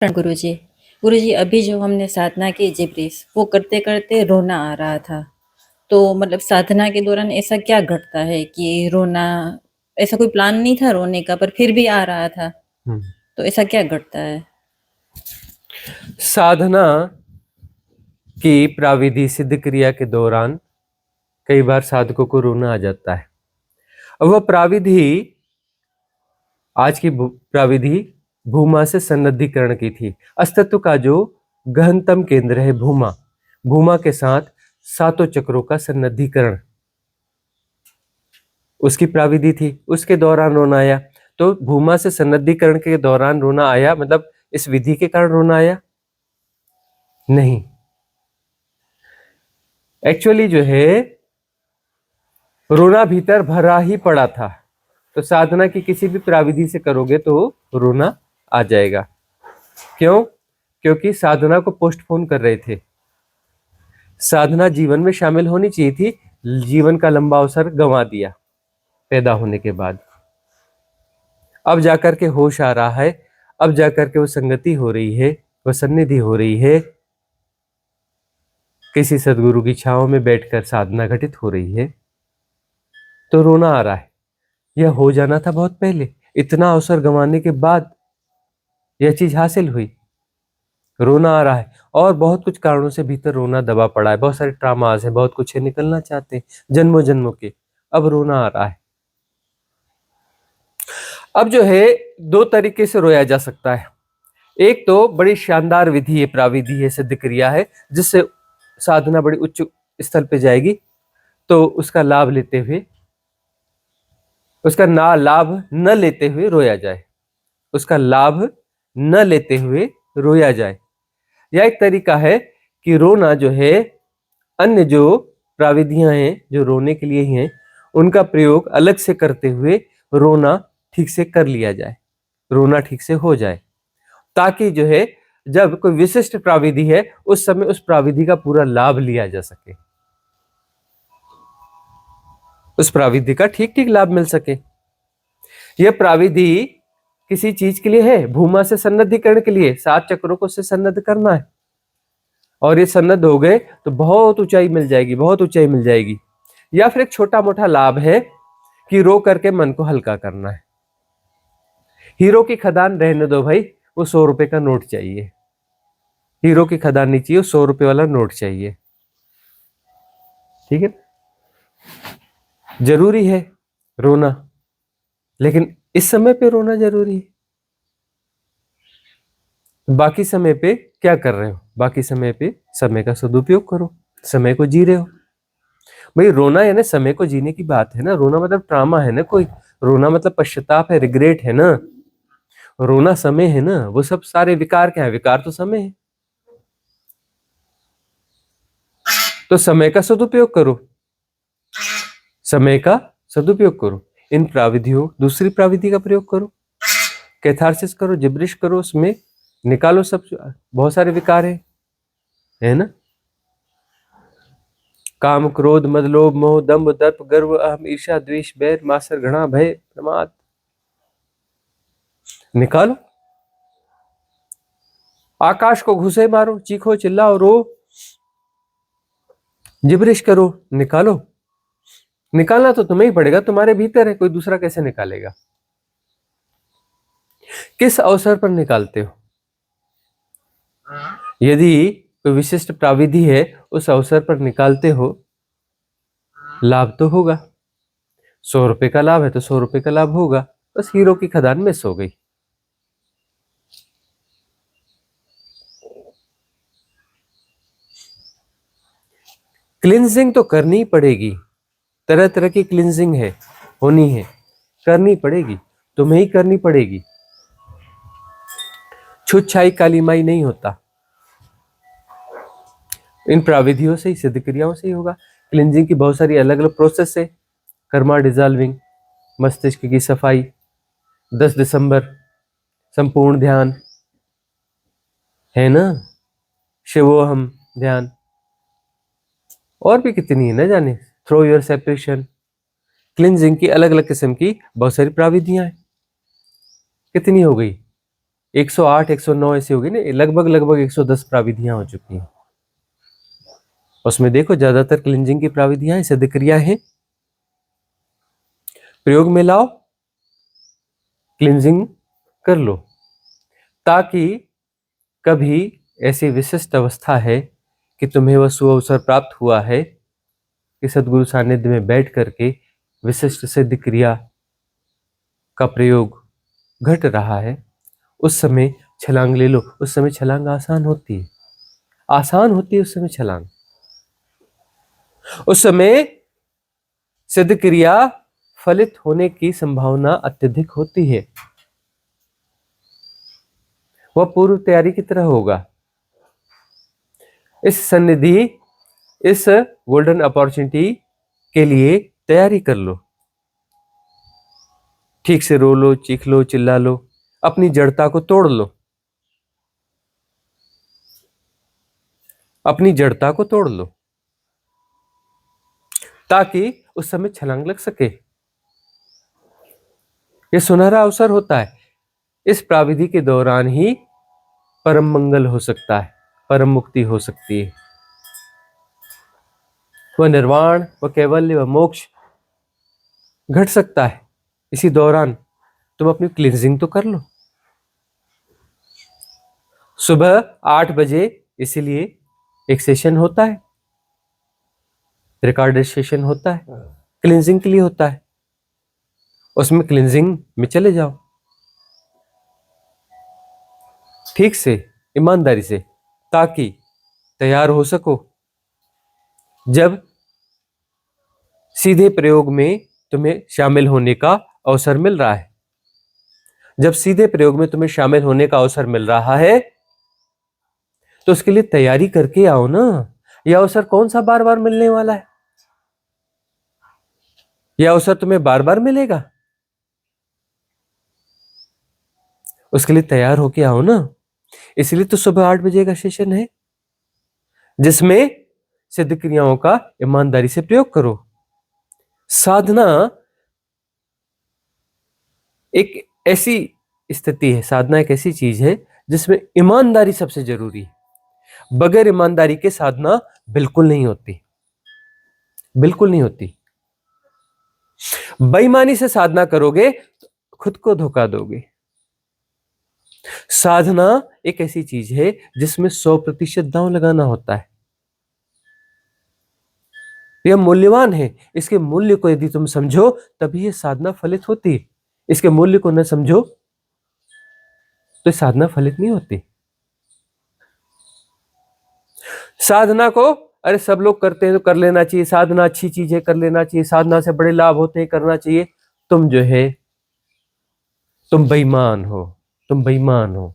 गुरुजी। गुरुजी, अभी जो हमने साधना की जिब्रीस, वो करते करते रोना आ रहा था। तो मतलब साधना के दौरान ऐसा क्या घटता है कि रोना, ऐसा कोई प्लान नहीं था रोने का, पर फिर भी आ रहा था। हम्म। तो ऐसा क्या घटता है? साधना की प्राविधि सिद्ध क्रिया के दौरान कई बार साधकों को रोना आ जाता है। अब वह प्राविधि, आज की प्राविधि भूमा से सन्निधिकरण की थी। अस्तित्व का जो गहनतम केंद्र है भूमा, भूमा के साथ सातों चक्रों का सन्निधिकरण, उसकी प्राविधि थी। उसके दौरान रोना आया। तो भूमा से सन्निधिकरण के दौरान रोना आया, मतलब इस विधि के कारण रोना आया नहीं। एक्चुअली जो है रोना भीतर भरा ही पड़ा था। तो साधना की किसी भी प्राविधि से करोगे तो रोना आ जाएगा। क्यों? क्योंकि साधना को पोस्टपोन कर रहे थे। साधना जीवन में शामिल होनी चाहिए थी, जीवन का लंबा अवसर गंवा दिया पैदा होने के बाद। अब जाकर के होश आ रहा है, अब जाकर के वो संगति हो रही है, वो सन्निधि हो रही है, किसी सदगुरु की छांव में बैठकर साधना घटित हो रही है, तो रोना आ रहा है। यह हो जाना था बहुत पहले, इतना अवसर गंवाने के बाद यह चीज हासिल हुई। रोना आ रहा है और बहुत कुछ कारणों से भीतर रोना दबा पड़ा है, बहुत सारे ट्रामास हैं, बहुत कुछ है, निकलना चाहते हैं जन्मों जन्मों के। अब रोना आ रहा है। अब जो है दो तरीके से रोया जा सकता है। एक तो बड़ी शानदार विधि है, प्राविधि है, सिद्ध क्रिया है, जिससे साधना बड़ी उच्च स्तर पे जाएगी। तो उसका लाभ लेते हुए, उसका ना लाभ न लेते हुए रोया जाए, उसका लाभ न लेते हुए रोया जाए। यह एक तरीका है कि रोना जो है, अन्य जो प्राविधियां हैं जो रोने के लिए ही हैं, उनका प्रयोग अलग से करते हुए रोना ठीक से कर लिया जाए, रोना ठीक से हो जाए, ताकि जो है जब कोई विशिष्ट प्राविधि है उस समय उस प्राविधि का पूरा लाभ लिया जा सके, उस प्राविधि का ठीक ठीक लाभ मिल सके। यह प्राविधि किसी चीज के लिए है, भूमा से सन्निधिकरण के लिए, 7 चक्रों को से सन्निध करना है। और ये सन्नद्ध हो गए तो बहुत ऊंचाई मिल जाएगी, बहुत ऊंचाई मिल जाएगी। या फिर एक छोटा मोटा लाभ है कि रो करके मन को हल्का करना है। हीरो की खदान रहने दो भाई, वो 100 रुपए का नोट चाहिए। हीरो की खदान नहीं चाहिए, 100 रुपए वाला नोट चाहिए। ठीक है, जरूरी है रोना, लेकिन इस समय पे रोना जरूरी है। बाकी समय पे क्या कर रहे हो? बाकी समय पे समय का सदुपयोग करो, समय को जी रहे हो। भाई रोना है ना, समय को जीने की बात है ना। रोना मतलब ट्रामा है ना कोई, रोना मतलब पश्चाताप है, रिग्रेट है ना। रोना समय है ना। वो सब सारे विकार क्या है? विकार तो समय है। तो समय का सदुपयोग करो, समय का सदुपयोग करो। इन प्राविधियों, दूसरी प्राविधि का प्रयोग करो, कैथारसिस करो, जिब्रिश करो, उसमें निकालो सब। बहुत सारे विकार है ना। काम, क्रोध, मद, लोभ, मोह, दंभ, दर्प, गर्व, अहम, ईर्ष्या, द्वेष, बैर, मात्सर्य, घृणा, भय, प्रमाद, निकालो। आकाश को घुसे मारो, चीखो, चिल्लाओ, रो, जिब्रिश करो, निकालो। निकालना तो तुम्हें ही पड़ेगा, तुम्हारे भीतर है, कोई दूसरा कैसे निकालेगा? किस अवसर पर निकालते हो? यदि कोई विशिष्ट प्राविधि है, उस अवसर पर निकालते हो, लाभ तो होगा। 100 रुपए का लाभ है तो 100 रुपए का लाभ होगा। बस हीरो की खदान मिस हो गई। क्लिंजिंग तो करनी ही पड़ेगी, तरह तरह की क्लिंजिंग है, होनी है, करनी पड़ेगी, तुम्हें ही करनी पड़ेगी। छुच्छाई काली माई नहीं होता, इन प्राविधियों से ही, सिद्ध क्रियाओं से ही होगा। क्लिंजिंग की बहुत सारी अलग अलग प्रोसेस है। कर्मा डिजॉल्विंग, मस्तिष्क की सफाई, 10 दिसंबर, संपूर्ण ध्यान, है ना, शिवोहम ध्यान, और भी कितनी है ना जाने, थ्रो योर सेपरेशन। क्लिंजिंग की अलग अलग किस्म की बहुत सारी प्राविधियां हैं। कितनी हो गई? 108 109 ऐसी होगी ना, लगभग लगभग 110 प्राविधियां हो चुकी हैं। उसमें देखो ज्यादातर क्लिंजिंग की प्राविधियां सिद्ध क्रिया है। प्रयोग में लाओ, क्लिंजिंग कर लो, ताकि कभी ऐसी विशिष्ट अवस्था है कि तुम्हें वह सुअवसर प्राप्त हुआ है कि सदगुरु सानिध्य में बैठ करके विशिष्ट सिद्ध क्रिया का प्रयोग घट रहा है, उस समय छलांग ले लो। उस समय छलांग आसान होती है, आसान होती है उस समय छलांग। उस समय सिद्ध क्रिया फलित होने की संभावना अत्यधिक होती है। वह पूर्व तैयारी की तरह होगा। इस सन्निधि, इस गोल्डन अपॉर्चुनिटी के लिए तैयारी कर लो। ठीक से रो लो, चीख लो, चिल्ला लो, अपनी जड़ता को तोड़ लो, अपनी जड़ता को तोड़ लो, ताकि उस समय छलांग लग सके। यह सुनहरा अवसर होता है। इस प्राविधि के दौरान ही परम मंगल हो सकता है, परम मुक्ति हो सकती है। वह निर्वाण, वह कैवल्य, वह मोक्ष घट सकता है। इसी दौरान तुम अपनी क्लींजिंग तो कर लो। सुबह 8 बजे इसीलिए एक सेशन होता है, रिकॉर्डेड सेशन होता है, क्लींजिंग के लिए होता है। उसमें क्लींजिंग में चले जाओ ठीक से, ईमानदारी से, ताकि तैयार हो सको। जब सीधे प्रयोग में तुम्हें शामिल होने का अवसर मिल रहा है, जब सीधे प्रयोग में तुम्हें शामिल होने का अवसर मिल रहा है, तो उसके लिए तैयारी करके आओ ना। यह अवसर कौन सा बार बार मिलने वाला है? यह अवसर तुम्हें बार बार मिलेगा? उसके लिए तैयार होके आओ ना। इसलिए तो सुबह 8 बजे का सेशन है, जिसमें सिद्ध क्रियाओं का ईमानदारी से प्रयोग करो। साधना एक ऐसी स्थिति है, साधना एक ऐसी चीज है जिसमें ईमानदारी सबसे जरूरी है। बगैर ईमानदारी के साधना बिल्कुल नहीं होती, बिल्कुल नहीं होती। बेईमानी से साधना करोगे तो खुद को धोखा दोगे। साधना एक ऐसी चीज है जिसमें 100% दांव लगाना होता है। यह मूल्यवान है। इसके मूल्य को यदि तुम समझो तभी यह साधना फलित होती है। इसके मूल्य को न समझो तो साधना फलित नहीं होती। साधना को अरे सब लोग करते हैं तो कर लेना चाहिए, साधना अच्छी चीज है, कर लेना चाहिए, साधना से बड़े लाभ होते हैं, करना चाहिए। तुम जो है, तुम बेईमान हो, तुम बेईमान हो।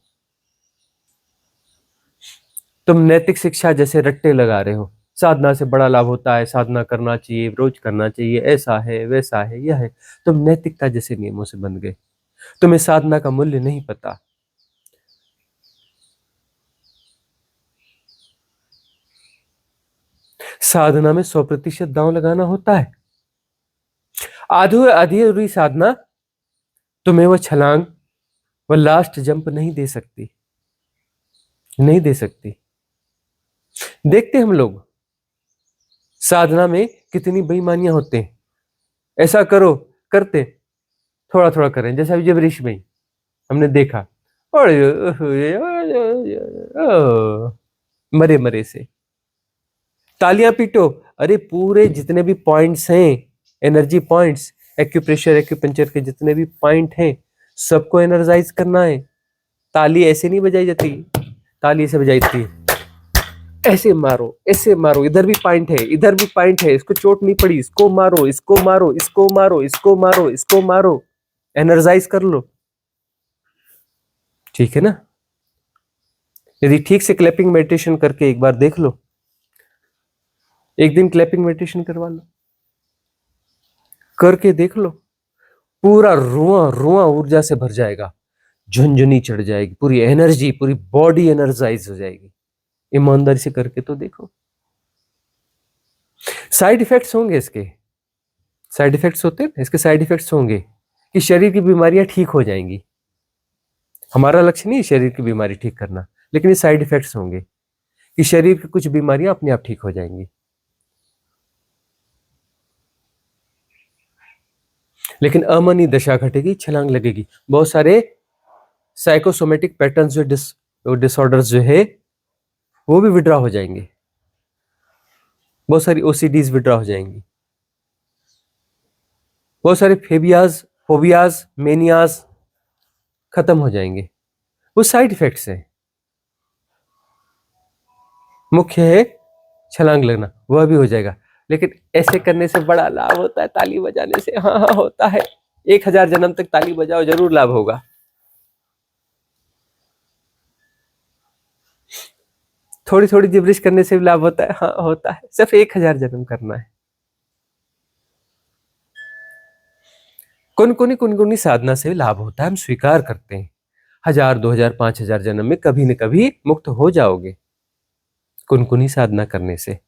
तुम नैतिक शिक्षा जैसे रट्टे लगा रहे हो। साधना से बड़ा लाभ होता है, साधना करना चाहिए, रोज करना चाहिए, ऐसा है, वैसा है, यह है। तुम नैतिकता जैसे नियमों से बंध गए। तुम्हें साधना का मूल्य नहीं पता। साधना में 100% दांव लगाना होता है। आधी अधूरी साधना तुम्हें वो छलांग, वो लास्ट जंप नहीं दे सकती, नहीं दे सकती। देखते हम लोग साधना में कितनी बेईमानियां होते हैं। ऐसा करो, करते थोड़ा थोड़ा करें, जैसा जब ऋष में हमने देखा, और मरे मरे से तालियां पीटो। अरे पूरे जितने भी पॉइंट्स हैं, एनर्जी पॉइंट्स, एक्यूप्रेशर एक्यूपंक्चर के जितने भी पॉइंट हैं, सबको एनर्जाइज करना है। ताली ऐसे नहीं बजाई जाती, ताली ऐसे बजाई जाती है, ऐसे मारो, ऐसे मारो। इधर भी पॉइंट है, इधर भी पॉइंट है, इसको चोट नहीं पड़ी, इसको मारो, इसको मारो, इसको मारो, इसको मारो, इसको मारो, एनर्जाइज कर लो। ठीक है ना? यदि ठीक से क्लैपिंग मेडिटेशन करके एक बार देख लो, एक दिन क्लैपिंग मेडिटेशन करवा लो, करके देख लो, पूरा रुआ रुआ ऊर्जा से भर जाएगा, झुनझुनी चढ़ जाएगी, पूरी एनर्जी, पूरी बॉडी एनर्जाइज हो जाएगी। ईमानदारी से करके तो देखो। साइड इफेक्ट्स होंगे इसके, साइड इफेक्ट्स होते हैं, इसके साइड इफेक्ट्स होंगे कि शरीर की बीमारियां ठीक हो जाएंगी। हमारा लक्ष्य नहीं है शरीर की बीमारी ठीक करना, लेकिन ये साइड इफेक्ट्स होंगे कि शरीर की कुछ बीमारियां अपने आप ठीक हो जाएंगी। लेकिन अमनी दशा घटेगी, छलांग लगेगी, बहुत सारे साइकोसोमेटिक पैटर्न्स जो डिसऑर्डर्स जो है वो भी विड्रॉ हो जाएंगे, बहुत सारी ओसीडीज विड्रॉ हो जाएंगी, बहुत सारे फेबियाज, फोबियाज, मेनियाज खत्म हो जाएंगे। वो साइड इफेक्ट्स हैं। मुख्य है छलांग लगना, वह भी हो जाएगा। लेकिन ऐसे करने से बड़ा लाभ होता है, ताली बजाने से। हाँ हाँ होता है, 1000 जन्म तक ताली बजाओ, जरूर लाभ होगा। थोड़ी थोड़ी जिब्रिश करने से भी लाभ होता है, हाँ होता है, सिर्फ 1000 जन्म करना है। कुनकुनी साधना से लाभ होता है, हम स्वीकार करते हैं। 1000, 2000, 5000 जन्म में कभी न कभी मुक्त हो जाओगे। कुनकुनी साधना करने से,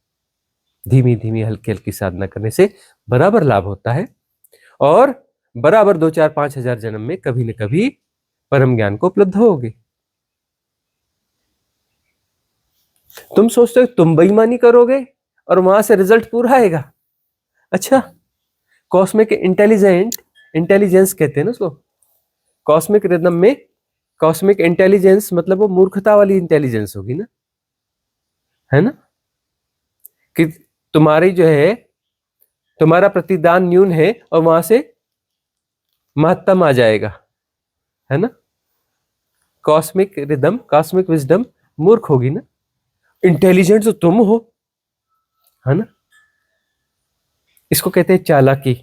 धीमी धीमी हल्की हल्की साधना करने से बराबर लाभ होता है, और बराबर 2, 4, 5,000 जन्म में कभी न कभी परम ज्ञान को उपलब्ध होगे। तुम सोचते हो तुम बेईमानी करोगे और वहां से रिजल्ट पूरा आएगा। अच्छा, कॉस्मिक इंटेलिजेंस कहते हैं ना उसको। कॉस्मिक रिदम में कॉस्मिक इंटेलिजेंस मतलब वो मूर्खता वाली इंटेलिजेंस होगी ना, है ना, कि तुम्हारी जो है, तुम्हारा प्रतिदान न्यून है और वहां से महत्तम आ जाएगा, है ना। कॉस्मिक रिदम, कॉस्मिक विजडम मूर्ख होगी ना, इंटेलिजेंट तो तुम हो, है ना। इसको कहते हैं चालाकी।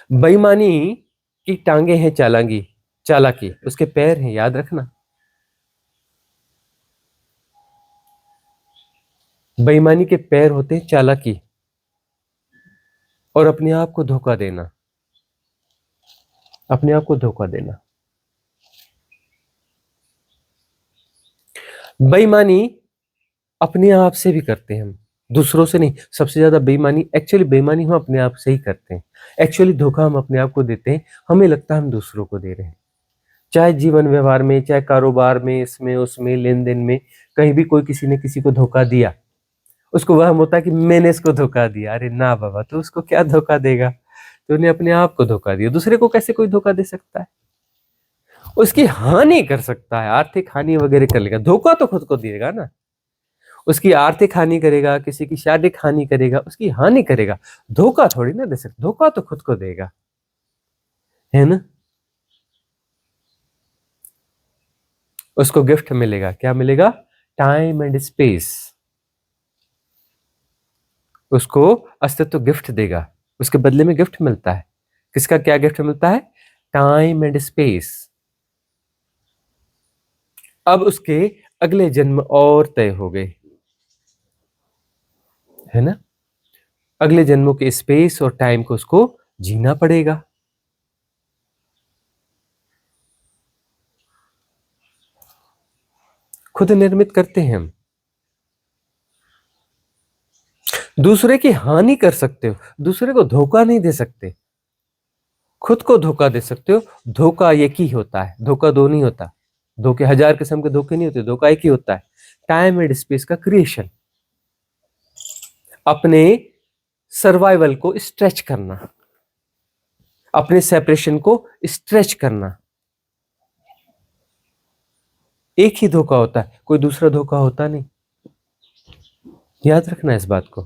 बेईमानी की टांगे हैं चालाकी, चालाकी उसके पैर हैं, याद रखना। बेईमानी के पैर होते हैं चालाकी और अपने आप को धोखा देना, अपने आप को धोखा देना। बेईमानी अपने आप से भी करते हैं हम, दूसरों से नहीं। सबसे ज्यादा बेईमानी, एक्चुअली बेईमानी हम अपने आप से ही करते हैं। एक्चुअली धोखा हम अपने आप को देते हैं, हमें लगता है हम दूसरों को दे रहे हैं। चाहे जीवन व्यवहार में, चाहे कारोबार में, इसमें उसमें, लेन देन में, कहीं भी कोई किसी ने किसी को धोखा दिया, उसको वहम होता है कि मैंने इसको धोखा दिया। अरे ना बाबा, तो उसको क्या धोखा देगा, तूने अपने आप को धोखा दिया। दूसरे को कैसे कोई धोखा दे सकता है? उसकी हानि कर सकता है, आर्थिक हानि वगैरह कर लेगा, धोखा तो खुद को देगा ना। उसकी आर्थिक हानि करेगा, किसी की शारीरिक हानि करेगा, उसकी हानि करेगा, धोखा थोड़ी ना दे सकता। धोखा तो खुद को देगा, है ना। उसको गिफ्ट मिलेगा, क्या मिलेगा? Time and space. उसको अस्तित्व गिफ्ट देगा, उसके बदले में गिफ्ट मिलता है। किसका क्या गिफ्ट मिलता है? Time and space. अब उसके अगले जन्म और तय हो गए, है ना। अगले जन्मों के स्पेस और टाइम को उसको जीना पड़ेगा। खुद निर्मित करते हैं हम। दूसरे की हानि कर सकते हो, दूसरे को धोखा नहीं दे सकते, खुद को धोखा दे सकते हो। धोखा एक ही होता है, धोखा दो नहीं होता। धोखे 1000 किस्म के धोखे नहीं होते, धोखा एक ही होता है। टाइम एंड स्पेस का क्रिएशन, अपने सर्वाइवल को स्ट्रेच करना, अपने सेपरेशन को स्ट्रेच करना। एक ही धोखा होता है, कोई दूसरा धोखा होता नहीं। याद रखना इस बात को।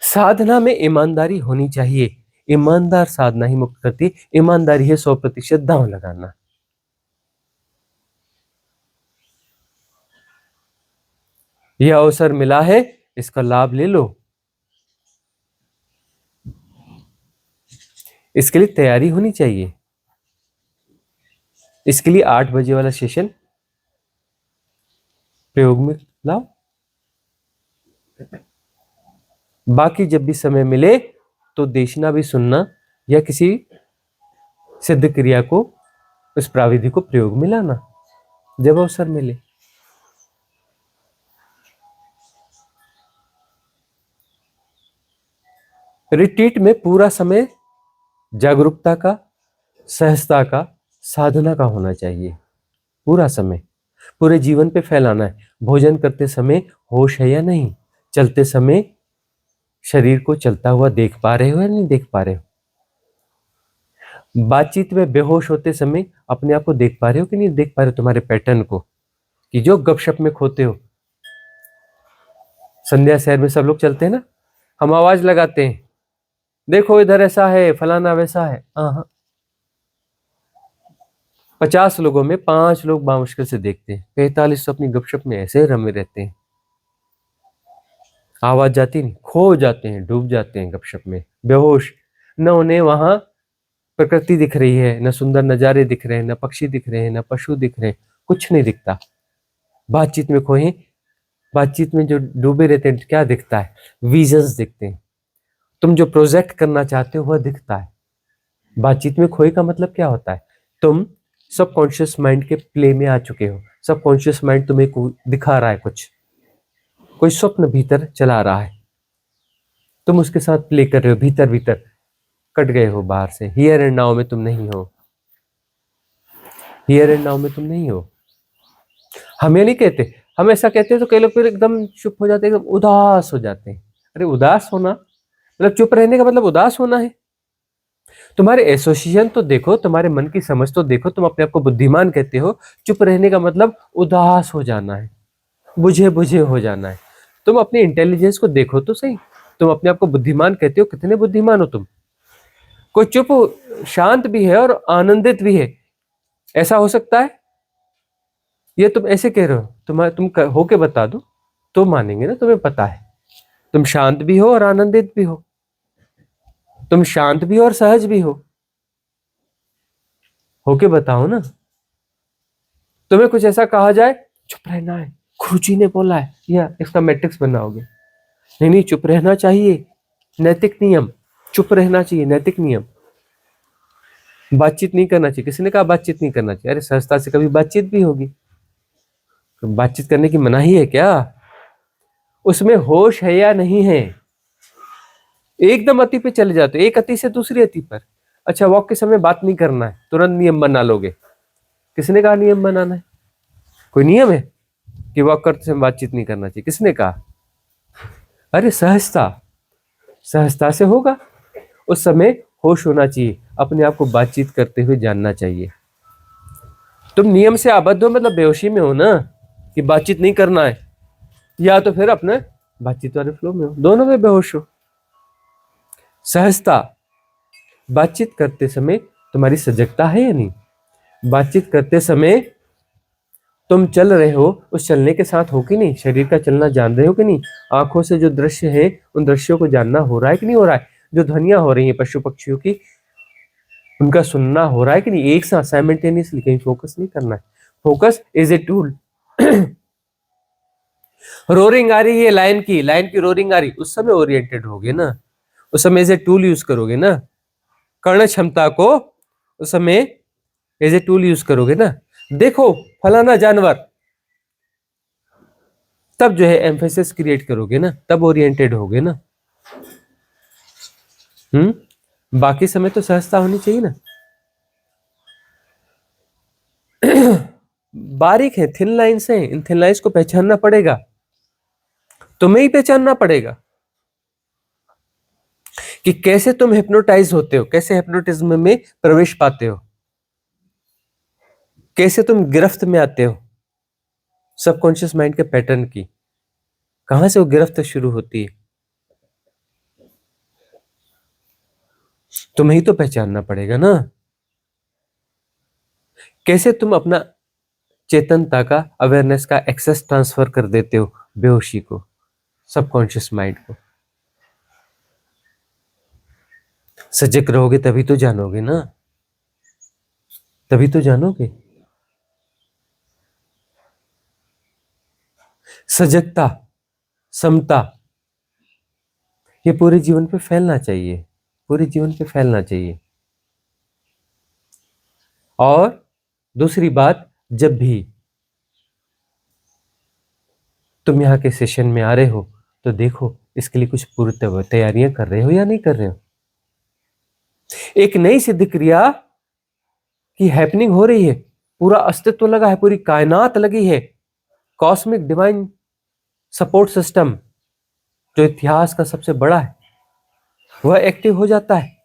साधना में ईमानदारी होनी चाहिए। ईमानदार साधना ही मुक्त करती। ईमानदारी है 100% दांव लगाना। यह अवसर मिला है, इसका लाभ ले लो। इसके लिए तैयारी होनी चाहिए। इसके लिए 8 बजे वाला सेशन प्रयोग में लाओ। बाकी जब भी समय मिले तो देशना भी सुनना, या किसी सिद्ध क्रिया को, उस प्राविधि को प्रयोग में लाना जब अवसर मिले। रिट्रीट में पूरा समय जागरूकता का, सहजता का, साधना का होना चाहिए पूरा समय, पूरे जीवन पे फैलाना है। भोजन करते समय होश है या नहीं, चलते समय शरीर को चलता हुआ देख पा रहे हो या नहीं देख पा रहे हो, बातचीत में बेहोश होते समय अपने आप को देख पा रहे हो कि नहीं देख पा रहे हो, तुम्हारे पैटर्न को, कि जो गपशप में खोते हो। संध्या शहर में सब लोग चलते हैं ना, हम आवाज लगाते हैं, देखो इधर ऐसा है, फलाना वैसा है। हाँ, 50 लोगों में 5 लोग बामुश्किल से देखते हैं, 45 तो अपनी गपशप में ऐसे रमे रहते हैं, आवाज जाती नहीं, खो जाते हैं, डूब जाते हैं गपशप में, बेहोश। न उन्हें वहां प्रकृति दिख रही है, न सुंदर नजारे दिख रहे हैं, न पक्षी दिख रहे हैं, न पशु दिख रहे हैं, कुछ नहीं दिखता। बातचीत में खोए, बातचीत में जो डूबे रहते हैं, क्या दिखता है? विजन्स दिखते हैं, तुम जो प्रोजेक्ट करना चाहते हो वह दिखता है। बातचीत में खोए का मतलब क्या होता है? तुम सबकॉन्शियस माइंड के प्ले में आ चुके हो, सबकॉन्शियस माइंड तुम्हें दिखा रहा है, कुछ कोई स्वप्न भीतर चला रहा है, तुम उसके साथ प्ले कर रहे हो, भीतर भीतर कट गए हो बाहर से। हियर एंड नाउ में तुम नहीं हो, हियर एंड नाउ में तुम नहीं हो। हम ये नहीं कहते, हम ऐसा कहते हैं तो कई लोग फिर एकदम चुप हो जाते हैं, एकदम उदास हो जाते हैं। अरे उदास होना मतलब चुप रहने का मतलब उदास होना है? तुम्हारे एसोसिएशन तो देखो, तुम्हारे मन की समझ तो देखो, तुम अपने आप को बुद्धिमान कहते हो, चुप रहने का मतलब उदास हो जाना है, बुझे बुझे हो जाना है। तुम अपनी इंटेलिजेंस को देखो तो सही, तुम अपने आप को बुद्धिमान कहते हो, कितने बुद्धिमान हो तुम? कोई चुप शांत भी है और आनंदित भी है, ऐसा हो सकता है? ये तुम ऐसे कह रहे हो, तुम होके बता दो तो मानेंगे ना, तुम्हें पता है तुम शांत भी हो और आनंदित भी हो, तुम शांत भी हो और सहज भी हो, होके बताओ ना। तुम्हें कुछ ऐसा कहा जाए, चुप रहना है, गुरुजी ने बोला है, या इसका मैट्रिक्स बनाओगे? नहीं नहीं, चुप रहना चाहिए, नैतिक नियम, चुप रहना चाहिए, नैतिक नियम। बातचीत नहीं करना चाहिए, किसी ने कहा बातचीत नहीं करना चाहिए? अरे सहजता से कभी बातचीत भी होगी, तो बातचीत करने की मनाही है क्या? उसमें होश है या नहीं है? एकदम अति पे चले जाते, एक अति से दूसरी अति पर। अच्छा, वॉक के समय बात नहीं करना है, तुरंत नियम बना लोगे? किसने कहा नियम बनाना है? कोई नियम है कि वॉक करते समय बातचीत नहीं करना चाहिए? किसने कहा? अरे सहजता, सहजता से होगा, उस समय होश होना चाहिए, अपने आप को बातचीत करते हुए जानना चाहिए। तुम नियम से आबद्ध हो मतलब बेहोशी में हो ना, कि बातचीत नहीं करना है, या तो फिर अपने बातचीत वाले फ्लो में हो, दोनों में बेहोश हो। सहजता, बातचीत करते समय तुम्हारी सजगता है या नहीं? बातचीत करते समय तुम चल रहे हो, उस चलने के साथ हो कि नहीं? शरीर का चलना जान रहे हो कि नहीं? आंखों से जो दृश्य है उन दृश्यों को जानना हो रहा है कि नहीं हो रहा है? जो ध्वनियां हो रही हैं पशु पक्षियों की, उनका सुनना हो रहा है कि नहीं? एक साथ साइमल्टेनियसली, कहीं फोकस नहीं करना है। Focus is a tool. Roaring आ रही है लायन की रोरिंग आ रही, उस समय ओरिएंटेड होगे ना, उस समय एज ए टूल यूज करोगे ना, कर्ण क्षमता को उस समय एज ए टूल यूज करोगे ना। देखो फलाना जानवर, तब जो है एम्फेसिस क्रिएट करोगे ना, तब ओरिएंटेड होगे ना। बाकी समय तो सहजता होनी चाहिए ना। बारीक है, थिन लाइंस है, इन थिन लाइंस को पहचानना पड़ेगा, तुम्हें ही पहचानना पड़ेगा कि कैसे तुम हिप्नोटाइज होते हो, कैसे हिप्नोटिज्म में प्रवेश पाते हो, कैसे तुम गिरफ्त में आते हो सबकॉन्शियस माइंड के पैटर्न की, कहां से वो गिरफ्त शुरू होती है, तुम्हें ही तो पहचानना पड़ेगा ना। कैसे तुम अपना चेतनता का, अवेयरनेस का एक्सेस ट्रांसफर कर देते हो बेहोशी को, सबकॉन्शियस माइंड को। सजग रहोगे तभी तो जानोगे ना, तभी तो जानोगे। सजगता, समता, ये पूरे जीवन पे फैलना चाहिए, पूरे जीवन पे फैलना चाहिए। और दूसरी बात, जब भी तुम यहाँ के सेशन में आ रहे हो तो देखो इसके लिए कुछ पूर्व तैयारियां कर रहे हो या नहीं कर रहे हो। एक नई सिद्ध क्रिया की हैपनिंग हो रही है, पूरा अस्तित्व लगा है, पूरी कायनात लगी है, कॉस्मिक डिवाइन सपोर्ट सिस्टम जो इतिहास का सबसे बड़ा है वह एक्टिव हो जाता है,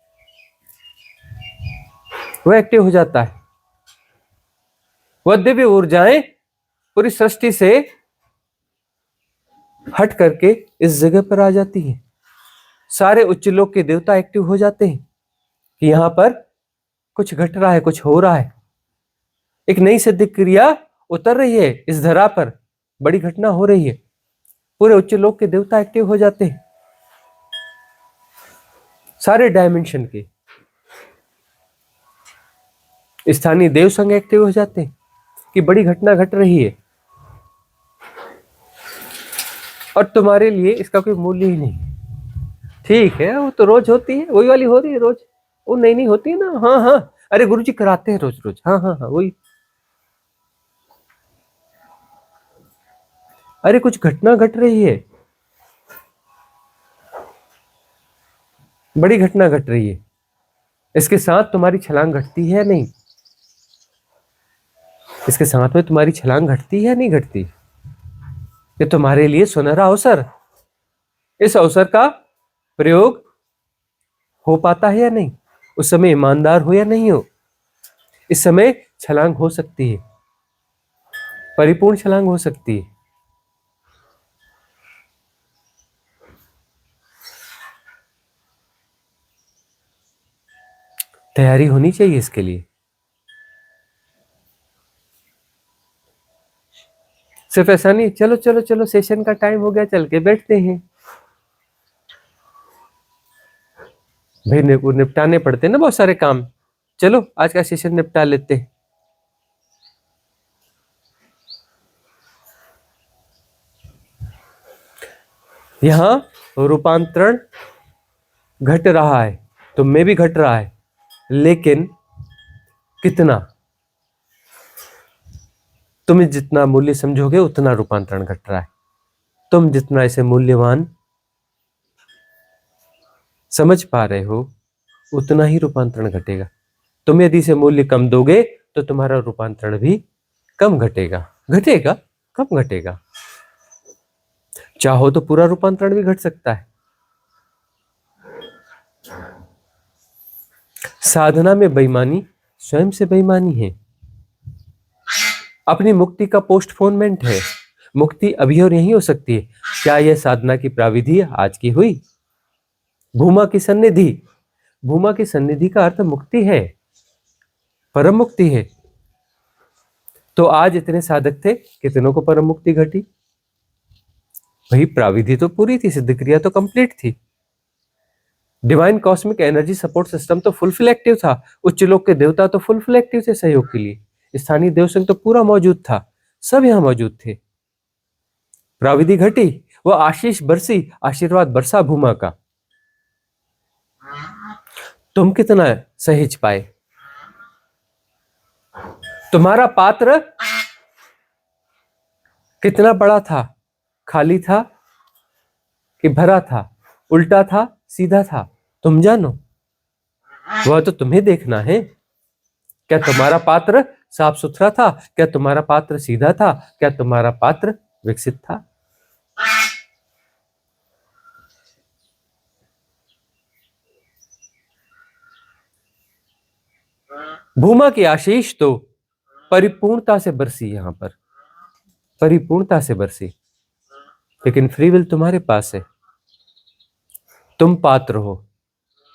वह एक्टिव हो जाता है। वह दिव्य ऊर्जाएं पूरी सृष्टि से हट करके इस जगह पर आ जाती हैं। सारे उच्च लोक के देवता एक्टिव हो जाते हैं कि यहां पर कुछ घट रहा है, कुछ हो रहा है, एक नई सिद्ध क्रिया उतर रही है इस धरा पर, बड़ी घटना हो रही है। पूरे उच्च लोक के देवता एक्टिव हो जाते हैं, सारे डायमेंशन के स्थानीय देव संघ एक्टिव हो जाते हैं कि बड़ी घटना घट रही है और तुम्हारे लिए इसका कोई मूल्य ही नहीं। ठीक है, वो तो रोज होती है, वही वाली हो रही है रोज, वो नई नई होती है ना। हाँ हाँ, अरे गुरुजी कराते हैं रोज रोज। हाँ हाँ हाँ, वही। अरे कुछ घटना घट रही है, बड़ी घटना घट रही है, इसके साथ तुम्हारी छलांग घटती है नहीं, इसके साथ में तुम्हारी छलांग घटती है नहीं घटती। ये तुम्हारे लिए सुनहरा अवसर, इस अवसर का प्रयोग हो पाता है या नहीं, उस समय ईमानदार हो या नहीं हो, इस समय छलांग हो सकती है, परिपूर्ण छलांग हो सकती है। तैयारी होनी चाहिए इसके लिए। सिर्फ ऐसा नहीं चलो चलो चलो सेशन का टाइम हो गया चल के बैठते हैं, भाई निपटाने पड़ते हैं ना बहुत सारे काम, चलो आज का सेशन निपटा लेते हैं। यहां रूपांतरण घट रहा है, तुम में भी घट रहा है, लेकिन कितना, तुम जितना मूल्य समझोगे उतना रूपांतरण घट रहा है। तुम जितना इसे मूल्यवान समझ पा रहे हो उतना ही रूपांतरण घटेगा। तुम यदि इसे मूल्य कम दोगे तो तुम्हारा रूपांतरण भी कम घटेगा। घटेगा, कम घटेगा। चाहो तो पूरा रूपांतरण भी घट सकता है। साधना में बेईमानी स्वयं से बेईमानी है, अपनी मुक्ति का पोस्टपोनमेंट है। मुक्ति अभी और यहीं हो सकती है। क्या यह साधना की प्राविधि आज की हुई? भूमा की सन्निधि, भूमा की सन्निधि का अर्थ मुक्ति है, परम मुक्ति है। तो आज इतने साधक थे, कितनों को परम मुक्ति घटी? भाई प्राविधि तो पूरी थी, सिद्ध क्रिया तो कंप्लीट थी, divine cosmic energy support system तो फुल एक्टिव था, उच्च लोक के देवता तो फुल एक्टिव थे सहयोग के लिए, स्थानीय देव संघ तो पूरा मौजूद था, सब यहां मौजूद थे। प्राविधि घटी, वो आशीष बरसी, आशीर्वाद बरसा भूमा का। तुम कितना सहेज पाए? तुम्हारा पात्र कितना बड़ा था? खाली था कि भरा था? उल्टा था, सीधा था? तुम जानो, वह तो तुम्हें देखना है। क्या तुम्हारा पात्र साफ सुथरा था? क्या तुम्हारा पात्र सीधा था? क्या तुम्हारा पात्र विकसित था? भूमा की आशीष तो परिपूर्णता से बरसी, यहां पर परिपूर्णता से बरसी, लेकिन फ्री विल तुम्हारे पास है, तुम पात्र हो।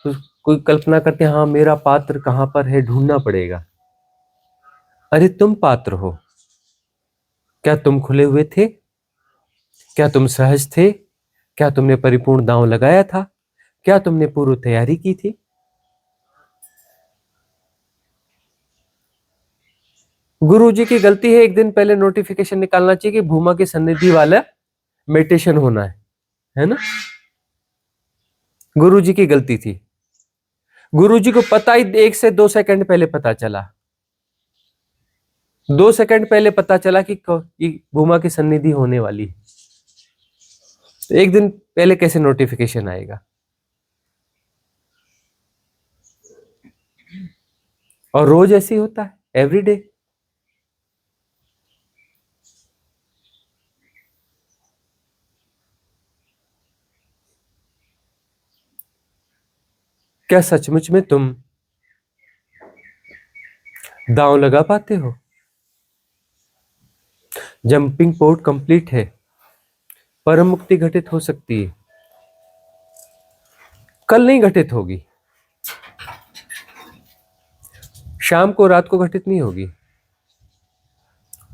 तो कोई कल्पना करते हैं हाँ मेरा पात्र कहां पर है, ढूंढना पड़ेगा। अरे तुम पात्र हो। क्या तुम खुले हुए थे? क्या तुम सहज थे? क्या तुमने परिपूर्ण दांव लगाया था? क्या तुमने पूर्व तैयारी की थी? गुरु जी की गलती है, एक दिन पहले नोटिफिकेशन निकालना चाहिए कि भूमा की सन्निधि वाला मेडिटेशन होना है ना? गुरु जी की गलती थी। गुरु जी को पता ही 1 से 2 सेकंड पहले पता चला, 2 सेकंड पहले पता चला कि भूमा की सन्निधि होने वाली है, तो एक दिन पहले कैसे नोटिफिकेशन आएगा? और रोज ऐसे ही होता है, एवरी डे। क्या सचमुच में तुम दांव लगा पाते हो? जंपिंग पोर्ट कंप्लीट है, परम मुक्ति घटित हो सकती है, कल नहीं घटित होगी, शाम को रात को घटित नहीं होगी,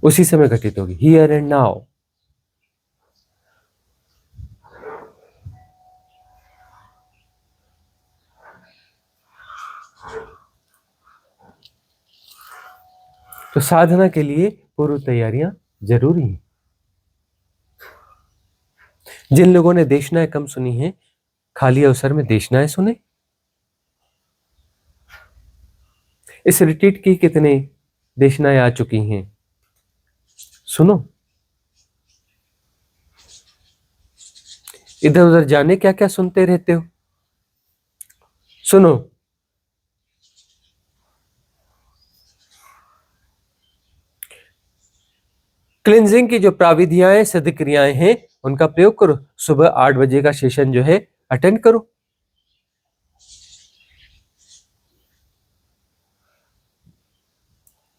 उसी समय घटित होगी, हियर एंड नाउ। तो साधना के लिए पूर्व तैयारियां जरूरी हैं। जिन लोगों ने देशनाएं कम सुनी हैं, खाली अवसर में देशनाएं सुने। इस रिट्रीट की कितने देशनाएं आ चुकी हैं, सुनो। इधर उधर जाने क्या क्या सुनते रहते हो, सुनो। क्लिनजिंग की जो प्राविधियां सिद्ध क्रियाएं हैं, उनका प्रयोग करो। सुबह 8 बजे का सेशन जो है अटेंड करो।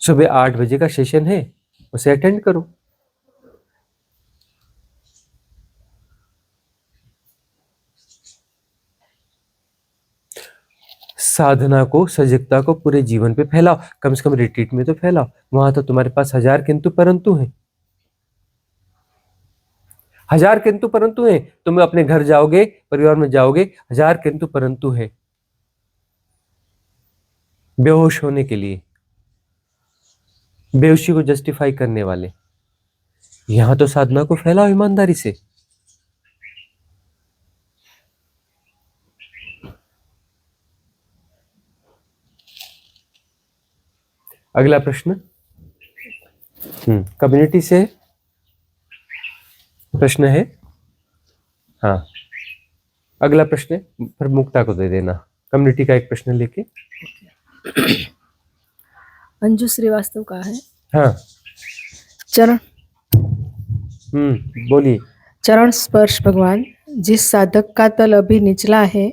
सुबह 8 बजे का सेशन है, उसे अटेंड करो। साधना को, सजगता को पूरे जीवन पे फैलाओ, कम से कम रिट्रीट में तो फैलाओ। वहां तो तुम्हारे पास हजार किंतु परंतु हैं, हजार किंतु परंतु हैं। तुम अपने घर जाओगे, परिवार में जाओगे, हजार किंतु परंतु है बेहोश होने के लिए, बेहोशी को जस्टिफाई करने वाले। यहां तो साधना को फैलाओ ईमानदारी से। अगला प्रश्न कम्युनिटी से प्रश्न है। हाँ, अगला प्रश्न फिर मुक्ता को दे देना, कम्युनिटी का एक प्रश्न लेके। अंजू श्रीवास्तव का है। हाँ, चरण बोलिए। चरण स्पर्श भगवान, जिस साधक का तल अभी निचला है,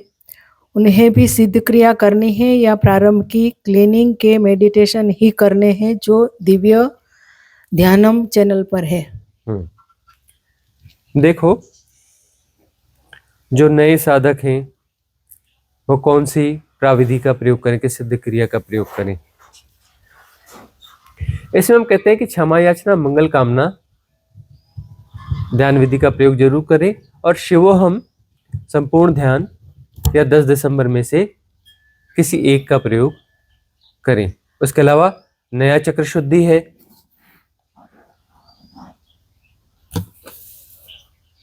उन्हें भी सिद्ध क्रिया करनी है या प्रारंभ की क्लीनिंग के मेडिटेशन ही करने हैं जो दिव्य ध्यानम चैनल पर है? देखो, जो नए साधक हैं वो कौन सी प्राविधि का प्रयोग करें, किस सिद्ध क्रिया का प्रयोग करें। इसमें हम कहते हैं कि क्षमा याचना, मंगल कामना, ध्यान विधि का प्रयोग जरूर करें, और शिवोहम, संपूर्ण ध्यान या 10 दिसंबर में से किसी एक का प्रयोग करें। उसके अलावा नया चक्र शुद्धि है,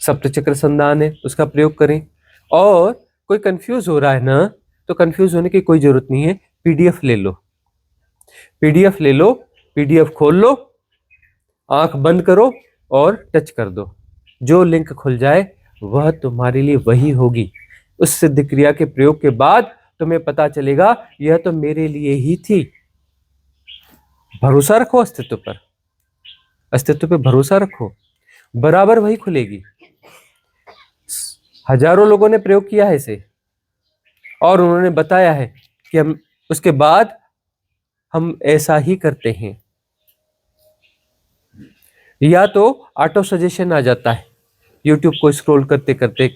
सप्त चक्र संधान है, उसका प्रयोग करें। और कोई कंफ्यूज हो रहा है ना, तो कंफ्यूज होने की कोई जरूरत नहीं है, पीडीएफ ले लो, पीडीएफ ले लो, पीडीएफ खोल लो, आंख बंद करो और टच कर दो। जो लिंक खुल जाए वह तुम्हारे लिए वही होगी। उस सिद्ध क्रिया के प्रयोग के बाद तुम्हें पता चलेगा यह तो मेरे लिए ही थी। भरोसा रखो अस्तित्व पर, अस्तित्व पे भरोसा रखो, बराबर वही खुलेगी। हजारों लोगों ने प्रयोग किया है इसे, और उन्होंने बताया है कि हम उसके बाद हम ऐसा ही करते हैं। या तो ऑटो सजेशन आ जाता है, यूट्यूब को स्क्रॉल करते करते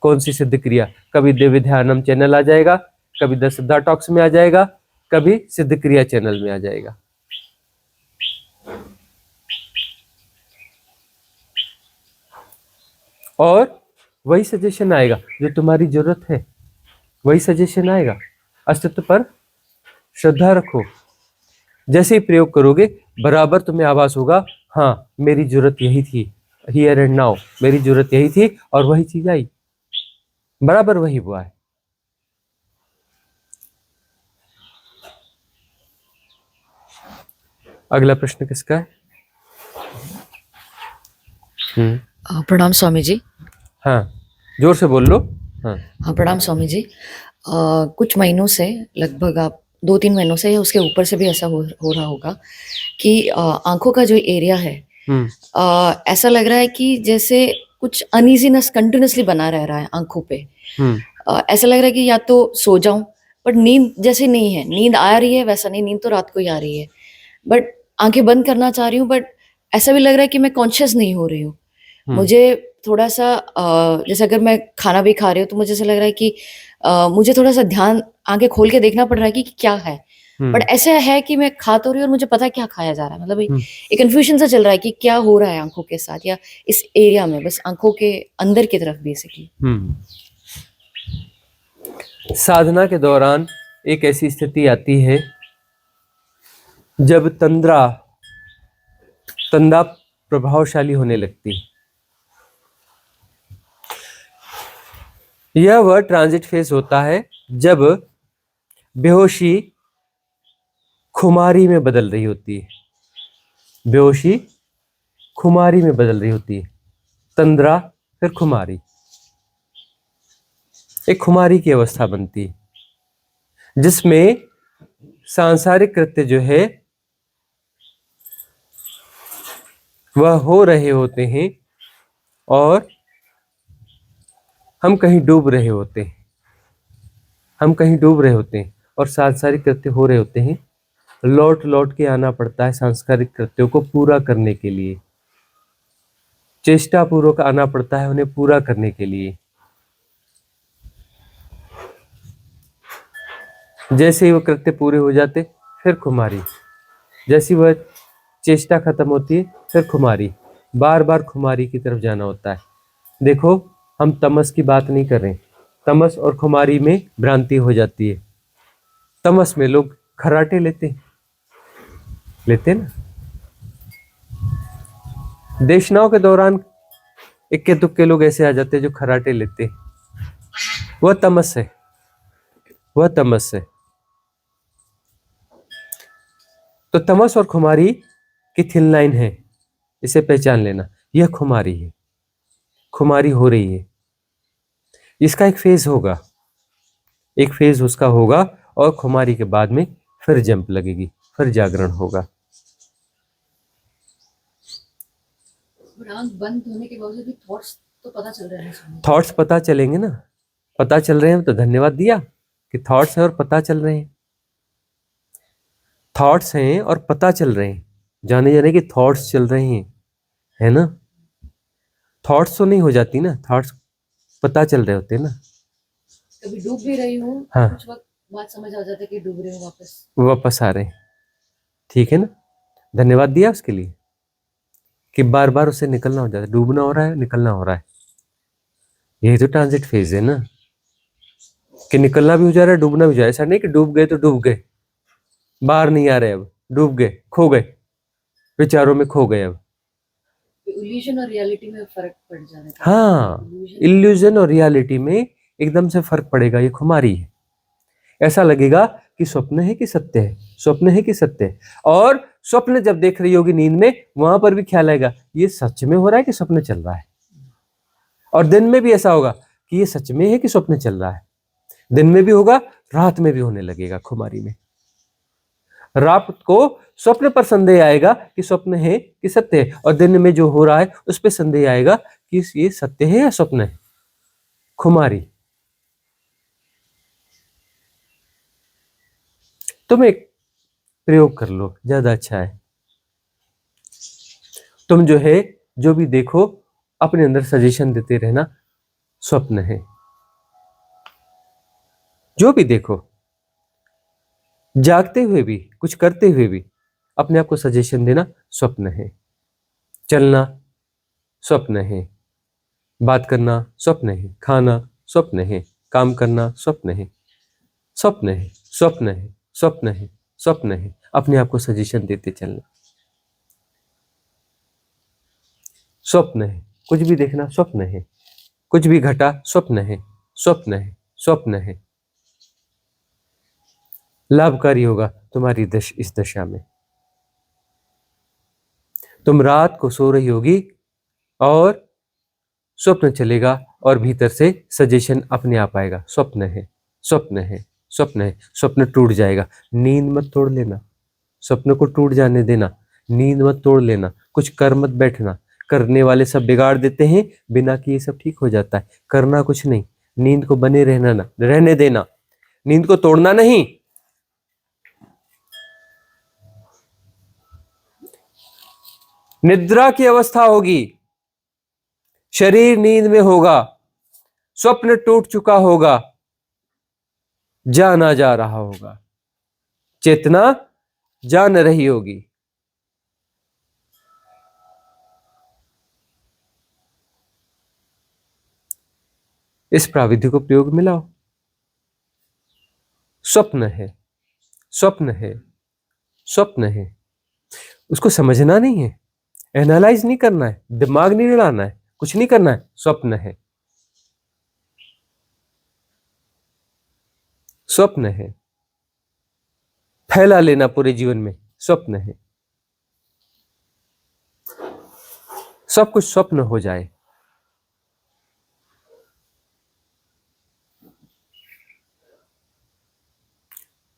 कौन सी सिद्ध क्रिया, कभी दिव्य ध्यानम चैनल आ जाएगा, कभी द सिद्धा टॉक्स में आ जाएगा, कभी सिद्ध क्रिया चैनल में आ जाएगा। और वही सजेशन आएगा जो तुम्हारी जरूरत है, वही सजेशन आएगा। अस्तित्व पर श्रद्धा रखो, जैसे ही प्रयोग करोगे बराबर तुम्हें आभास होगा, हाँ मेरी जरूरत यही थी, हियर एंड नाउ मेरी जरूरत यही थी, और वही चीज आई, बराबर वही हुआ है। अगला प्रश्न किसका है? प्रणाम स्वामी जी। हाँ, जोर से बोल लो। हाँ, हाँ प्रणाम स्वामी जी। कुछ महीनों से, लगभग आप 2-3 महीनों से या उसके ऊपर से भी ऐसा हो रहा होगा कि आंखों का जो एरिया है, ऐसा लग रहा है कि जैसे कुछ अनईजीनेस कंटिन्यूअसली बना रह रहा है आंखों पे। ऐसा लग रहा है कि या तो सो जाऊं, बट नींद जैसे नहीं है, नींद आ रही है वैसा नहीं, नींद तो रात को ही आ रही है, बट आंखें बंद करना चाह रही हूँ, बट ऐसा भी लग रहा है कि मैं कॉन्शियस नहीं हो रही हूँ। मुझे थोड़ा सा जैसे अगर मैं खाना भी खा रही हूँ तो मुझे ऐसा लग रहा है कि मुझे थोड़ा सा ध्यान आंखें खोल के देखना पड़ रहा है कि क्या है, बट ऐसा है कि मैं खा तो रही हूँ और मुझे पता है क्या खाया जा रहा है। मतलब एक कंफ्यूजन सा चल रहा है कि क्या हो रहा है आंखों के साथ या इस एरिया में, बस आंखों के अंदर की तरफ बेसिकली। साधना के दौरान एक ऐसी स्थिति आती है जब तंद्रा प्रभावशाली होने लगती है। यह वह ट्रांजिट फेज होता है जब बेहोशी खुमारी में बदल रही होती है। बेहोशी खुमारी में बदल रही होती है। तंद्रा फिर खुमारी, एक खुमारी की अवस्था बनती है जिसमें सांसारिक कृत्य जो है वह हो रहे होते हैं और हम कहीं डूब रहे होते हैं। हम कहीं डूब रहे होते हैं और सांसारिक कृत्य हो रहे होते हैं। लौट लौट के आना पड़ता है सांसारिक कृत्यों को पूरा करने के लिए। चेष्टा पूर्वक आना पड़ता है उन्हें पूरा करने के लिए। जैसे ही वो कृत्य पूरे हो जाते फिर खुमारी, जैसी वह चेष्टा खत्म होती है फिर खुमारी, बार बार खुमारी की तरफ जाना होता है। देखो, हम तमस की बात नहीं कर रहे। तमस और खुमारी में भ्रांति हो जाती है। तमस में लोग खर्राटे लेते ना। देशनाओं के दौरान इक्के दुक्के लोग ऐसे आ जाते हैं जो खर्राटे लेते हैं। वह तमस है, वह तमस है। तो तमस और खुमारी की थिन लाइन है, इसे पहचान लेना। यह खुमारी है, खुमारी हो रही है। इसका एक फेज होगा, एक फेज उसका होगा और खुमारी के बाद में फिर जंप लगेगी, फिर जागरण होगा। आंख बंद होने के बावजूद भी थॉट्स तो पता चल रहे हैं। थॉट्स पता चलेंगे ना, पता चल रहे हैं तो धन्यवाद दिया कि थॉट्स हैं और पता चल रहे हैं। थॉट्स हैं और पता चल रहे हैं, जाने जाने कि थॉट्स चल रहे हैं, है ना। थॉट्स तो नहीं हो जाती ना, थॉट्स पता चल रहे होते ना। कभी डूब भी रही हूँ, हाँ, कुछ वक्त बाद समझ आ जाता है कि डूब रही हूँ, वापस आ रहे हैं। ठीक है ना, धन्यवाद दिया उसके लिए कि बार बार उससे निकलना हो जाता है। डूबना हो रहा है, निकलना हो रहा है। यही तो ट्रांजिट फेज है ना, कि निकलना भी हो जा रहा है, डूबना भी हो जा रहा है। ऐसा नहीं कि डूब गए तो डूब गए, बाहर नहीं आ रहे, अब डूब गए, खो गए, विचारों में खो गए। अब इल्यूजन और रियलिटी में फर्क पड़ जाता है। हाँ, इल्यूजन और रियलिटी में एकदम से फर्क पड़ेगा। ये खुमारी है। ऐसा लगेगा कि स्वप्न है कि सत्य है, स्वप्न है कि सत्य है। और स्वप्न जब देख रही होगी नींद में, वहां पर भी ख्याल आएगा ये सच में हो रहा है कि स्वप्न चल रहा है। और दिन में भी ऐसा होगा कि ये सच में है कि स्वप्न चल रहा है। दिन में भी होगा, रात में भी होने लगेगा खुमारी में। रात को स्वप्न पर संदेह आएगा कि स्वप्न है कि सत्य है, और दिन में जो हो रहा है उस पर संदेह आएगा कि ये सत्य है या स्वप्न है। खुमारी। तुम एक प्रयोग कर लो, ज्यादा अच्छा है। तुम जो है, जो भी देखो अपने अंदर सजेशन देते रहना, स्वप्न है। जो भी देखो, जागते हुए भी, कुछ करते हुए भी अपने आप को सजेशन देना, स्वप्न है। चलना स्वप्न है, बात करना स्वप्न है, खाना स्वप्न है, काम करना स्वप्न है, स्वप्न है, स्वप्न है, स्वप्न है, स्वप्न है। अपने आप को सजेशन देते चलना, स्वप्न है। कुछ भी देखना स्वप्न है, कुछ भी घटा स्वप्न है, स्वप्न है, स्वप्न है। लाभकारी होगा तुम्हारी इस दशा में। तुम रात को सो रही होगी और स्वप्न चलेगा और भीतर से सजेशन अपने आप आएगा, स्वप्न है, स्वप्न है, स्वप्न है, स्वप्न टूट जाएगा। नींद मत तोड़ लेना, स्वप्न को टूट जाने देना, नींद मत तोड़ लेना, कुछ कर मत बैठना। करने वाले सब बिगाड़ देते हैं, बिना किए सब ठीक हो जाता है। करना कुछ नहीं, नींद को बने रहने देना, नींद को तोड़ना नहीं। निद्रा की अवस्था होगी, शरीर नींद में होगा, स्वप्न टूट चुका होगा, जाना जा रहा होगा, चेतना जान रही होगी। इस प्राविधि को प्रयोग में लाओ। स्वप्न है, स्वप्न है, स्वप्न है, उसको समझना नहीं है, एनालाइज नहीं करना है, दिमाग नहीं लड़ाना है, कुछ नहीं करना है। स्वप्न है, स्वप्न है, फैला लेना पूरे जीवन में। स्वप्न है, सब कुछ स्वप्न हो जाए।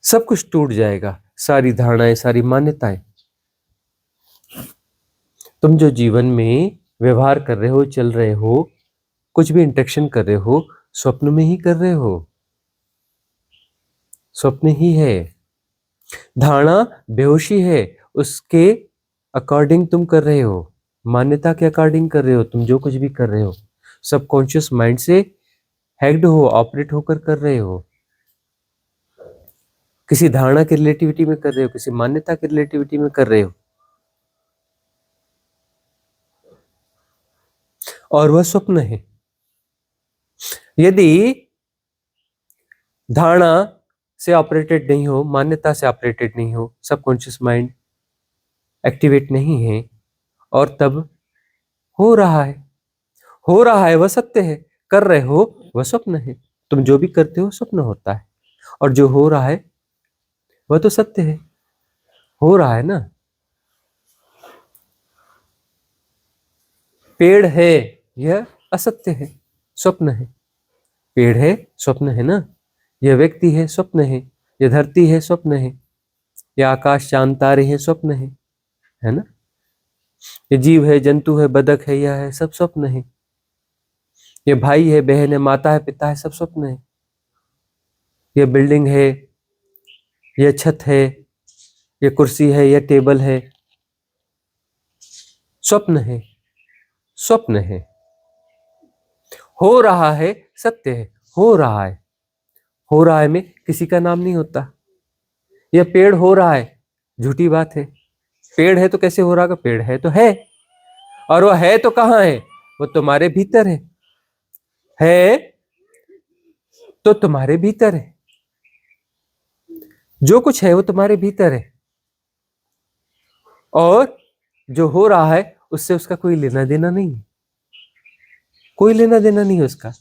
सब कुछ टूट जाएगा, सारी धारणाएं, सारी मान्यताएं। तुम जो जीवन में व्यवहार कर रहे हो, चल रहे हो, कुछ भी इंटरेक्शन कर रहे हो, स्वप्न में ही कर रहे हो, स्वप्न ही है। धारणा बेहोशी है, उसके अकॉर्डिंग तुम कर रहे हो, मान्यता के अकॉर्डिंग कर रहे हो। तुम जो कुछ भी कर रहे हो सबकॉन्शियस माइंड से हैक्ड हो, ऑपरेट होकर कर रहे हो। किसी धारणा की रिलेटिविटी में कर रहे हो, किसी मान्यता की रिलेटिविटी में कर रहे हो, और वह स्वप्न है। यदि धारणा से ऑपरेटेड नहीं हो, मान्यता से ऑपरेटेड नहीं हो, सबकॉन्शियस माइंड एक्टिवेट नहीं है, और तब हो रहा है, हो रहा है वह सत्य है, कर रहे हो वह स्वप्न है। तुम जो भी करते हो स्वप्न होता है, और जो हो रहा है वह तो सत्य है, हो रहा है ना। पेड़ है, यह असत्य है, स्वप्न है। पेड़ है, स्वप्न है ना। यह व्यक्ति है, स्वप्न है। यह धरती है, स्वप्न है। यह आकाश चांद तारे हैं, स्वप्न है ना। ये जीव है, जंतु है, बदक है, यह है, सब स्वप्न है। ये भाई है, बहन है, माता है, पिता है, सब स्वप्न है। ये बिल्डिंग है, यह छत है, यह कुर्सी है, यह टेबल है, स्वप्न है, स्वप्न है। हो रहा है, सत्य है, हो रहा है। हो रहा है में किसी का नाम नहीं होता। यह पेड़ हो रहा है, झूठी बात है। पेड़ है तो कैसे हो रहा है? पेड़ है तो है, और वह है तो कहाँ है? वो तुम्हारे भीतर है तो तुम्हारे भीतर है। जो कुछ है वो तुम्हारे भीतर है, और जो हो रहा है उससे उसका कोई लेना देना नहीं है, कोई लेना देना नहीं है उसका।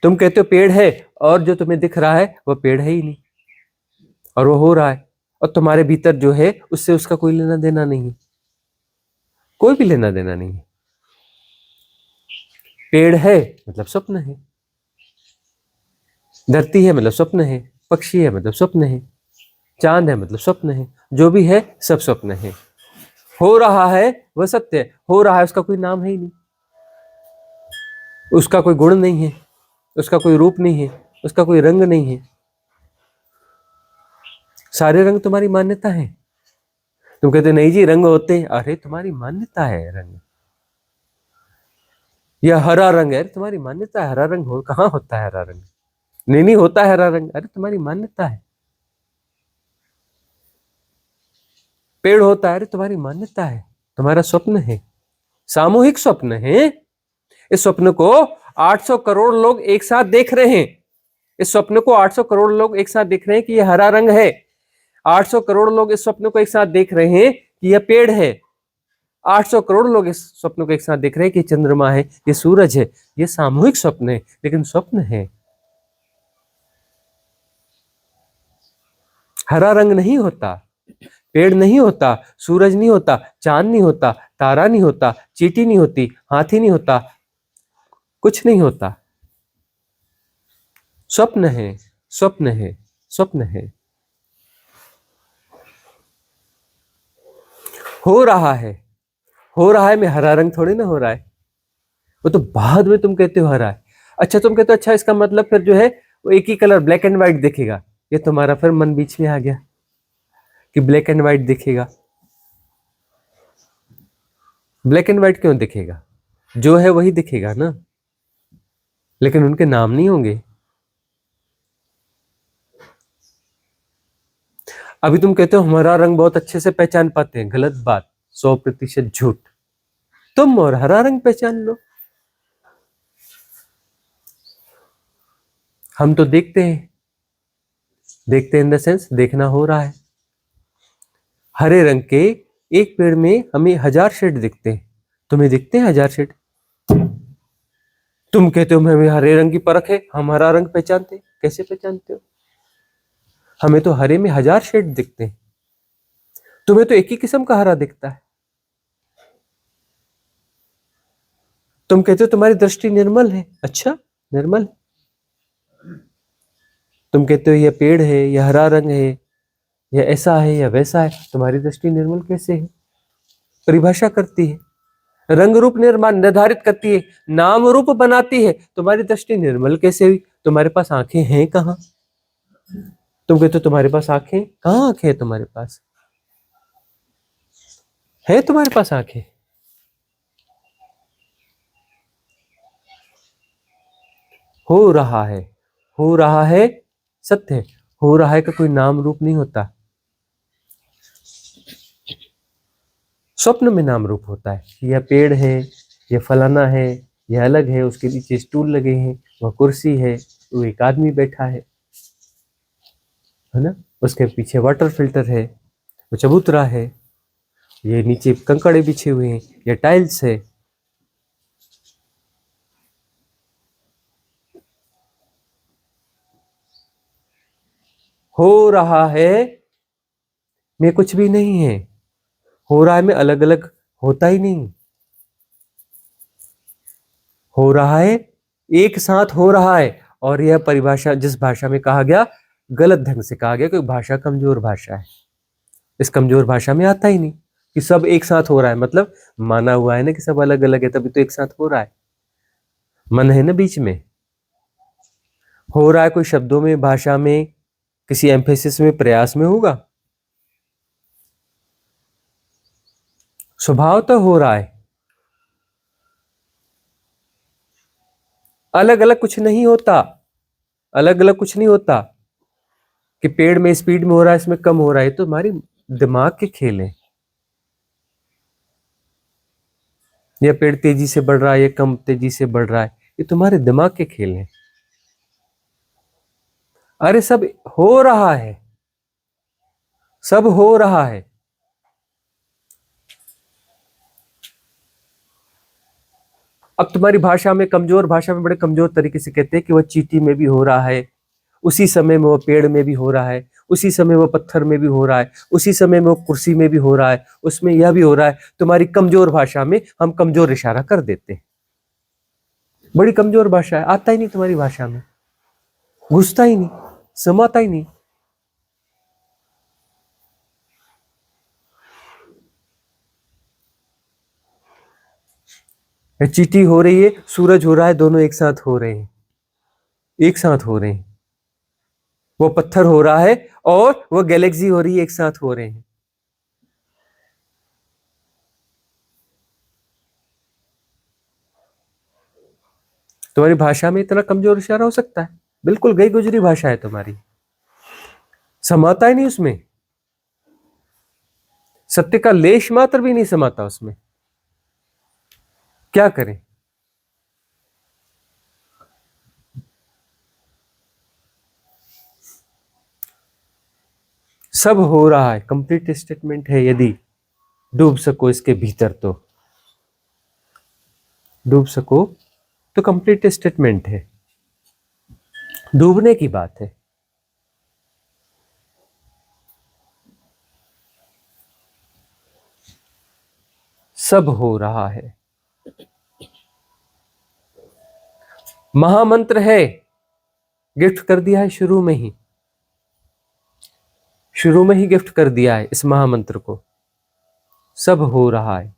तुम कहते हो पेड़ है, और जो तुम्हें दिख रहा है वह पेड़ है ही नहीं, और वो हो रहा है, और तुम्हारे भीतर जो है उससे उसका कोई लेना देना नहीं है, कोई भी लेना देना नहीं है। पेड़ है मतलब स्वप्न है, धरती है मतलब स्वप्न है, पक्षी है मतलब स्वप्न है, चांद है मतलब स्वप्न है, जो भी है सब स्वप्न है। हो रहा है वह सत्य है, हो रहा है उसका कोई नाम है ही नहीं, उसका कोई गुण नहीं है, उसका कोई रूप नहीं है, उसका कोई रंग नहीं है। सारे रंग तुम्हारी मान्यता है। तुम कहते नहीं जी रंग होते हैं, अरे तुम्हारी मान्यता है रंग। यह हरा रंग है, तुम्हारी मान्यता है। हरा रंग कहाँ होता है हरा रंग? नहीं होता है हरा रंग, अरे तुम्हारी मान्यता है। पेड़ होता है, अरे तुम्हारी मान्यता है, तुम्हारा स्वप्न है, सामूहिक स्वप्न है। इस स्वप्न को 800 करोड़ लोग एक साथ देख रहे हैं। इस स्वप्न को 800 करोड़ लोग एक साथ देख रहे हैं कि यह हरा रंग है। 800 करोड़ लोग इस स्वप्न को एक साथ देख रहे हैं कि यह पेड़ है। 800 करोड़ लोग इस स्वप्न को एक साथ देख रहे हैं कि चंद्रमा है, ये सूरज है। ये सामूहिक स्वप्न है, लेकिन स्वप्न है। हरा रंग नहीं होता, पेड़ नहीं होता, सूरज नहीं होता, चांद नहीं होता, तारा नहीं होता, चींटी नहीं होती, हाथी नहीं होता, कुछ नहीं होता। स्वप्न है, स्वप्न है, स्वप्न है। हो रहा है, हो रहा है में हरा रंग थोड़ी ना हो रहा है, वो तो बाद में तुम कहते हो हरा है। अच्छा तुम कहते हो अच्छा इसका मतलब फिर जो है वो एक ही कलर ब्लैक एंड व्हाइट दिखेगा। ये तुम्हारा फिर मन बीच में आ गया कि ब्लैक एंड व्हाइट दिखेगा। ब्लैक एंड व्हाइट क्यों दिखेगा? जो है वही दिखेगा ना, लेकिन उनके नाम नहीं होंगे। अभी तुम कहते हो हमारा रंग बहुत अच्छे से पहचान पाते हैं, गलत बात, 100% झूठ। तुम और हरा रंग पहचान लो। हम तो देखते हैं, देखते इन द सेंस देखना हो रहा है। हरे रंग के एक पेड़ में हमें 1000 शेड दिखते हैं, तुम्हें दिखते हैं 1000 शेड? तुम कहते हो हमें हरे रंग की परख है, हम हरा रंग पहचानते, कैसे पहचानते हो? हमें तो हरे में 1000 शेड दिखते हैं, तुम्हें तो एक ही किस्म का हरा दिखता है। तुम कहते हो तुम्हारी दृष्टि निर्मल है, अच्छा निर्मल। तुम कहते हो यह पेड़ है, यह हरा रंग है, यह ऐसा है या वैसा है, तुम्हारी दृष्टि निर्मल कैसे है? परिभाषा करती है, रंग रूप निर्माण निर्धारित करती है, नाम रूप बनाती है, तुम्हारी दृष्टि निर्मल कैसे हुई? तुम्हारे पास आंखें हैं कहाँ? तुम कहते हो तुम्हारे पास आंखें, कहाँ आंखें हैं तुम्हारे पास? है तुम्हारे पास आंखें? हो रहा है, हो रहा है सत्य है। हो रहा है का कोई नाम रूप नहीं होता, स्वप्न में नाम रूप होता है। यह पेड़ है, यह फलाना है, यह अलग है, उसके नीचे स्टूल लगे हैं, वह कुर्सी है, वो एक आदमी बैठा है ना, उसके पीछे वाटर फिल्टर है, वो चबूतरा है, ये नीचे कंकड़े बिछे हुए हैं, ये टाइल्स है। हो रहा है में कुछ भी नहीं है, हो रहा है में अलग अलग होता ही नहीं। हो रहा है एक साथ हो रहा है, और यह परिभाषा जिस भाषा में कहा गया गलत ढंग से कहा गया, क्योंकि भाषा कमजोर भाषा है। इस कमजोर भाषा में आता ही नहीं कि सब एक साथ हो रहा है, मतलब माना हुआ है ना कि सब अलग अलग है, तभी तो एक साथ हो रहा है। मन है ना बीच में। हो रहा है कोई शब्दों में, भाषा में, किसी एम्फेसिस में, प्रयास में होगा? स्वभाव तो हो रहा है, अलग अलग कुछ नहीं होता, अलग अलग कुछ नहीं होता कि पेड़ में स्पीड में हो रहा है, इसमें कम हो रहा है। तो हमारी दिमाग के खेल है। यह पेड़ तेजी से बढ़ रहा है, यह कम तेजी से बढ़ रहा है, ये तुम्हारे दिमाग के खेल हैं। अरे सब हो रहा है, सब हो रहा है। अब तुम्हारी भाषा में, कमजोर भाषा में बड़े कमजोर तरीके से कहते हैं कि वह चींटी में भी हो रहा है, उसी समय में वो पेड़ में भी हो रहा है, उसी समय वो पत्थर में भी हो रहा है, उसी समय में वो कुर्सी में भी हो रहा है, उसमें यह भी हो रहा है। तुम्हारी कमजोर भाषा में हम कमजोर इशारा कर देते हैं। बड़ी कमजोर भाषा है, आता ही नहीं तुम्हारी भाषा में, घुसता ही नहीं, समाता ही नहीं। चींटी हो रही है, सूरज हो रहा है, दोनों एक साथ हो रहे हैं, एक साथ हो रहे हैं। वो पत्थर हो रहा है और वो गैलेक्सी हो रही है, एक साथ हो रहे हैं। तुम्हारी भाषा में इतना कमजोर इशारा हो सकता है? बिल्कुल गई गुजरी भाषा है तुम्हारी, समाता ही नहीं उसमें, सत्य का लेश मात्र भी नहीं समाता उसमें। क्या करें? सब हो रहा है, कंप्लीट स्टेटमेंट है। यदि डूब सको इसके भीतर तो डूब सको, तो कंप्लीट स्टेटमेंट है, डूबने की बात है। सब हो रहा है, महामंत्र है गिफ्ट कर दिया है शुरू में ही, शुरू में ही गिफ्ट कर दिया है इस महामंत्र को। सब हो रहा है।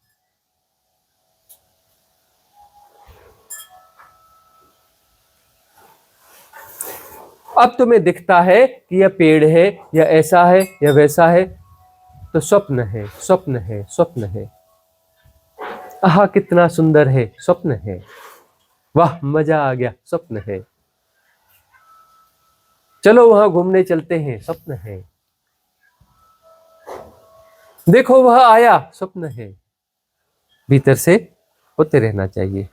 अब तुम्हें दिखता है कि यह पेड़ है या ऐसा है या वैसा है, तो स्वप्न है, स्वप्न है, स्वप्न है। आहा कितना सुंदर है, स्वप्न है। वाह मजा आ गया, स्वप्न है। चलो वहां घूमने चलते हैं, स्वप्न है। देखो वह आया, स्वप्न है। भीतर से होते रहना चाहिए।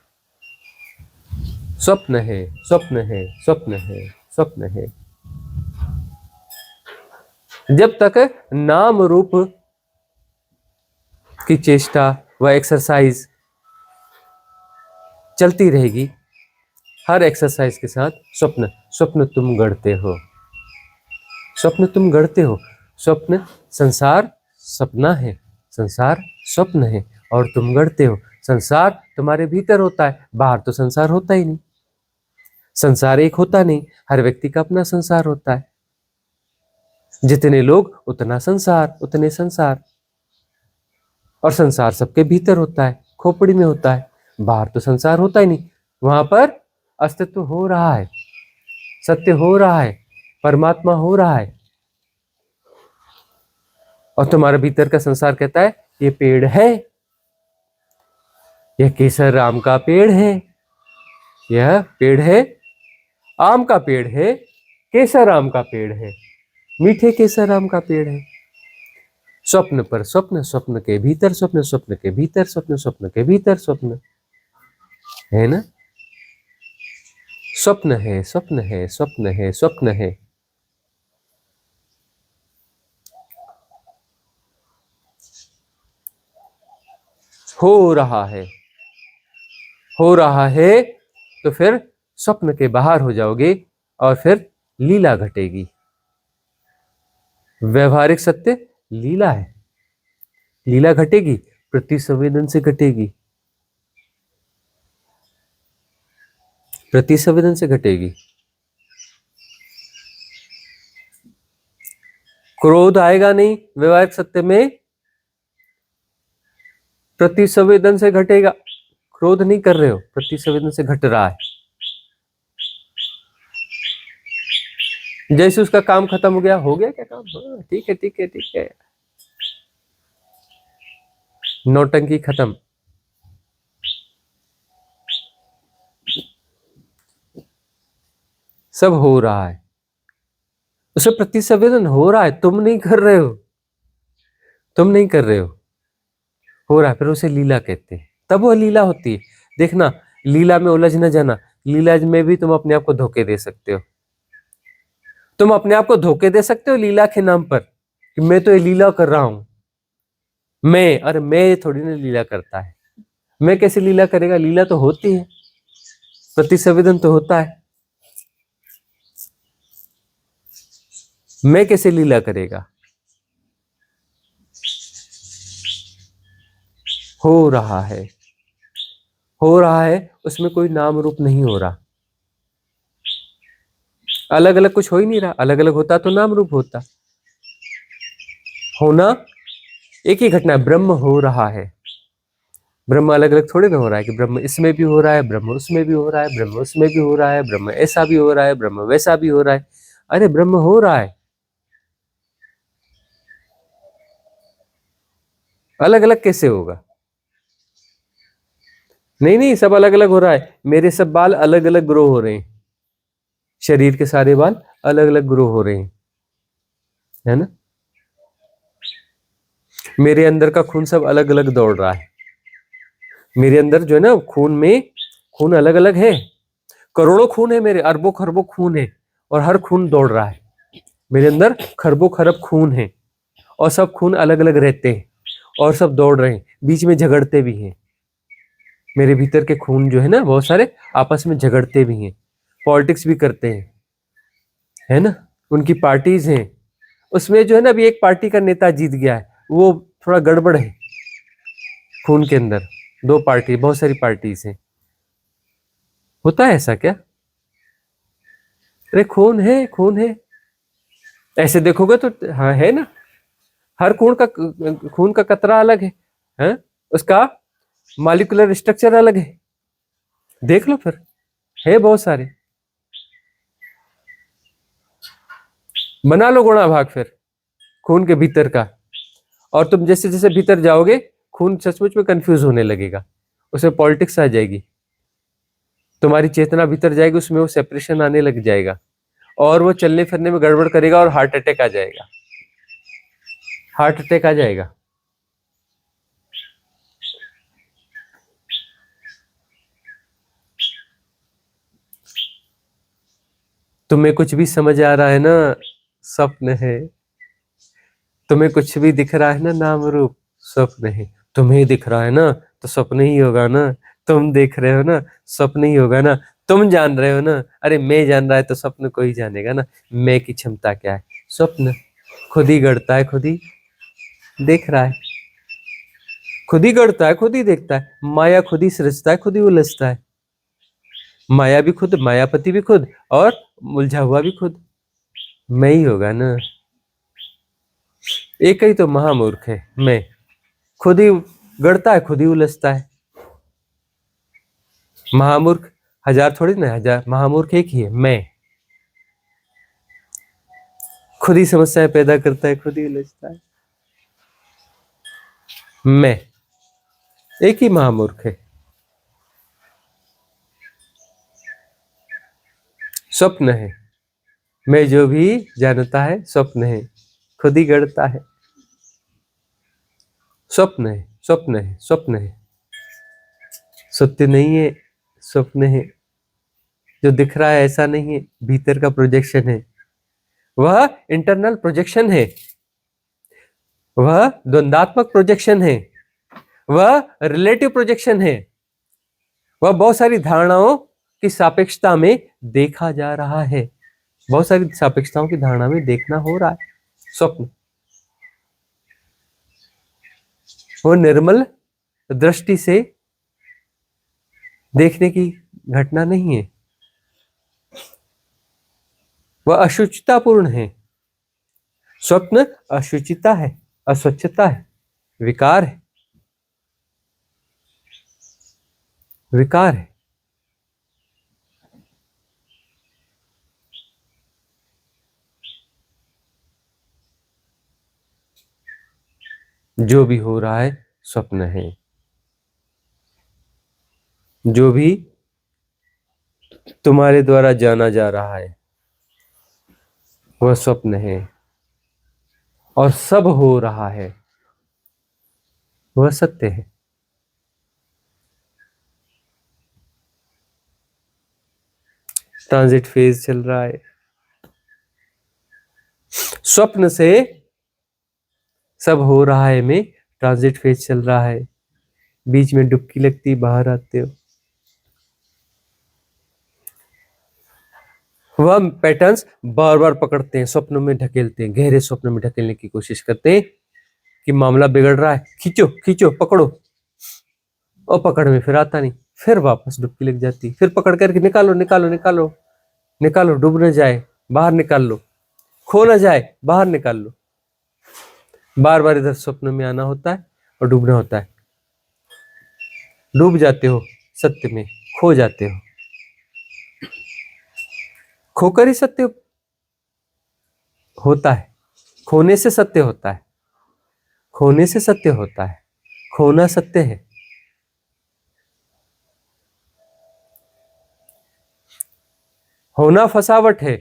स्वप्न है, स्वप्न है, स्वप्न है, स्वप्न है। जब तक नाम रूप की चेष्टा व एक्सरसाइज चलती रहेगी, हर एक्सरसाइज के साथ स्वप्न, स्वप्न तुम गढ़ते हो, स्वप्न तुम गढ़ते हो। स्वप्न, संसार सपना है, संसार स्वप्न है और तुम गढ़ते हो। संसार तुम्हारे भीतर होता है, बाहर तो संसार होता ही नहीं। संसार एक होता नहीं, हर व्यक्ति का अपना संसार होता है। जितने लोग उतना संसार, उतने संसार। और संसार सबके भीतर होता है, खोपड़ी में होता है, बाहर तो संसार होता ही नहीं। वहां पर अस्तित्व हो रहा है, सत्य हो रहा है, परमात्मा हो रहा है। और तुम्हारे भीतर का संसार कहता है ये पेड़ है, यह केसर आम का पेड़ है, यह पेड़ है, आम का पेड़ है, केसर आम का पेड़ है, मीठे केसर आम का पेड़ है। स्वप्न पर स्वप्न, स्वप्न के भीतर स्वप्न, स्वप्न के भीतर स्वप्न, स्वप्न के भीतर स्वप्न, है ना। स्वप्न है, स्वप्न है, स्वप्न है, स्वप्न है। हो रहा है, हो रहा है, तो फिर स्वप्न के बाहर हो जाओगे और फिर लीला घटेगी। व्यवहारिक सत्य लीला है, लीला घटेगी, प्रति संवेदन से घटेगी, प्रति संवेदन से घटेगी। क्रोध आएगा नहीं व्यवहारिक सत्य में, प्रति संवेदन से घटेगा। क्रोध नहीं कर रहे हो, प्रति संवेदन से घट रहा है। जैसे उसका काम खत्म हो गया क्या काम, हाँ, ठीक है ठीक है ठीक है, नौटंकी खत्म। सब हो रहा है, उसे प्रति संवेदन हो रहा है, तुम नहीं कर रहे हो, तुम नहीं कर रहे हो रहा है। फिर उसे लीला कहते हैं, तब वो लीला होती है। देखना, लीला में उलझ न जाना, लीला में भी तुम अपने आप को धोखे दे सकते हो। तुम अपने आप को धोखे दे सकते हो लीला के नाम पर कि मैं तो ये लीला कर रहा हूं। मैं, अरे मैं थोड़ी ना लीला करता है, मैं कैसे लीला करेगा, लीला तो होती है, प्रति संवेदन तो होता है, मैं कैसे लीला करेगा। हो रहा है, हो रहा है, उसमें कोई नाम रूप नहीं हो रहा। अलग अलग कुछ हो ही नहीं रहा, अलग अलग होता तो नाम रूप होता। होना एक ही घटना है, ब्रह्म हो रहा है। ब्रह्म अलग अलग थोड़ी ना हो रहा है कि ब्रह्म इसमें भी हो रहा है, ब्रह्म उसमें भी हो रहा है, ब्रह्म उसमें भी हो रहा है, ब्रह्म ऐसा भी हो रहा है, ब्रह्म वैसा भी हो रहा है। अरे ब्रह्म हो रहा है, अलग अलग कैसे होगा। नहीं नहीं, सब अलग अलग हो रहा है। मेरे सब बाल अलग अलग ग्रो हो रहे हैं, शरीर के सारे बाल अलग अलग ग्रो हो रहे हैं, है ना। मेरे अंदर का खून सब अलग अलग दौड़ रहा है। मेरे अंदर जो है ना खून में, खून अलग अलग है, करोड़ों खून है मेरे, अरबों खरबों खून है, और हर खून दौड़ रहा है। मेरे अंदर खरबों खरब खून है और सब खून अलग अलग रहते हैं और सब दौड़ रहे हैं, बीच में झगड़ते भी हैं। मेरे भीतर के खून जो है ना बहुत सारे आपस में झगड़ते भी हैं, पॉलिटिक्स भी करते हैं, है ना। उनकी पार्टीज हैं, उसमें जो है ना अभी एक पार्टी का नेता जीत गया है, वो थोड़ा गड़बड़ है खून के अंदर। दो पार्टी, बहुत सारी पार्टीज हैं। होता है ऐसा क्या? अरे खून है, खून है, ऐसे देखोगे तो हाँ है ना, हर खून का कतरा अलग है? उसका मॉलिक्यूलर स्ट्रक्चर अलग है, देख लो फिर, है बहुत सारे। बना लो गुणा भाग फिर खून के भीतर का, और तुम जैसे जैसे भीतर जाओगे खून सचमुच में कंफ्यूज होने लगेगा, उसमें पॉलिटिक्स आ जाएगी, तुम्हारी चेतना भीतर जाएगी, उसमें वो सेपरेशन आने लग जाएगा, और वो चलने फिरने में गड़बड़ करेगा और हार्ट अटैक आ जाएगा, हार्ट अटैक आ जाएगा। तुम्हें कुछ भी समझ आ रहा है ना, स्वप्न है। तुम्हें कुछ भी दिख रहा है ना, नाम रूप, स्वप्न है। तुम्हें दिख रहा है ना तो स्वप्न ही होगा ना, तुम देख रहे हो ना, स्वप्न ही होगा ना, तुम जान रहे हो ना, अरे मैं जान रहा है तो स्वप्न को ही जानेगा ना। मैं की क्षमता क्या है? स्वप्न खुद ही गढ़ता है, खुद ही देख रहा है, खुद ही गढ़ता है, खुद ही देखता है। माया खुद ही सृजता है, खुद ही उलझता है। माया भी खुद, मायापति भी खुद, और उलझा हुआ भी खुद, मैं ही होगा ना। एक ही तो महामूर्ख है मैं, खुद ही गढ़ता है, खुद ही उलझता है। महामूर्ख हजार थोड़ी ना, हजार महामूर्ख एक ही है, मैं। खुद ही समस्याएं पैदा करता है, खुद ही उलझता है। मैं एक ही महामूर्ख है। स्वप्न है, मैं जो भी जानता है स्वप्न है, खुद ही गढ़ता है। स्वप्न है, स्वप्न है, स्वप्न है, सत्य नहीं है, स्वप्न है। जो दिख रहा है ऐसा नहीं है, भीतर का प्रोजेक्शन है, वह इंटरनल प्रोजेक्शन है, वह द्वंदात्मक प्रोजेक्शन है, वह रिलेटिव प्रोजेक्शन है, वह बहुत सारी धारणाओं की सापेक्षता में देखा जा रहा है, बहुत सारी सापेक्षताओं की धारणा में देखना हो रहा है। स्वप्न वो निर्मल दृष्टि से देखने की घटना नहीं है, वह अशुचितापूर्ण है। स्वप्न अशुचिता है, अस्वच्छता है, विकार है, विकार है। जो भी हो रहा है स्वप्न है, जो भी तुम्हारे द्वारा जाना जा रहा है वह स्वप्न है, और सब हो रहा है वह सत्य है। ट्रांजिट फेज चल रहा है, स्वप्न से सब हो रहा है में ट्रांजिट फेज चल रहा है, बीच में डुबकी लगती, बाहर आते हो। वह पैटर्न्स बार बार पकड़ते हैं, स्वप्नों में ढकेलते हैं, गहरे स्वप्नों में ढकेलने की कोशिश करते हैं कि मामला बिगड़ रहा है, खींचो खींचो पकड़ो, और पकड़ में फिर आता नहीं, फिर वापस डुबकी लग जाती, फिर पकड़ करके निकालो निकालो निकालो निकालो, डूब न जाए बाहर निकाल लो, खो न जाए बाहर निकाल लो। बार बार इधर स्वप्न में आना होता है और डूबना होता है। डूब जाते हो सत्य में, खो जाते हो, खोकर ही सत्य होता है, खोने से सत्य होता है, खोने से सत्य होता है, खोना सत्य है। होना फसावट है,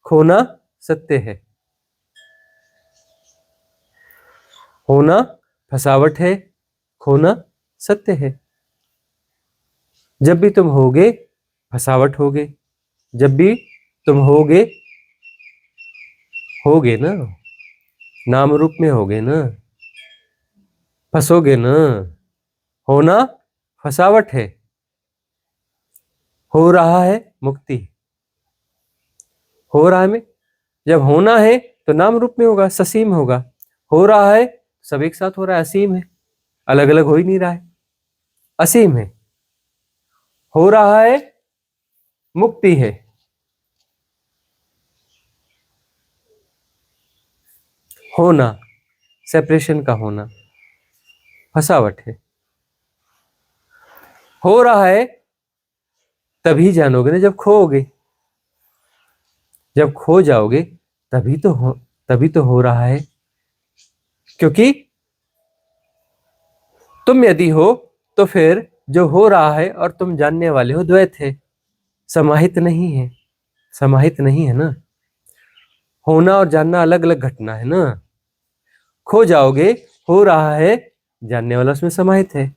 खोना सत्य है। होना फसावट है, खोना सत्य है। जब भी तुम होगे फसावट होगे, जब भी तुम होगे ना, नाम रूप में होगे ना, फंसोगे ना। होना फसावट है, हो रहा है मुक्ति। हो रहा है में, जब होना है तो नाम रूप में होगा, ससीम होगा। हो रहा है सब एक साथ हो रहा है, असीम है, अलग अलग हो ही नहीं रहा है, असीम है। हो रहा है मुक्ति है, होना, सेपरेशन का होना फसावट है। हो रहा है तभी जानोगे ना जब खोओगे। जब खो जाओगे तभी तो हो रहा है। क्योंकि तुम यदि हो तो फिर जो हो रहा है और तुम जानने वाले हो द्वैत है, समाहित नहीं है। समाहित नहीं है ना। होना और जानना अलग अलग घटना है ना। खो जाओगे, हो रहा है, जानने वाला उसमें समाहित है।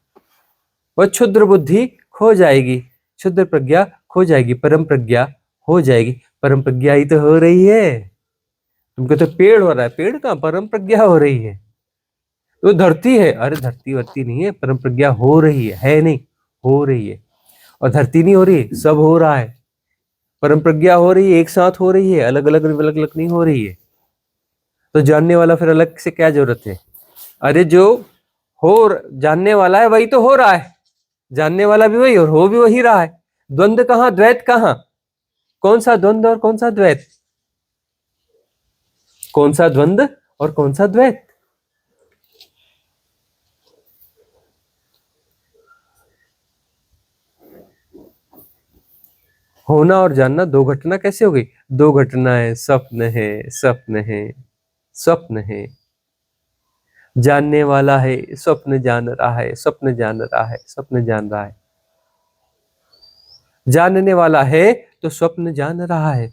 वह क्षुद्र बुद्धि खो जाएगी, क्षुद्र प्रज्ञा खो जाएगी, परम प्रज्ञा हो जाएगी। परम प्रज्ञा ही तो हो रही है। तुमको तो पेड़ हो रहा है, पेड़ कहाँ, परम प्रज्ञा हो रही है। तो धरती है, अरे धरती वर्ती नहीं है, परम प्रज्ञा हो रही है नहीं, हो रही है। और धरती नहीं हो रही, सब हो रहा है। परम प्रज्ञा हो रही है, एक साथ हो रही है, अलग अलग अलग अलग नहीं हो रही है। तो जानने वाला फिर अलग से क्या जरूरत है। अरे जो जानने वाला है वही तो हो रहा है, जानने वाला भी वही और हो भी वही रहा है। द्वंद्व कहाँ, द्वैत कहाँ? कौन सा द्वंद्व और कौन सा द्वैत? कौन सा द्वंद्व और कौन सा द्वैत? होना और जानना दो घटना कैसे हो गई? दो घटनाएं, स्वप्न है, स्वप्न है, स्वप्न है। जानने वाला है, स्वप्न जान रहा है, स्वप्न जान रहा है, स्वप्न जान रहा है। जानने वाला है तो स्वप्न जान रहा है।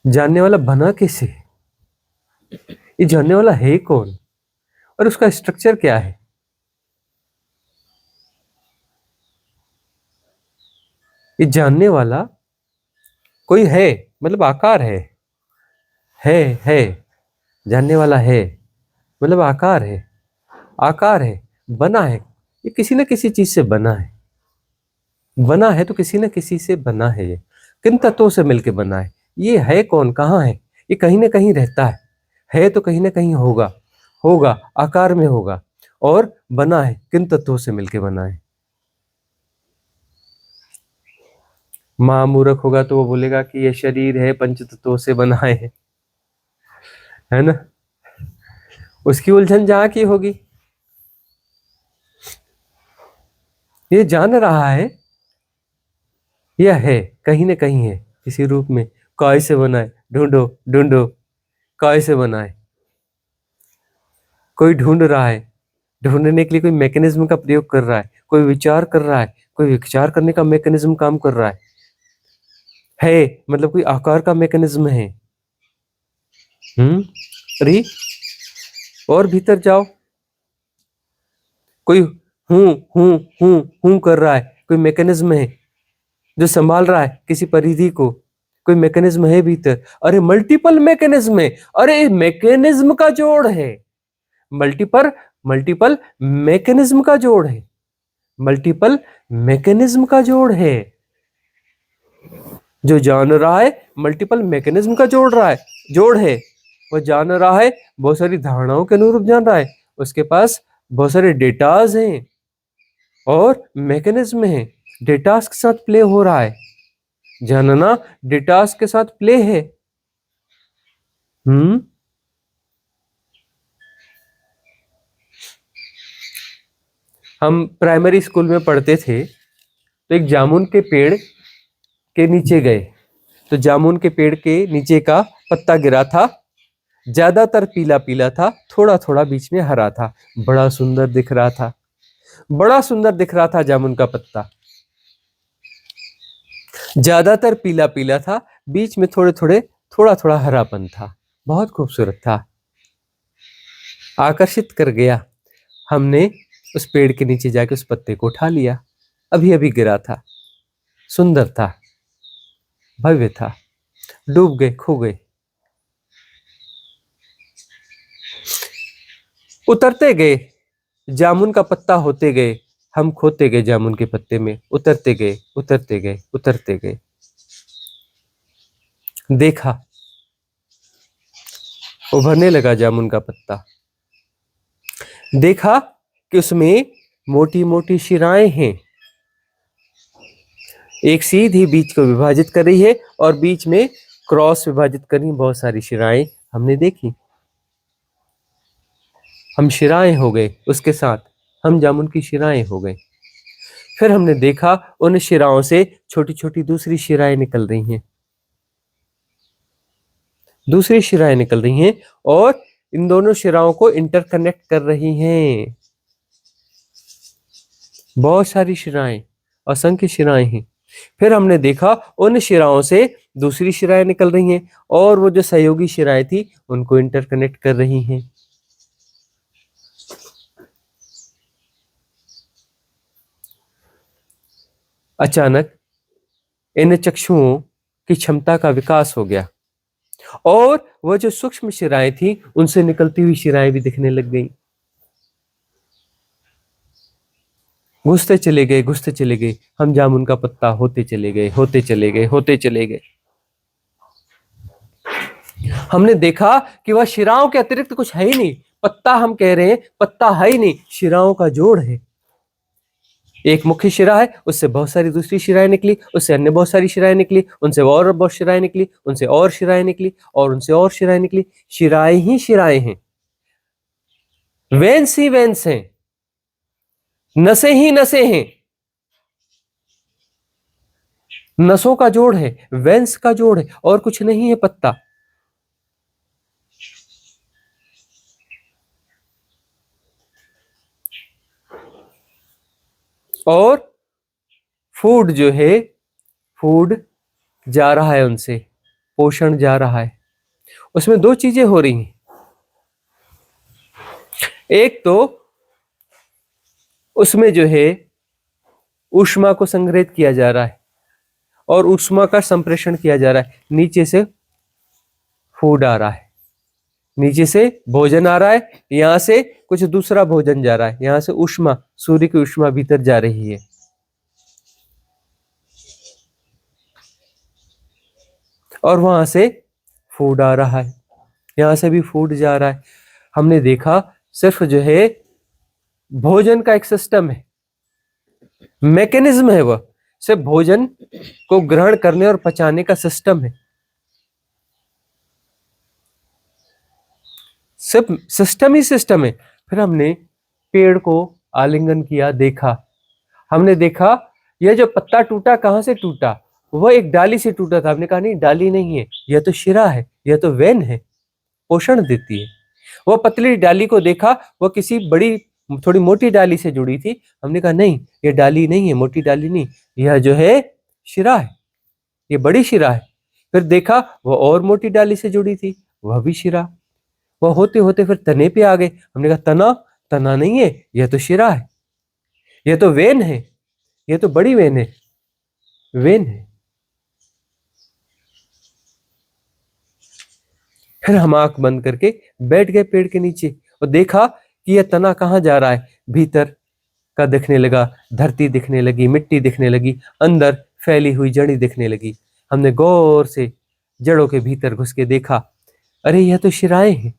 जानने वाला बना कैसे? ये जानने वाला है कौन और उसका स्ट्रक्चर क्या है? ये जानने वाला कोई है, मतलब आकार है। जानने वाला है मतलब आकार है, आकार है, बना है। ये किसी न किसी चीज से बना है। बना है तो किसी न किसी से बना है। ये किन तत्वों से मिलके बना है? ये है कौन, कहाँ है? ये कहीं ना कहीं रहता है तो कहीं ना कहीं होगा, होगा आकार में होगा। और बना है किन तत्वों से मिलके बना है? महामूर्ख होगा तो वो बोलेगा कि ये शरीर है पंच तत्वों से बना है ना। उसकी उलझन जहां की होगी। ये जान रहा है, यह है, कहीं ना कहीं है, किसी रूप में। काय से बना है, ढूंढो ढूंढो, काय से बना है? कोई ढूंढ रहा है, ढूंढने के लिए कोई मैकेनिज्म का प्रयोग कर रहा है, कोई विचार कर रहा है, कोई विचार करने का मैकेनिज्म काम कर रहा है मतलब कोई आकार का मैकेनिज्म है। अरे और भीतर जाओ, कोई हूं कर रहा है, कोई मैकेनिज्म है जो संभाल रहा है किसी परिधि को, कोई मैकेनिज्म है भीतर। अरे मल्टीपल मैकेनिज्म है, अरे मैकेनिज्म का जोड़ है। मल्टीपल मल्टीपल मैकेनिज्म का जोड़ है, मल्टीपल मैकेनिज्म का जोड़ है। जो जान रहा है मल्टीपल मैकेनिज्म का जोड़ है। वो जान रहा है, बहुत सारी धारणाओं के अनुरूप जान रहा है, उसके पास बहुत सारे डेटाज हैं और मैकेनिज्म है। डेटास के साथ प्ले हो रहा है, जानना डेटास के साथ प्ले है। हम प्राइमरी स्कूल में पढ़ते थे तो एक जामुन के पेड़ के नीचे गए, तो जामुन के पेड़ के नीचे का पत्ता गिरा था, ज्यादातर पीला पीला था, थोड़ा थोड़ा बीच में हरा था। बड़ा सुंदर दिख रहा था, बड़ा सुंदर दिख रहा था जामुन का पत्ता। ज्यादातर पीला पीला था, बीच में थोड़ा थोड़ा हरापन था, बहुत खूबसूरत था, आकर्षित कर गया। हमने उस पेड़ के नीचे जाके उस पत्ते को उठा लिया, अभी अभी गिरा था, सुंदर था, भव्य था, डूब गए, खो गए। उतरते गए, जामुन का पत्ता होते गए, हम खोते गए जामुन के पत्ते में, उतरते गए उतरते गए उतरते गए। देखा, उभरने लगा जामुन का पत्ता। देखा कि उसमें मोटी मोटी शिराएं हैं, एक सीधी बीच को विभाजित कर रही है और बीच में क्रॉस विभाजित कर रही बहुत सारी शिराएं हमने देखी। हम शिराएं हो गए, उसके साथ हम जामुन की शिराएं हो गए। फिर हमने देखा उन शिराओं से छोटी छोटी दूसरी शिराएं निकल रही हैं, दूसरी शिराएं निकल रही हैं और इन दोनों शिराओं को इंटरकनेक्ट कर रही हैं। बहुत सारी शिराएं, असंख्य शिराएं हैं। फिर हमने देखा उन शिराओं से दूसरी शिराएं निकल रही हैं और वो जो सहयोगी शिराएं थी उनको इंटरकनेक्ट कर रही हैं। अचानक इन चक्षुओं की क्षमता का विकास हो गया और वह जो सूक्ष्म शिराएं थी उनसे निकलती हुई शिराएं भी दिखने लग गई। घुसते चले गए, घुसते चले गए, हम जामुन का पत्ता होते चले गए, होते चले गए, होते चले गए। हमने देखा कि वह शिराओं के अतिरिक्त कुछ है ही नहीं। पत्ता हम कह रहे हैं, पत्ता है ही नहीं, शिराओं का जोड़ है। एक मुख्य शिरा है, उससे बहुत सारी दूसरी शिराएं निकली, उससे अन्य बहुत सारी शिराएं निकली, उनसे और बहुत शिराएं निकली, उनसे और शिराएं निकली और उनसे और शिराएं निकली। शिराएं ही शिराएं हैं, वेन्स ही वेन्स हैं, नसें ही नसें हैं। नसों का जोड़ है, वेन्स का जोड़ है और कुछ नहीं है पत्ता। और फूड जो है, फूड जा रहा है उनसे, पोषण जा रहा है। उसमें दो चीजें हो रही हैं। एक तो उसमें जो है ऊष्मा को संग्रहित किया जा रहा है और ऊष्मा का संप्रेषण किया जा रहा है। नीचे से फूड आ रहा है, नीचे से भोजन आ रहा है, यहां से कुछ दूसरा भोजन जा रहा है, यहां से ऊष्मा, सूर्य की ऊष्मा भीतर जा रही है। और वहां से फूड आ रहा है, यहां से भी फूड जा रहा है। हमने देखा सिर्फ जो है भोजन का एक सिस्टम है, मैकेनिज्म है, वह सिर्फ भोजन को ग्रहण करने और पचाने का सिस्टम है, सिर्फ सिस्टम ही सिस्टम है। फिर हमने पेड़ को आलिंगन किया, देखा, हमने देखा यह जो पत्ता टूटा, कहां से टूटा? वह एक डाली से टूटा था। हमने कहा नहीं, डाली नहीं है, यह तो शिरा है, यह तो वेन है, पोषण देती है। वह पतली डाली को देखा, वह किसी बड़ी थोड़ी मोटी डाली से जुड़ी थी। हमने कहा नहीं, यह डाली नहीं है, मोटी डाली नहीं, यह जो है शिरा है, यह बड़ी शिरा है। फिर देखा वह और मोटी डाली से जुड़ी थी, वह भी शिरा। वह होते होते फिर तने पे आ गए। हमने कहा तना, तना नहीं है, यह तो शिरा है, यह तो वेन है, यह तो बड़ी वेन है, वेन है। फिर हम आंख बंद करके बैठ गए पेड़ के नीचे और देखा कि यह तना कहाँ जा रहा है। भीतर का दिखने लगा, धरती दिखने लगी, मिट्टी दिखने लगी, अंदर फैली हुई जड़ी दिखने लगी। हमने गौर से जड़ों के भीतर घुस के देखा, अरे यह तो शिराएं हैं,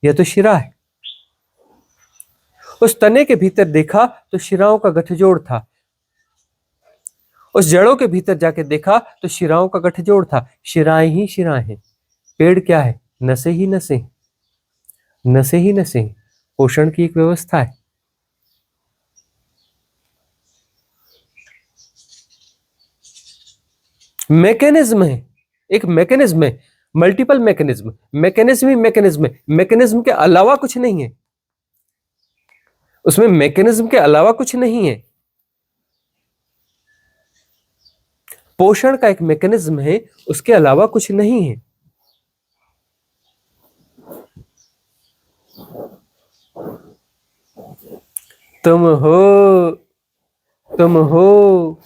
यह तो शिरा है। उस तने के भीतर देखा तो शिराओं का गठजोड़ था। उस जड़ों के भीतर जाके देखा तो शिराओं का गठजोड़ था। शिराएं ही शिराएं हैं। पेड़ क्या है? नसें ही नसें, नसें ही नसें, पोषण की एक व्यवस्था है। मैकेनिज्म है, एक मैकेनिज्म है, मल्टीपल मैकेनिज्म, मैकेनिज्म ही मैकेनिज्म है, मैकेनिज्म के अलावा कुछ नहीं है, उसमें मैकेनिज्म के अलावा कुछ नहीं है। पोषण का एक मैकेनिज्म है, उसके अलावा कुछ नहीं है। तुम हो,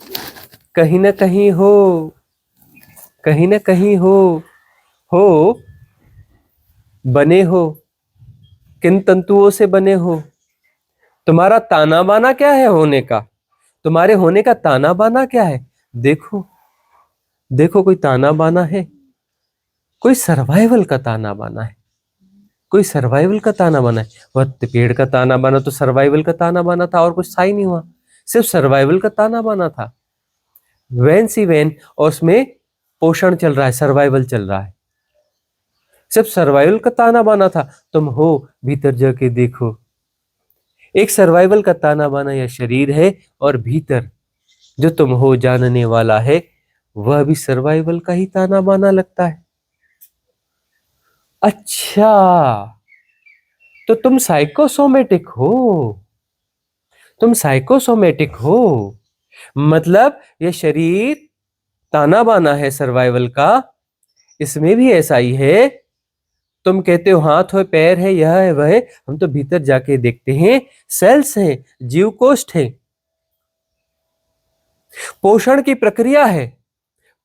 कहीं ना कहीं हो, कहीं ना कहीं हो, बने हो, किन तंतुओं से बने हो? तुम्हारा ताना बाना क्या है होने का? तुम्हारे होने का ताना बाना क्या है? देखो, देखो, कोई ताना बाना है, कोई सर्वाइवल का ताना बाना है, कोई सर्वाइवल का ताना बाना है। वह पेड़ का ताना बाना तो सर्वाइवल का ताना बाना था और कुछ था ही नहीं हुआ, सिर्फ सर्वाइवल का ताना बाना था। वैन सी वैन, और उसमें पोषण चल रहा है, सर्वाइवल चल रहा है, सिर्फ सर्वाइवल का ताना बाना था। तुम हो, भीतर जाके देखो, एक सर्वाइवल का ताना बाना यह शरीर है, और भीतर जो तुम हो जानने वाला है वह भी सर्वाइवल का ही ताना बाना लगता है। अच्छा, तो तुम साइकोसोमेटिक हो, तुम साइकोसोमेटिक हो, मतलब ये शरीर ताना बाना है सर्वाइवल का, इसमें भी ऐसा ही है। तुम कहते हो हाथ हो, पैर है, यह है, वह है, हम तो भीतर जाके देखते हैं, सेल्स हैं, जीव कोष्ठ है, पोषण की प्रक्रिया है,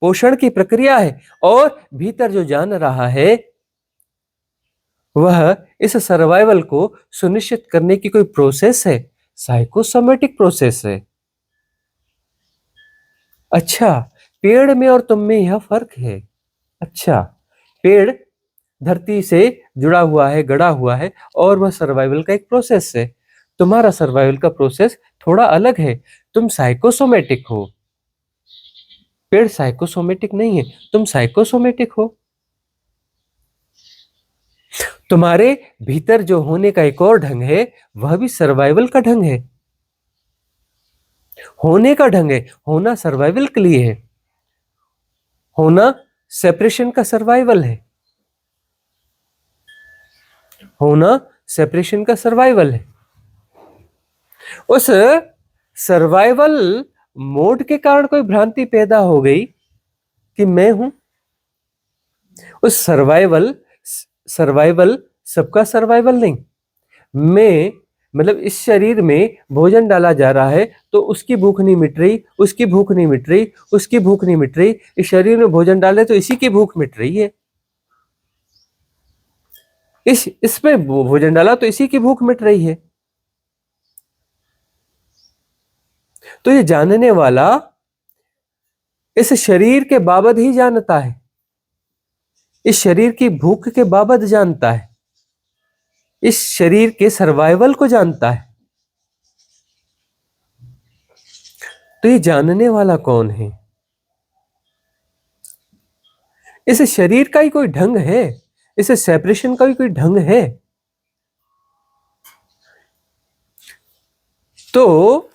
पोषण की प्रक्रिया है, और भीतर जो जान रहा है वह इस सर्वाइवल को सुनिश्चित करने की कोई प्रोसेस है, साइकोसोमेटिक प्रोसेस है। अच्छा, पेड़ में और तुम में यह फर्क है। अच्छा, पेड़ धरती से जुड़ा हुआ है, गड़ा हुआ है, और वह सर्वाइवल का एक प्रोसेस है। तुम्हारा सर्वाइवल का प्रोसेस थोड़ा अलग है, तुम साइकोसोमेटिक हो, पेड़ साइकोसोमेटिक नहीं है, तुम साइकोसोमेटिक हो। तुम्हारे भीतर जो होने का एक और ढंग है वह भी सर्वाइवल का ढंग है, होने का ढंग है, होना सर्वाइवल के लिए है, होना सेपरेशन का सर्वाइवल है, होना सेपरेशन का सर्वाइवल है। उस सर्वाइवल मोड के कारण कोई भ्रांति पैदा हो गई कि मैं हूं, उस सर्वाइवल सबका सर्वाइवल नहीं। मैं मतलब इस शरीर में भोजन डाला जा रहा है तो उसकी भूख नहीं मिट रही, उसकी भूख नहीं मिट रही, उसकी भूख नहीं मिट रही, इस शरीर में भोजन डाले तो इसी की भूख मिट रही है, इसमें भोजन डाला तो इसी की भूख मिट रही है। तो ये जानने वाला इस शरीर के बाबत ही जानता है, इस शरीर की भूख के बाबत जानता है, इस शरीर के सर्वाइवल को जानता है। तो ये जानने वाला कौन है? इस शरीर का ही कोई ढंग है, इस सेपरेशन का भी कोई ढंग है। तो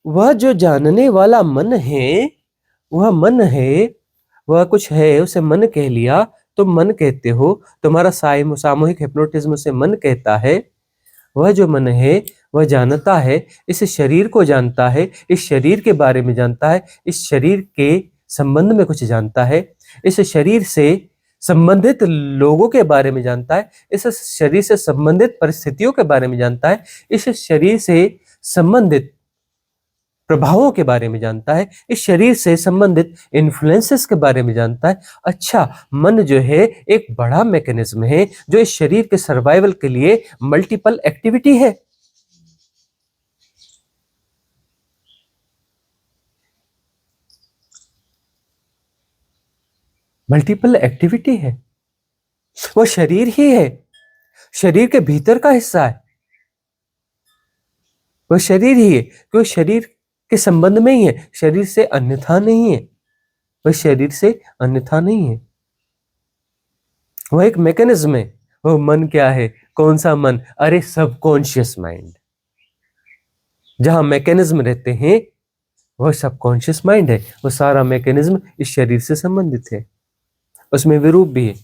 वह जो जानने वाला मन है, वह मन है, वह कुछ है, उसे मन कह लिया, तुम मन कहते हो, तुम्हारा सामूहिक हिप्नोटिज्म उसे मन कहता है। वह जो मन है वह जानता है, इस शरीर को जानता है, इस शरीर के बारे में जानता है, इस शरीर के संबंध में कुछ जानता है, इस शरीर से संबंधित लोगों के बारे में जानता है, इस शरीर से संबंधित परिस्थितियों के बारे में जानता है, इस शरीर से संबंधित प्रभावों के बारे में जानता है, इस शरीर से संबंधित इन्फ्लुएंसेस के बारे में जानता है। अच्छा, मन जो है एक बड़ा मैकेनिज्म है जो इस शरीर के सर्वाइवल के लिए मल्टीपल एक्टिविटी है। मल्टीपल एक्टिविटी है, वो शरीर ही है, शरीर के भीतर का हिस्सा है, वो शरीर ही है, वो शरीर के संबंध में ही है, शरीर से अन्यथा नहीं है, वह शरीर से अन्यथा नहीं है, वह एक मैकेनिज्म है। वो मन क्या है? कौन सा मन? अरे सबकॉन्शियस माइंड, जहां मैकेनिज्म रहते हैं वह सबकॉन्शियस माइंड है। वो सारा मैकेनिज्म इस शरीर से संबंधित है, उसमें विरूप भी है।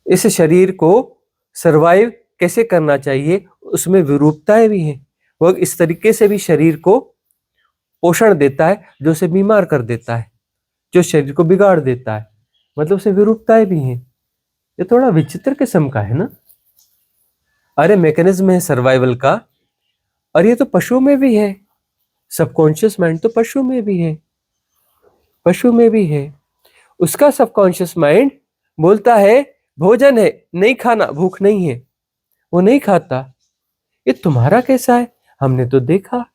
इस शरीर को सरवाइव कैसे करना चाहिए उसमें विरूपताएं भी हैं। वह इस तरीके से भी शरीर को पोषण देता है जो उसे बीमार कर देता है, जो शरीर को बिगाड़ देता है, मतलब उसे विरूपताएं भी हैं। ये थोड़ा विचित्र किस्म का है ना। अरे मैकेनिज्म है सर्वाइवल का, और ये तो पशु में भी है, सबकॉन्शियस माइंड तो पशु में भी है, पशु में भी है। उसका सबकॉन्शियस माइंड बोलता है भोजन है, नहीं खाना, भूख नहीं है, वो नहीं खाता। ये तुम्हारा कैसा है? हमने तो देखा,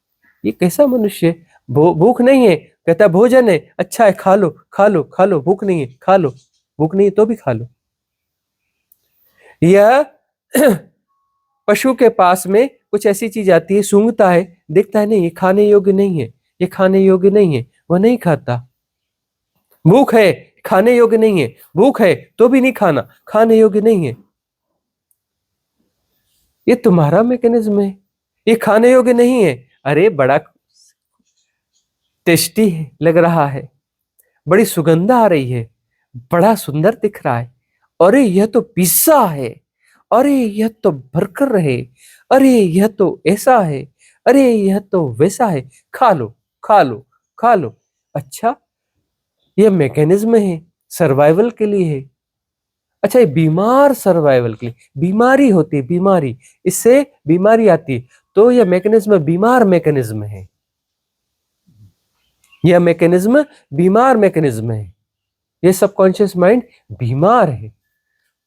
ये कैसा मनुष्य है? भूख नहीं है, कहता भोजन है, अच्छा है, खा लो खा लो खा लो, भूख नहीं है खा लो, भूख नहीं है तो भी खा लो। यह पशु के पास में कुछ ऐसी चीज आती है, सूंघता है, देखता है नहीं ये खाने योग्य नहीं है, ये खाने योग्य नहीं है, वह नहीं खाता। भूख है, खाने योग्य नहीं है, भूख है तो भी नहीं खाना, खाने योग्य नहीं है। ये तुम्हारा मैकेनिज्म है, ये खाने योग्य नहीं है। अरे बड़ा टेस्टी लग रहा है, बड़ी सुगंध आ रही है, बड़ा सुंदर दिख रहा है, अरे यह तो पिज्जा है, अरे यह तो बर्गर है, अरे यह तो ऐसा है, अरे यह तो वैसा है, खा लो खा लो खा लो। अच्छा, यह मैकेनिज्म है, सर्वाइवल के लिए है। अच्छा, ये बीमार सर्वाइवल के लिए, बीमारी होती है, बीमारी, इससे बीमारी आती है, तो यह मैकेनिज्म बीमार मैकेनिज्म है, यह मैकेनिज्म बीमार मैकेनिज्म है। यह सबकॉन्शियस माइंड बीमार है।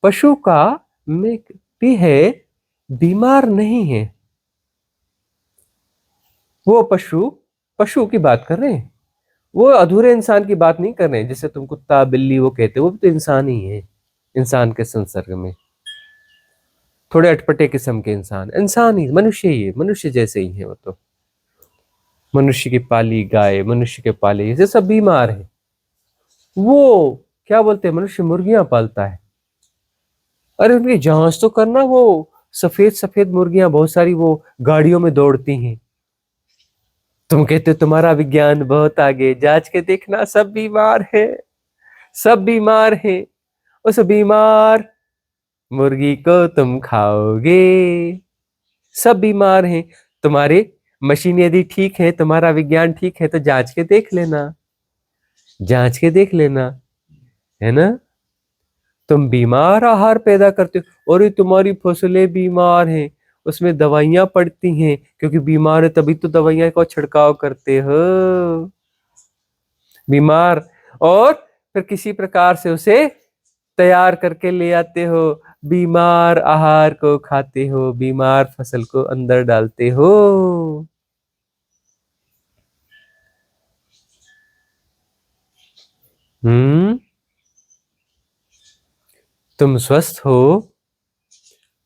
पशु का भी है, बीमार नहीं है। वो पशु की बात कर रहे हैं, वो अधूरे इंसान की बात नहीं कर रहे हैं। जैसे तुम कुत्ता बिल्ली वो कहते, वो भी तो इंसान ही है, इंसान के संसर्ग में, थोड़े अटपटे किस्म के इंसान ही, मनुष्य ही है, मनुष्य जैसे ही है। वो तो मनुष्य की पाली गाय, मनुष्य के पाले, ये सब बीमार है। वो क्या बोलते हैं, मनुष्य मुर्गियां पालता है, अरे उनकी जांच तो करना, वो सफेद सफेद मुर्गियां बहुत सारी वो गाड़ियों में दौड़ती हैं। तुम कहते हो तुम्हारा विज्ञान बहुत आगे, जांच के देखना, सब बीमार है, सब बीमार है। उस बीमार मुर्गी को तुम खाओगे, सब बीमार हैं। तुम्हारे मशीन यदि ठीक है, तुम्हारा विज्ञान ठीक है, तो जांच के देख लेना, जांच के देख लेना, है ना। तुम बीमार आहार पैदा करते हो, और ये तुम्हारी फसलें बीमार हैं, उसमें दवाइयां पड़ती हैं, क्योंकि बीमार है तभी तो दवाइयां का छिड़काव करते हो। बीमार, और फिर किसी प्रकार से उसे तैयार करके ले आते हो, बीमार आहार को खाते हो, बीमार फसल को अंदर डालते हो। तुम स्वस्थ हो,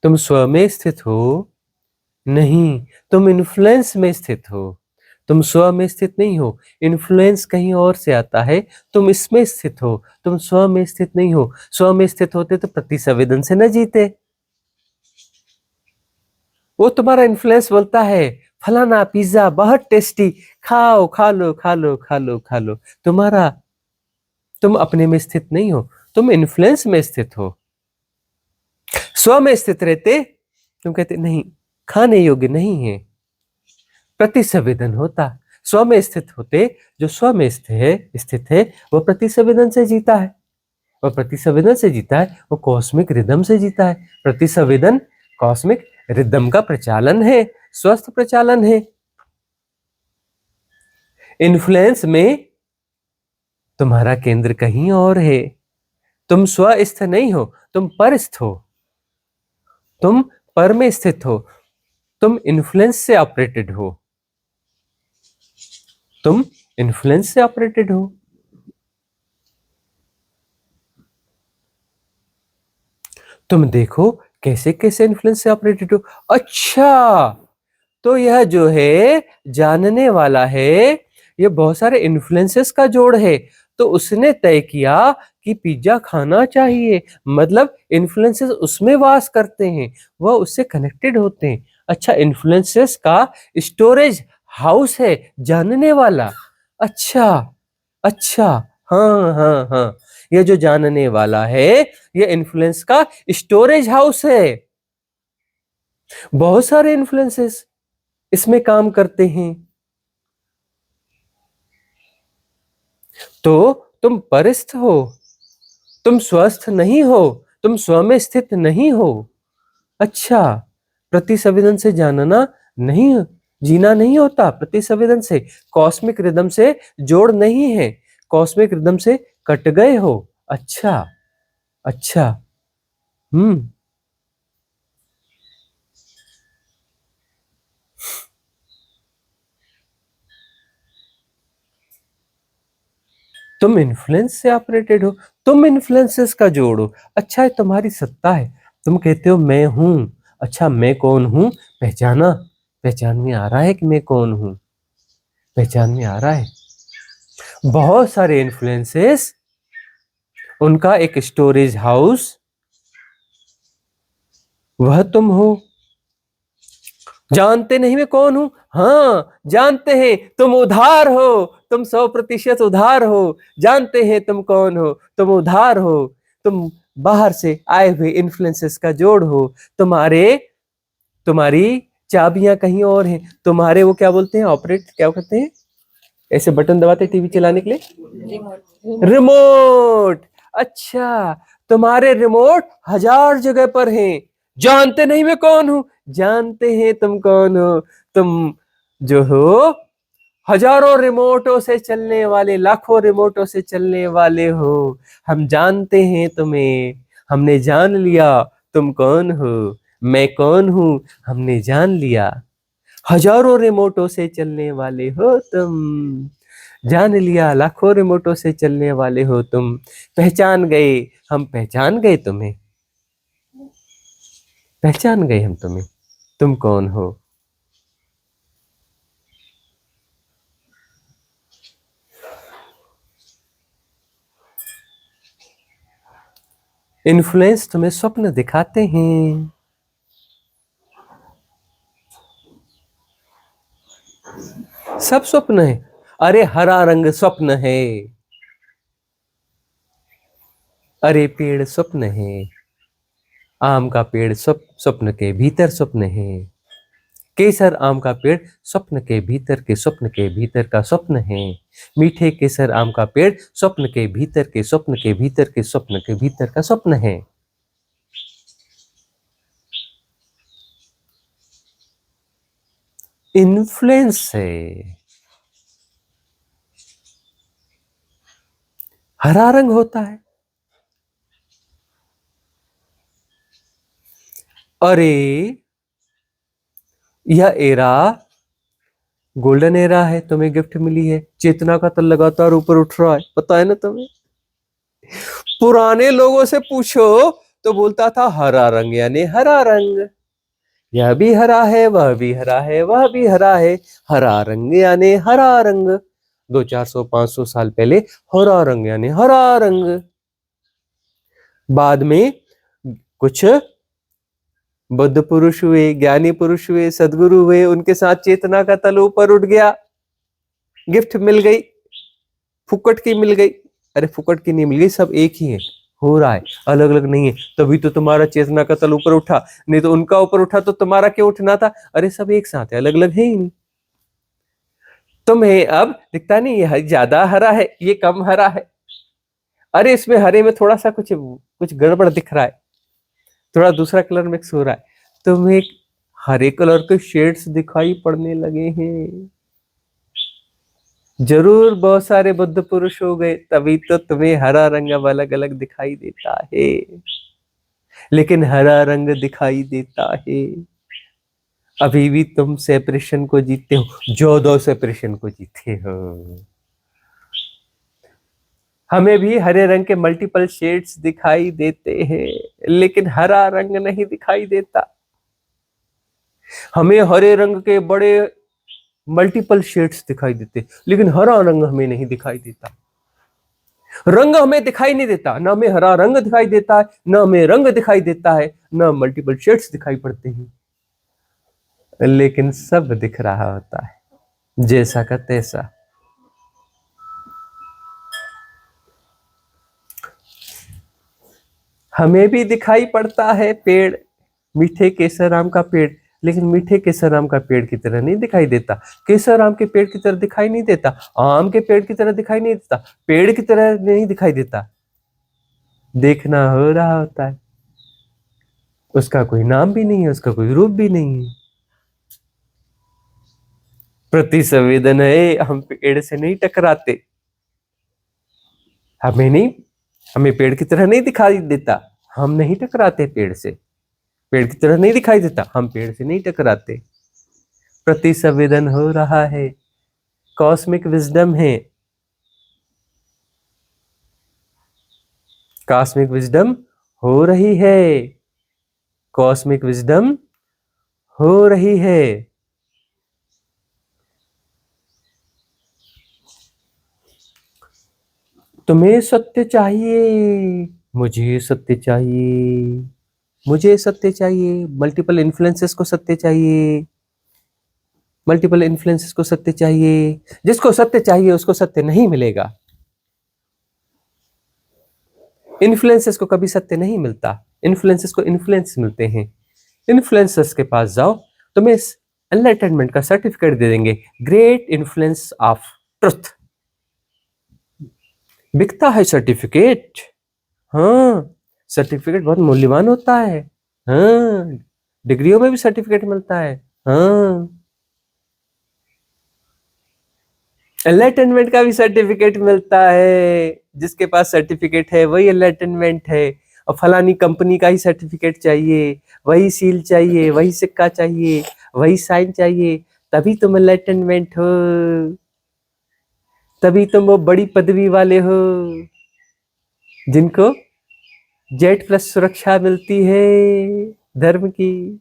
तुम स्व में स्थित हो, नहीं, तुम इन्फ्लुएंस में स्थित हो। तुम स्व में स्थित नहीं हो, इन्फ्लुएंस कहीं और से आता है, तुम इसमें स्थित हो, तुम स्व में स्थित नहीं हो। स्व में स्थित होते तो प्रतिसंवेदन से न जीते। वो तुम्हारा इन्फ्लुएंस बोलता है फलाना पिज्जा बहुत टेस्टी, खाओ, खा लो खा लो खा लो खा लो। तुम अपने में स्थित नहीं हो, तुम इन्फ्लुएंस में स्थित हो। स्व में स्थित रहते तुम कहते नहीं, खाने योग्य नहीं है, प्रतिसंवेदन होता। स्व में स्थित होते, जो स्व में स्थित है वह प्रतिसंवेदन से जीता है, वह प्रतिसंवेदन से जीता है, वो कॉस्मिक रिदम से जीता है। प्रतिसंवेदन कॉस्मिक रिदम का प्रचालन है, स्वस्थ प्रचालन है। इन्फ्लुएंस में तुम्हारा केंद्र कहीं और है, तुम स्वस्थ नहीं हो, तुम परस्थ हो, तुम पर में स्थित हो, तुम इन्फ्लुएंस से ऑपरेटेड हो, तुम इन्फ्लुएंस से ऑपरेटेड हो। तुम देखो कैसे कैसे इन्फ्लुएंस से ऑपरेटेड हो। अच्छा, तो यह जो है जानने वाला है, ये बहुत सारे इन्फ्लुएंसेस का जोड़ है, तो उसने तय किया कि पिज्जा खाना चाहिए, मतलब इन्फ्लुएंसेस उसमें वास करते हैं, वह उससे कनेक्टेड होते हैं। अच्छा, इन्फ्लुएंसेस का स्टोरेज हाउस है जानने वाला। अच्छा अच्छा, हाँ हाँ हाँ, ये जो जानने वाला है, ये इन्फ्लुएंस का स्टोरेज हाउस है। बहुत सारे इन्फ्लुएंसेस इसमें काम करते हैं। तो तुम परस्थ हो, तुम स्वस्थ नहीं हो, तुम स्व में स्थित नहीं हो। अच्छा, प्रतिसंवेदन से जानना नहीं, जीना नहीं होता, प्रतिसंवेदन से, कॉस्मिक रिदम से जोड़ नहीं है, कॉस्मिक रिदम से कट गए हो। अच्छा अच्छा, तुम इन्फ्लुएंस से ऑपरेटेड हो, तुम इन्फ्लुएंसेस का जोड़ हो। अच्छा, है तुम्हारी सत्ता है, तुम कहते हो मैं हूं। अच्छा, मैं कौन हूं, पहचाना, पहचान में आ रहा है कि मैं कौन हूं? पहचान में आ रहा है। बहुत सारे इन्फ्लुएंसेस, उनका एक स्टोरेज हाउस वह तुम हो। जानते नहीं मैं कौन हूं? हाँ जानते हैं, तुम उधार हो, तुम 100% उधार हो। जानते हैं तुम कौन हो, तुम उधार हो, तुम बाहर से आए हुए इन्फ्लुएंसेस का जोड़ हो। तुम्हारी चाबियां कहीं और हैं। तुम्हारे वो क्या बोलते हैं, ऑपरेट क्या करते हैं, ऐसे बटन दबाते टीवी चलाने के लिए, रिमोट। अच्छा, तुम्हारे रिमोट 1000 जगह पर हैं। जानते नहीं मैं कौन हूं? जानते हैं तुम कौन हो। तुम जो हो हजारों रिमोटों से चलने वाले, लाखों रिमोटों से चलने वाले हो। हम जानते हैं तुम्हें, हमने जान लिया तुम कौन हो, मैं कौन हूं, हमने जान लिया। हजारों रिमोटों से चलने वाले हो तुम, जान लिया लाखों रिमोटों से चलने वाले हो तुम। पहचान गए, हम पहचान गए तुम्हें, पहचान गए हम तुम्हें, तुम कौन हो। इन्फ्लुएंस तुम्हें स्वप्न दिखाते हैं। सब स्वप्न है। अरे हरा रंग स्वप्न है, अरे पेड़ स्वप्न है, आम का पेड़ स्वप्न के भीतर स्वप्न है। केसर आम का पेड़ स्वप्न के भीतर के स्वप्न के भीतर का स्वप्न है। मीठे केसर आम का पेड़ स्वप्न के भीतर के स्वप्न के भीतर के स्वप्न के भीतर का स्वप्न है। इन्फ्लुएंस है। हरा रंग होता है। अरे यह एरा गोल्डन एरा है, तुम्हें गिफ्ट मिली है। चेतना का तल लगातार ऊपर उठ रहा है, पता है ना तुम्हें। पुराने लोगों से पूछो तो बोलता था हरा रंग यानी हरा रंग, यह भी हरा है, वह भी हरा है, वह भी हरा है। हरा रंग यानी हरा रंग। 200-400-500 साल पहले हरा रंग यानी हरा रंग। बाद में कुछ बुद्ध पुरुष हुए, ज्ञानी पुरुष हुए, सदगुरु हुए, उनके साथ चेतना का तल ऊपर उठ गया, गिफ्ट मिल गई, फुकट की मिल गई। अरे फुकट की नहीं मिल गई, सब एक ही है, हो रहा है, अलग अलग नहीं है। तभी तो तुम्हारा चेतना का तल ऊपर उठा, नहीं तो उनका ऊपर उठा तो तुम्हारा क्यों उठना था। अरे सब एक साथ है, अलग अलग है ही नहीं। तुम्हें अब दिखता नहीं ये ज्यादा हरा है, ये कम हरा है। अरे इसमें हरे में थोड़ा सा कुछ कुछ गड़बड़ दिख रहा है, थोड़ा दूसरा कलर मिक्स हो रहा है। तुम्हें हरे कलर के शेड्स दिखाई पड़ने लगे हैं। जरूर बहुत सारे बुद्ध पुरुष हो गए, तभी तो तुम्हें हरा रंग अब अलग अलग दिखाई देता है। लेकिन हरा रंग दिखाई देता है। अभी भी तुम सेपरेशन को जीते हो, 14 सेपरेशन को जीते हो। हमें भी हरे रंग के मल्टीपल शेड्स दिखाई देते हैं, लेकिन हरा रंग नहीं दिखाई देता। हमें हरे रंग के बड़े मल्टीपल शेड्स दिखाई देते, लेकिन हरा रंग हमें नहीं दिखाई देता। रंग हमें दिखाई नहीं देता, ना हमें हरा रंग दिखाई देता है, ना हमें रंग दिखाई देता है, ना मल्टीपल शेड्स दिखाई पड़ते हैं, लेकिन सब दिख रहा होता है, जैसा का तैसा। हमें भी दिखाई पड़ता है पेड़, मीठे केसर आम का पेड़, लेकिन मीठे केसर आम का पेड़ की तरह नहीं दिखाई देता। केसर आम के पेड़ की तरह दिखाई नहीं देता, आम के पेड़ की तरह दिखाई नहीं देता, पेड़ की तरह नहीं दिखाई देता। देखना हो रहा होता है, उसका कोई नाम भी नहीं है, उसका कोई रूप भी नहीं है। प्रति संवेदन है, हम पेड़ से नहीं टकराते। हमें पेड़ की तरह नहीं दिखाई देता, हम नहीं टकराते पेड़ से। पेड़ की तरह नहीं दिखाई देता, हम पेड़ से नहीं टकराते। प्रति संवेदन हो रहा है, कॉस्मिक विजडम है, कॉस्मिक विजडम हो रही है, कॉस्मिक विजडम हो रही है। तुम्हें सत्य चाहिए, मुझे सत्य चाहिए, मुझे सत्य चाहिए, मल्टीपल इन्फ्लुएंसेस को सत्य चाहिए, मल्टीपल इन्फ्लुएंसेस को सत्य चाहिए। जिसको सत्य चाहिए उसको सत्य नहीं मिलेगा। इन्फ्लुएंसेस को कभी सत्य नहीं मिलता, इन्फ्लुएंसेस को इन्फ्लुएंस मिलते हैं। इन्फ्लुएंसर्स के पास जाओ, तुम्हें एनलाइटनमेंट का सर्टिफिकेट दे देंगे, ग्रेट इन्फ्लुएंस ऑफ ट्रुथ। बिकता है सर्टिफिकेट, हाँ, सर्टिफिकेट बहुत मूल्यवान होता है, हाँ, डिग्रियों में भी सर्टिफिकेट मिलता है, हाँ, एनलाइटनमेंट का भी सर्टिफिकेट मिलता है। जिसके पास सर्टिफिकेट है वही एनलाइटनमेंट है। और फलानी कंपनी का ही सर्टिफिकेट चाहिए, वही सील चाहिए, वही सिक्का चाहिए, वही साइन चाहिए, तभी तुम एनलाइटनमेंट हो, तभी तुम वो बड़ी पदवी वाले हो जिनको जेट प्लस सुरक्षा मिलती है धर्म की।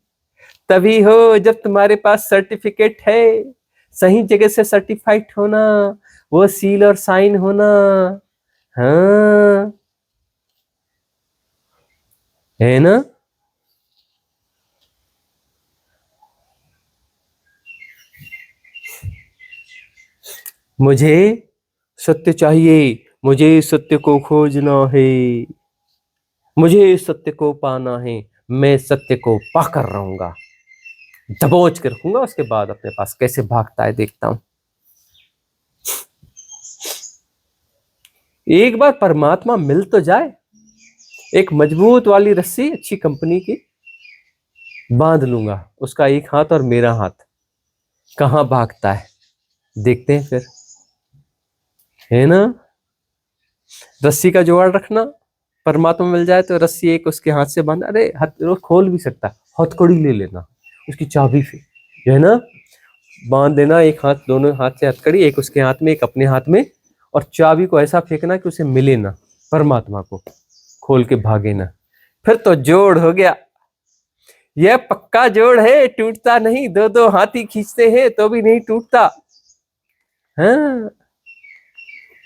तभी हो जब तुम्हारे पास सर्टिफिकेट है, सही जगह से सर्टिफाइड होना, वो सील और साइन होना, हाँ, है ना। मुझे सत्य चाहिए, मुझे सत्य को खोजना है, मुझे सत्य को पाना है, मैं सत्य को पाकर रहूंगा, दबोच कर रखूंगा, उसके बाद अपने पास कैसे भागता है देखता हूं। एक बार परमात्मा मिल तो जाए, एक मजबूत वाली रस्सी अच्छी कंपनी की बांध लूंगा, उसका एक हाथ और मेरा हाथ, कहां भागता है देखते हैं फिर, है ना। रस्सी का जुगाड़ रखना, परमात्मा मिल जाए तो रस्सी एक उसके हाथ से बांध, अरे हाथ वो खोल भी सकता है, हथकड़ी ले लेना उसकी चाबी से, जो है ना, बांध देना, एक हाथ, दोनों हाथ से हथकड़ी, एक उसके हाथ में एक अपने हाथ में, और चाबी को ऐसा फेंकना कि उसे मिले ना, परमात्मा को खोल के भागे ना, फिर तो जोड़ हो गया। यह पक्का जोड़ है, टूटता नहीं, दो दो हाथी खींचते हैं तो भी नहीं टूटता। हाँ,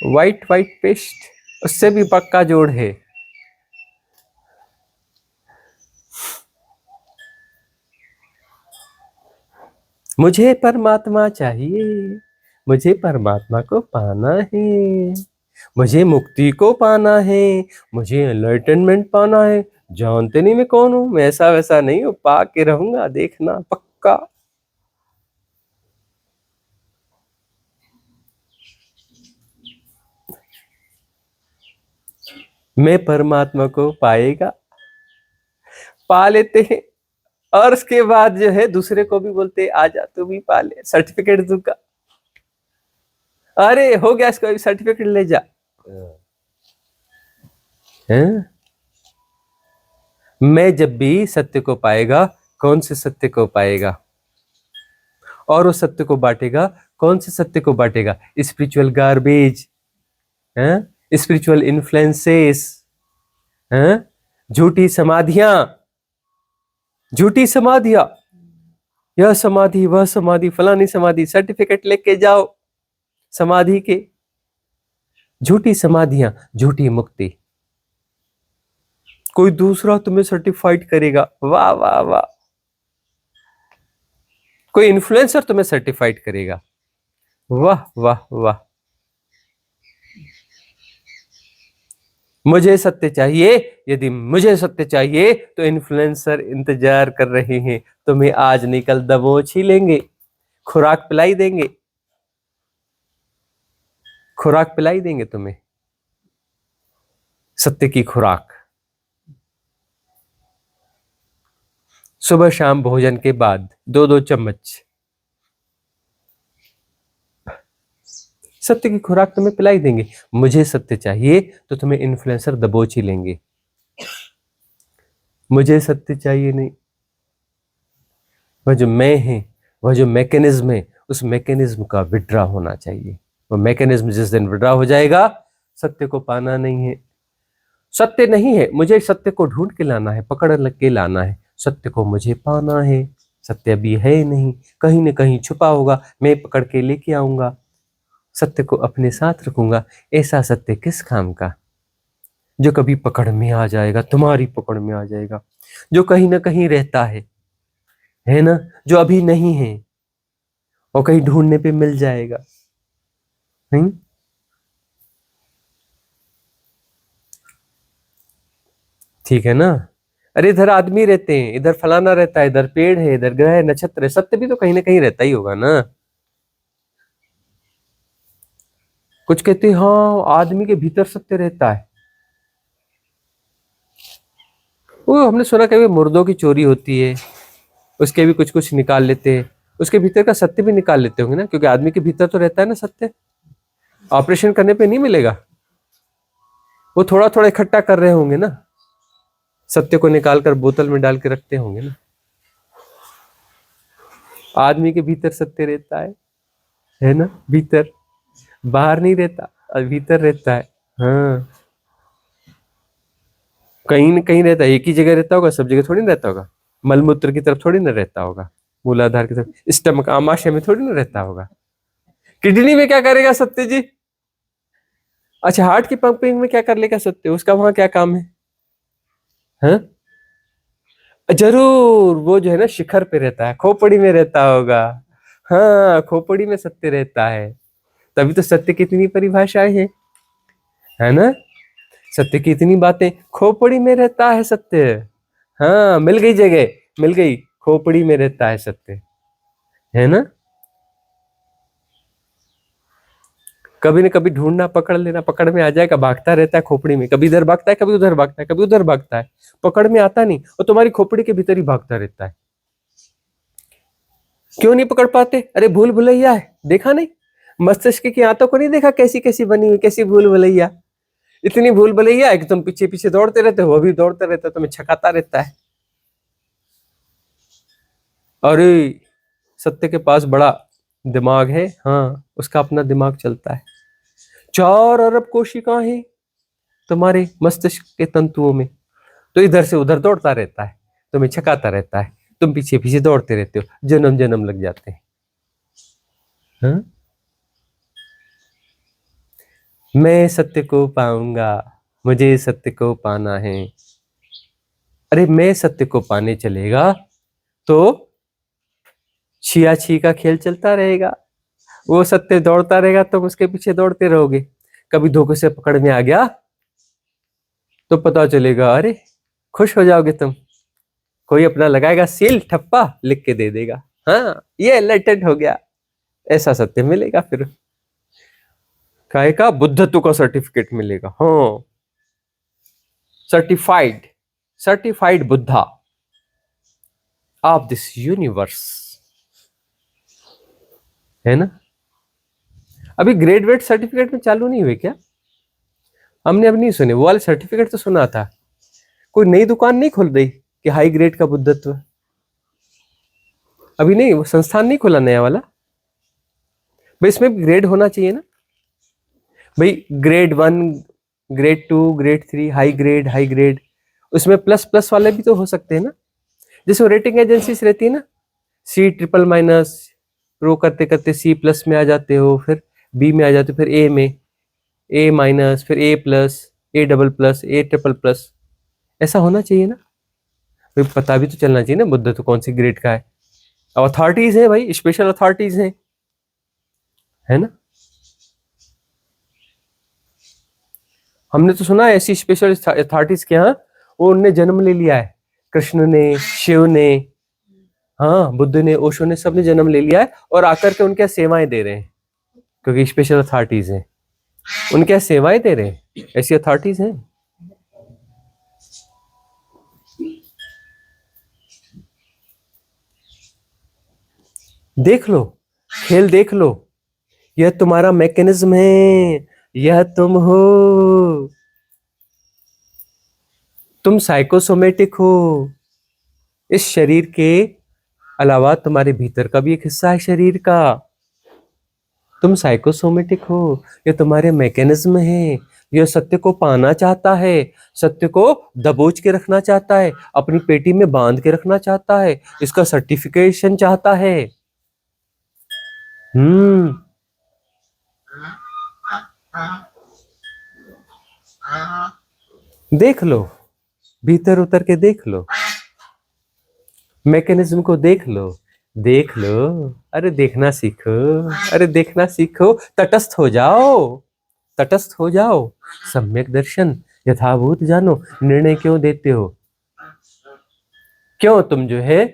व्हाइट व्हाइट पेस्ट, उससे भी पक्का जोड़ है। मुझे परमात्मा चाहिए, मुझे परमात्मा को पाना है, मुझे मुक्ति को पाना है, मुझे एनलाइटनमेंट पाना है। जानते नहीं मैं कौन हूं, मैं ऐसा वैसा नहीं हूं, पा के रहूंगा, देखना पक्का। मैं परमात्मा को पाएगा, पा लेते हैं, और उसके बाद जो है दूसरे को भी बोलते आजा तू भी पा ले, सर्टिफिकेट दूंगा, अरे हो गया इसको सर्टिफिकेट ले जा। हैं? मैं जब भी सत्य को पाएगा, कौन से सत्य को पाएगा, और वो सत्य को बांटेगा, कौन से सत्य को बांटेगा, स्पिरिचुअल गार्बेज, स्पिरिचुअल इन्फ्लुएंसेस, झूठी समाधियां, झूठी समाधियां, यह समाधि वह समाधि फलानी समाधि, सर्टिफिकेट लेके जाओ समाधि के, झूठी समाधियां, झूठी मुक्ति। कोई दूसरा तुम्हें सर्टिफाइड करेगा, वाह वाह वाह, कोई इन्फ्लुएंसर तुम्हें सर्टिफाइड करेगा, वाह वाह वाह। मुझे सत्य चाहिए, यदि मुझे सत्य चाहिए तो इन्फ्लुएंसर इंतजार कर रहे हैं, तुम्हें आज नहीं कल दबोच ही लेंगे, खुराक पिलाई देंगे, खुराक पिलाई देंगे तुम्हें, सत्य की खुराक। सुबह शाम भोजन के बाद 2-2 चम्मच सत्य की खुराक तुम्हें पिलाई देंगे। मुझे सत्य चाहिए तो तुम्हें इन्फ्लुएंसर दबोच ही लेंगे। मुझे सत्य चाहिए नहीं, वह जो मैं है, वह जो मैकेनिज्म है, उस मैकेनिज्म का विड्रा होना चाहिए। वो मैकेनिज्म जिस दिन विड्रा हो जाएगा, सत्य को पाना नहीं है। सत्य नहीं है, मुझे सत्य को ढूंढ के लाना है, पकड़ लग के लाना है, सत्य को मुझे पाना है। सत्य अभी है नहीं, कहीं न कहीं छुपा होगा, मैं पकड़ के लेके आऊंगा। सत्य को अपने साथ रखूंगा। ऐसा सत्य किस काम का, जो कभी पकड़ में आ जाएगा, तुम्हारी पकड़ में आ जाएगा, जो कहीं ना कहीं रहता है ना, जो अभी नहीं है और कहीं ढूंढने पे मिल जाएगा। नहीं, ठीक है ना। अरे इधर आदमी रहते हैं, इधर फलाना रहता है, इधर पेड़ है, इधर ग्रह नक्षत्र है, सत्य भी तो कहीं ना कहीं रहता ही होगा ना। कुछ कहते हैं हाँ आदमी के भीतर सत्य रहता है। वो हमने सुना कभी मुर्दों की चोरी होती है, उसके भी कुछ कुछ निकाल लेते हैं, उसके भीतर का सत्य भी निकाल लेते होंगे ना, क्योंकि आदमी के भीतर तो रहता है ना सत्य। ऑपरेशन करने पे नहीं मिलेगा, वो थोड़ा थोड़ा इकट्ठा कर रहे होंगे ना, सत्य को निकाल कर बोतल में डाल के रखते होंगे ना। आदमी के भीतर सत्य रहता है ना, भीतर, बाहर नहीं रहता, भीतर रहता है। हाँ, कहीं न कहीं रहता है, एक ही जगह रहता होगा, सब जगह थोड़ी ना रहता होगा। मलमूत्र की तरफ थोड़ी ना रहता होगा, मूलाधार की तरफ, स्टमक आमाशय में थोड़ी ना रहता होगा। किडनी में क्या करेगा सत्य जी? अच्छा, हार्ट की पंपिंग में क्या कर लेगा सत्य? उसका वहां क्या काम है? हाँ? जरूर, वो जो है ना शिखर पे रहता है, खोपड़ी में रहता होगा। हाँ, खोपड़ी में सत्य रहता है। तभी तो सत्य की इतनी परिभाषाएं हैं, है ना। सत्य की इतनी बातें, खोपड़ी में रहता है सत्य। हाँ, मिल गई जगह, मिल गई, खोपड़ी में रहता है सत्य, है ना। कभी न कभी ढूंढना, पकड़ लेना, पकड़ में आ जाएगा, भागता रहता है खोपड़ी में, कभी इधर भागता है, कभी उधर भागता है, कभी उधर भागता है, पकड़ में आता नहीं, और तुम्हारी खोपड़ी के भीतर ही भागता रहता है। क्यों नहीं पकड़ पाते? अरे भूल भुलैया है, देखा नहीं? मस्तिष्क की आंतों को नहीं देखा कैसी कैसी बनी हुई, कैसी भूल भुलैया, इतनी भूल भुलैया है कि तुम पीछे पीछे दौड़ते रहते हो, वो भी दौड़ता रहता है, तुम्हें छकाता रहता है। अरे सत्य के पास बड़ा दिमाग है, हाँ, उसका अपना दिमाग चलता है। 4 अरब कोशिकाएं हैं तुम्हारे मस्तिष्क के तंतुओं में, तो इधर से उधर दौड़ता रहता है, तुम्हें छकाता रहता है, तुम पीछे पीछे दौड़ते रहते हो, जन्म जन्म लग जाते हैं। हाँ? मैं सत्य को पाऊंगा, मुझे सत्य को पाना है। अरे मैं सत्य को पाने चलेगा तो छिया छी का खेल चलता रहेगा, वो सत्य दौड़ता रहेगा, तुम उसके पीछे दौड़ते रहोगे। कभी धोखे से पकड़ में आ गया तो पता चलेगा, अरे खुश हो जाओगे तुम, कोई अपना लगाएगा सील, ठप्पा लिख के दे देगा, हाँ ये लेटेंट हो गया, ऐसा सत्य मिलेगा। फिर काहे का बुद्धत्व का सर्टिफिकेट मिलेगा, हाँ, certified, certified Buddha of this universe, है ना। अभी ग्रेजुएट सर्टिफिकेट में चालू नहीं हुए क्या? हमने अब नहीं सुने वो वाले सर्टिफिकेट, तो सुना था कोई नई दुकान नहीं खुल रही कि हाई ग्रेड का बुद्धत्व, अभी नहीं, वो संस्थान नहीं खुला नया वाला। भाई इसमें भी ग्रेड होना चाहिए ना भाई, grade 1, grade 2, grade 3, high grade, high grade, उसमें प्लस प्लस वाले भी तो हो सकते हैं ना, जैसे रेटिंग एजेंसीज रहती है ना, C ट्रिपल माइनस, प्रो करते करते C+ में आ जाते हो, फिर B में आ जाते हो, फिर A में, A माइनस, फिर A plus, A double plus, A triple plus, ऐसा होना चाहिए ना भाई, पता भी तो चलना चाहिए ना बुद्ध तो कौन सी ग्रेड का है। अथॉरिटीज है भाई, स्पेशल अथॉरिटीज हैं, है ना। हमने तो सुना है ऐसी स्पेशल अथॉरिटीज के यहाँ वो उनने जन्म ले लिया है, कृष्ण ने, शिव ने, हाँ बुद्ध ने, ओशो ने, सबने जन्म ले लिया है और आकर के उनके सेवाएं दे रहे हैं, क्योंकि स्पेशल अथॉरिटीज हैं, उनके सेवाएं दे रहे हैं, ऐसी अथॉरिटीज हैं। देख लो, खेल देख लो, यह तुम्हारा मैकेनिज्म है, यह तुम हो, तुम साइकोसोमेटिक हो, इस शरीर के अलावा तुम्हारे भीतर का भी एक हिस्सा है शरीर का, तुम साइकोसोमेटिक हो, ये तुम्हारे मैकेनिज्म है, यह सत्य को पाना चाहता है, सत्य को दबोच के रखना चाहता है, अपनी पेटी में बांध के रखना चाहता है, इसका सर्टिफिकेशन चाहता है। देख लो, भीतर उतर के देख लो, मैकेनिज्म को देख लो, देख लो। अरे देखना सीखो, अरे देखना सीखो, तटस्थ हो जाओ, तटस्थ हो जाओ। सम्यक दर्शन, यथाभूत जानो। निर्णय क्यों देते हो? क्यों तुम जो है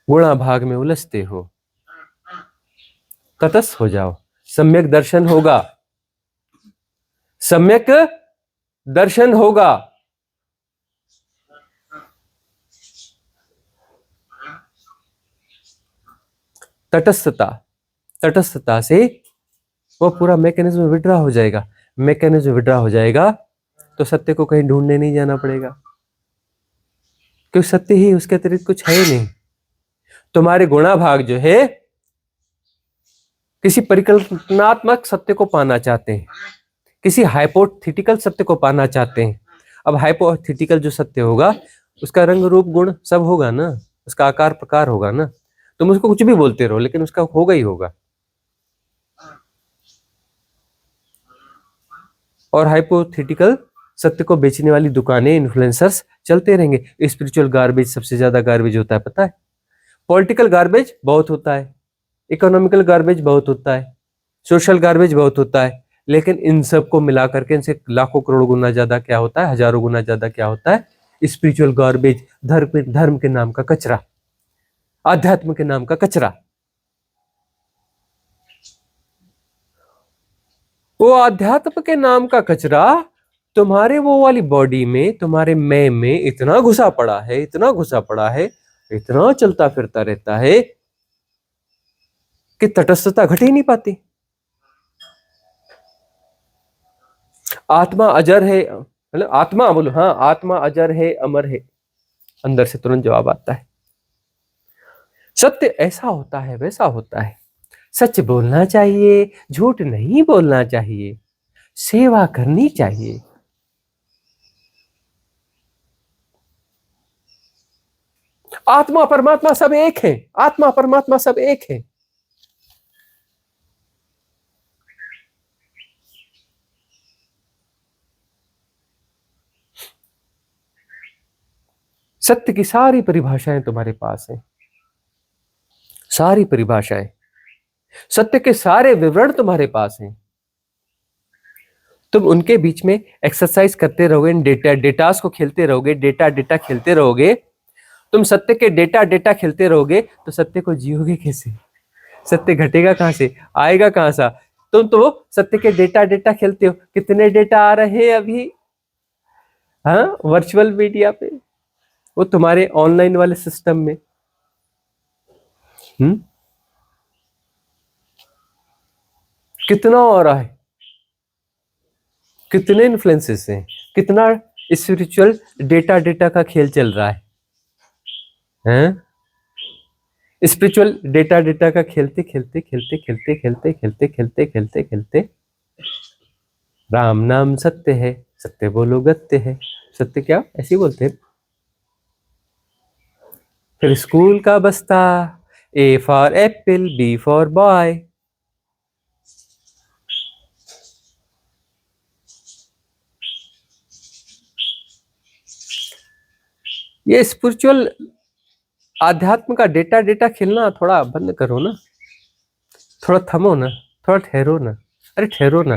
गुणा भाग में उलझते हो? तटस्थ हो जाओ, सम्यक दर्शन होगा, सम्यक दर्शन होगा। तटस्थता, तटस्थता से वो पूरा मैकेनिज्म विड्रॉ हो जाएगा। मैकेनिज्म विड्रॉ हो जाएगा तो सत्य को कहीं ढूंढने नहीं जाना पड़ेगा, क्योंकि सत्य ही उसके अतिरिक्त कुछ है ही नहीं। तुम्हारे गुणा भाग जो है किसी परिकल्पनात्मक सत्य को पाना चाहते हैं, किसी हाइपोथेटिकल सत्य को पाना चाहते हैं। अब हाइपोथेटिकल जो सत्य होगा उसका रंग रूप गुण सब होगा ना, उसका आकार प्रकार होगा ना। तुम उसको कुछ भी बोलते रहो लेकिन उसका होगा ही होगा। और हाइपोथेटिकल सत्य को बेचने वाली दुकानें, इन्फ्लुएंसर्स चलते रहेंगे। स्पिरिचुअल गार्बेज सबसे ज्यादा गार्बेज होता है, पता है? पॉलिटिकल गार्बेज बहुत होता है, इकोनॉमिकल गार्बेज बहुत होता है, सोशल गार्बेज बहुत होता है, लेकिन इन सब को मिला करके इनसे लाखों करोड़ गुना ज्यादा क्या होता है, हजारों गुना ज्यादा क्या होता है? स्पिरिचुअल गार्बेज, धर्म के नाम का कचरा, आध्यात्म के नाम का कचरा। वो आध्यात्म के नाम का कचरा तुम्हारे वो वाली बॉडी में, तुम्हारे मैं में इतना घुसा पड़ा है, इतना घुसा पड़ा है, इतना चलता फिरता रहता है कि तटस्थता घट ही नहीं पाती। आत्मा अजर है, मतलब आत्मा बोलो, हाँ आत्मा अजर है, अमर है, अंदर से तुरंत जवाब आता है। सत्य ऐसा होता है, वैसा होता है। सच बोलना चाहिए, झूठ नहीं बोलना चाहिए, सेवा करनी चाहिए। आत्मा परमात्मा सब एक है, आत्मा परमात्मा सब एक है। सत्य की सारी परिभाषाएं तुम्हारे पास हैं, सारी परिभाषाएं, सत्य के सारे विवरण तुम्हारे पास हैं। तुम उनके बीच में एक्सरसाइज करते रहोगे, डेटास को खेलते रहोगे, डेटा खेलते रहोगे। तुम सत्य के डेटा खेलते रहोगे तो सत्य को जियोगे कैसे? सत्य घटेगा कहां से, आएगा कहां से? तुम तो सत्य के डेटा खेलते हो। कितने डेटा आ रहे हैं अभी, हाँ, वर्चुअल मीडिया पे, वो तुम्हारे ऑनलाइन वाले सिस्टम में। कितना आ रहा है, कितने इन्फ्लुएंसेस हैं, कितना स्पिरिचुअल डेटा का खेल चल रहा है, हैं? स्पिरिचुअल डेटा का खेलते खेलते खेलते खेलते खेलते खेलते खेलते खेलते खेलते राम नाम सत्य है, सत्य बोलो गत्य है। सत्य क्या ऐसे ही बोलते हैं। फिर स्कूल का बस्ता, A for apple, B for boy. ये स्पिरिचुअल आध्यात्म का डेटा खेलना थोड़ा बंद करो ना, थोड़ा थमो ना, थोड़ा ठहरो ना। अरे ठहरो ना,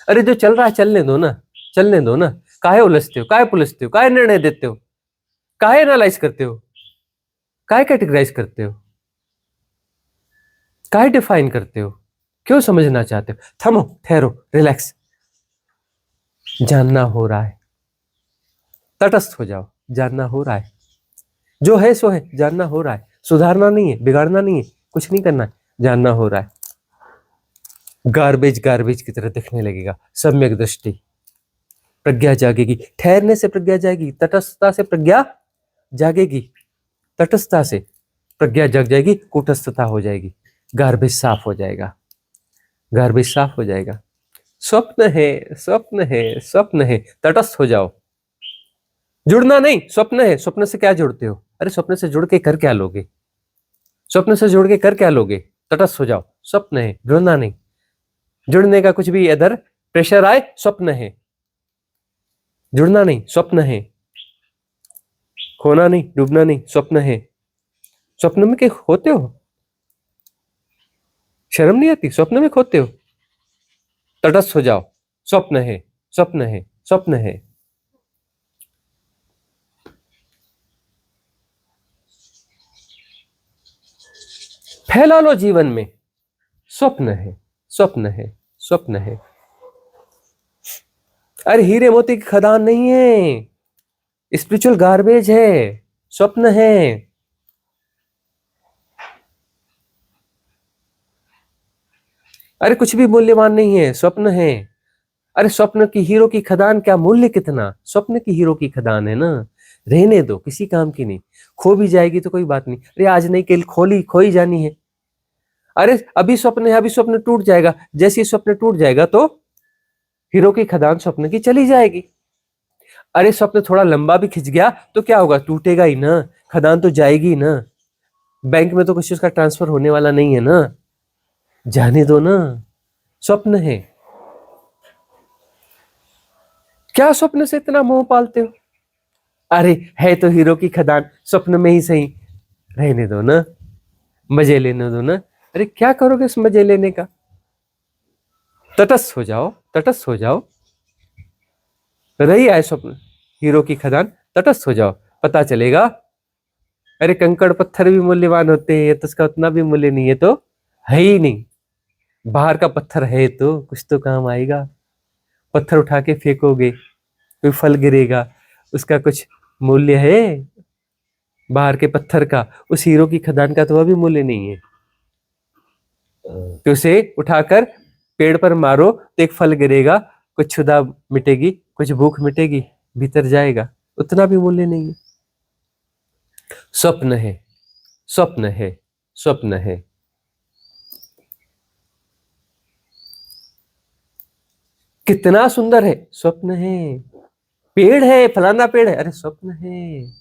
अरे जो चल रहा है चलने दो ना, चलने दो ना। काहे उलझते हो, काहे पुलझते हो, काहे निर्णय देते हो, काहे एनालाइज करते हो, काहे कैटेगराइज करते हो, काहे डिफाइन करते हो, क्यों समझना चाहते हो? थमो, ठहरो, रिलैक्स। जानना हो रहा है, तटस्थ हो जाओ। जानना हो रहा है, जो है सो है, जानना हो रहा है। सुधारना नहीं है, बिगाड़ना नहीं है, कुछ नहीं करना है, जानना हो रहा है। गार्बेज की तरह दिखने लगेगा। सम्यक दृष्टि, प्रज्ञा जागेगी। ठहरने से प्रज्ञा जाएगी, तटस्थता से प्रज्ञा जागेगी, तटस्थता से प्रज्ञा जग जाएगी, कूटस्थता हो जाएगी, गार्बेज साफ हो जाएगा, गार्बेज साफ हो जाएगा। स्वप्न है, स्वप्न है, स्वप्न है, तटस्थ हो जाओ। जुड़ना नहीं, स्वप्न है। स्वप्न से क्या जुड़ते हो? अरे स्वप्न से जुड़ के कर क्या लोगे? स्वप्न से जुड़ के कर क्या लोगे? तटस्थ हो जाओ, स्वप्न है, ढूंढना नहीं। जुड़ने का कुछ भी इधर प्रेशर आए, स्वप्न है, जुड़ना नहीं, स्वप्न है, खोना नहीं, डूबना नहीं, स्वप्न है। स्वप्न में क्या होते हो? शर्म नहीं आती? स्वप्न में खोते हो? तटस्थ हो जाओ, स्वप्न है, स्वप्न है, स्वप्न है। फैला लो जीवन में, स्वप्न है, स्वप्न है, स्वप्न है। अरे हीरे मोती की खदान नहीं है, स्पिरिचुअल गार्बेज है, स्वप्न है। अरे कुछ भी मूल्यवान नहीं है, स्वप्न है। अरे स्वप्न की हीरो की खदान, क्या मूल्य कितना, स्वप्न की हीरो की खदान है ना, रहने दो, किसी काम की नहीं। खो भी जाएगी तो कोई बात नहीं, अरे आज नहीं कल खोई जानी है। अरे अभी स्वप्न है, अभी स्वप्न टूट जाएगा, जैसे ही स्वप्न टूट जाएगा तो हीरो की खदान स्वप्न की चली जाएगी। अरे स्वप्न थोड़ा लंबा भी खिंच गया तो क्या होगा, टूटेगा ही ना, खदान तो जाएगी ना। बैंक में तो कुछ उसका ट्रांसफर होने वाला नहीं है ना, जाने दो ना, स्वप्न है। क्या स्वप्न से इतना मोह पालते हो? अरे है तो हीरो की खदान, स्वप्न में ही सही, रहने दो ना, मजे लेने दो ना। अरे क्या करोगे इस मजे लेने का? तटस्थ हो जाओ, तटस्थ हो जाओ। रही आए स्वप्न हीरो की खदान, तटस्थ हो जाओ, पता चलेगा। अरे कंकड़ पत्थर भी मूल्यवान होते हैं, तो उसका उतना भी मूल्य नहीं है तो है ही नहीं। बाहर का पत्थर है तो कुछ तो काम आएगा। पत्थर उठा के फेंकोगे, कोई फल गिरेगा, उसका कुछ मूल्य है? बाहर के पत्थर का, उस हीरो की खदान का तो वह भी मूल्य नहीं है। तो उसे उठाकर पेड़ पर मारो तो एक फल गिरेगा, कुछ क्षुधा मिटेगी, कुछ भूख मिटेगी, भीतर जाएगा, उतना भी मूल्य नहीं है। स्वप्न है, स्वप्न है, स्वप्न है। कितना सुंदर है, स्वप्न है। पेड़ है, फलाना पेड़ है, अरे स्वप्न है।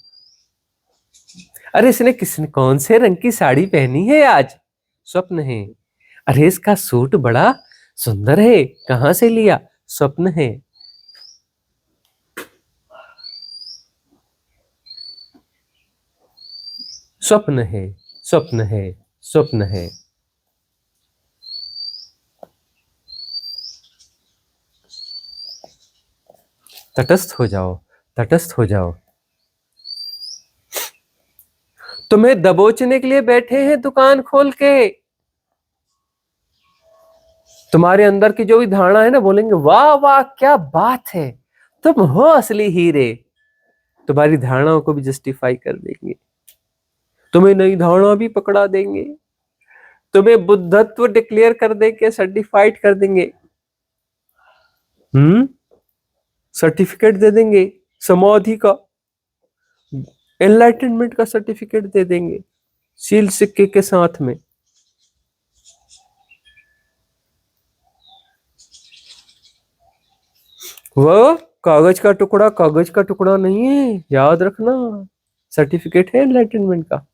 अरे इसने किसने कौन से रंग की साड़ी पहनी है आज, स्वप्न है। अरे इसका सूट बड़ा सुंदर है, कहां से लिया, स्वप्न है। स्वप्न है, स्वप्न है, स्वप्न है। तटस्थ हो जाओ, तटस्थ हो जाओ। तुम्हें दबोचने के लिए बैठे हैं दुकान खोल के। तुम्हारे अंदर की जो भी धारणा है ना, बोलेंगे वाह वाह क्या बात है, तुम हो असली हीरे। तुम्हारी धारणाओं को भी जस्टिफाई कर देंगे, तुम्हें नई धारणा भी पकड़ा देंगे, तुम्हें बुद्धत्व डिक्लेयर कर देंगे, सर्टिफाइड कर देंगे। सर्टिफिकेट दे देंगे, समाधि का, एनलाइटनमेंट का सर्टिफिकेट दे देंगे, सील सिक्के के साथ में। वह कागज का टुकड़ा नहीं है, याद रखना। सर्टिफिकेट है एनलाइटनमेंट का,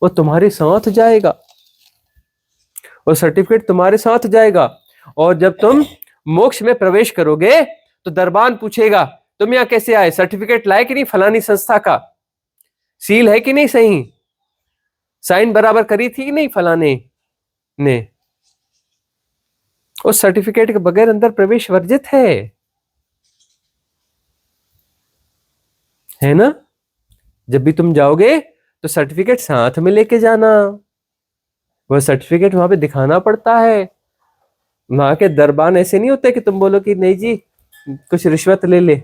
वो तुम्हारे साथ जाएगा, वो सर्टिफिकेट तुम्हारे साथ जाएगा। और जब तुम मोक्ष में प्रवेश करोगे तो दरबान पूछेगा तुम यहां कैसे आए, सर्टिफिकेट लाए कि नहीं, फलानी संस्था का सील है कि नहीं सही, साइन बराबर करी थी कि नहीं फलाने ने। उस सर्टिफिकेट के बगैर अंदर प्रवेश वर्जित है ना। जब भी तुम जाओगे तो सर्टिफिकेट साथ में लेके जाना, वह सर्टिफिकेट वहां पे दिखाना पड़ता है। वहां के दरबान ऐसे नहीं होते कि तुम बोलो कि नहीं जी कुछ रिश्वत ले ले।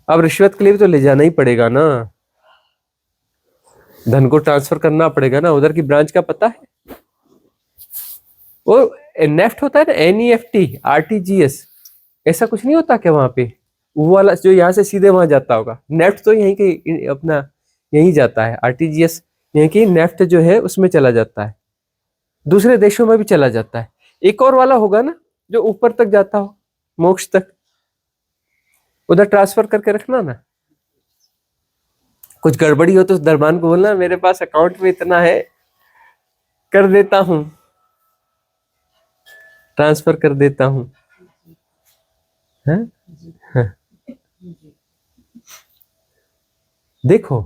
अब रिश्वत के लिए भी तो ले जाना ही पड़ेगा ना, धन को ट्रांसफर करना पड़ेगा ना, उधर की ब्रांच का पता है। वो नेफ्ट होता है ना, NEFT, RTGS, ऐसा कुछ नहीं होता क्या वहां पे? वो वाला जो यहाँ से सीधे वहां जाता होगा, नेफ्ट तो यहीं के अपना यहीं जाता है, RTGS यहीं की नेफ्ट जो है उसमें चला जाता है, दूसरे देशों में भी चला जाता है। एक और वाला होगा ना जो ऊपर तक जाता हो, मोक्ष तक, उधर ट्रांसफर करके रखना ना। कुछ गड़बड़ी हो तो उस दरबान को बोलना मेरे पास अकाउंट में इतना है, कर देता हूं, ट्रांसफर कर देता हूं। हैं? हैं? देखो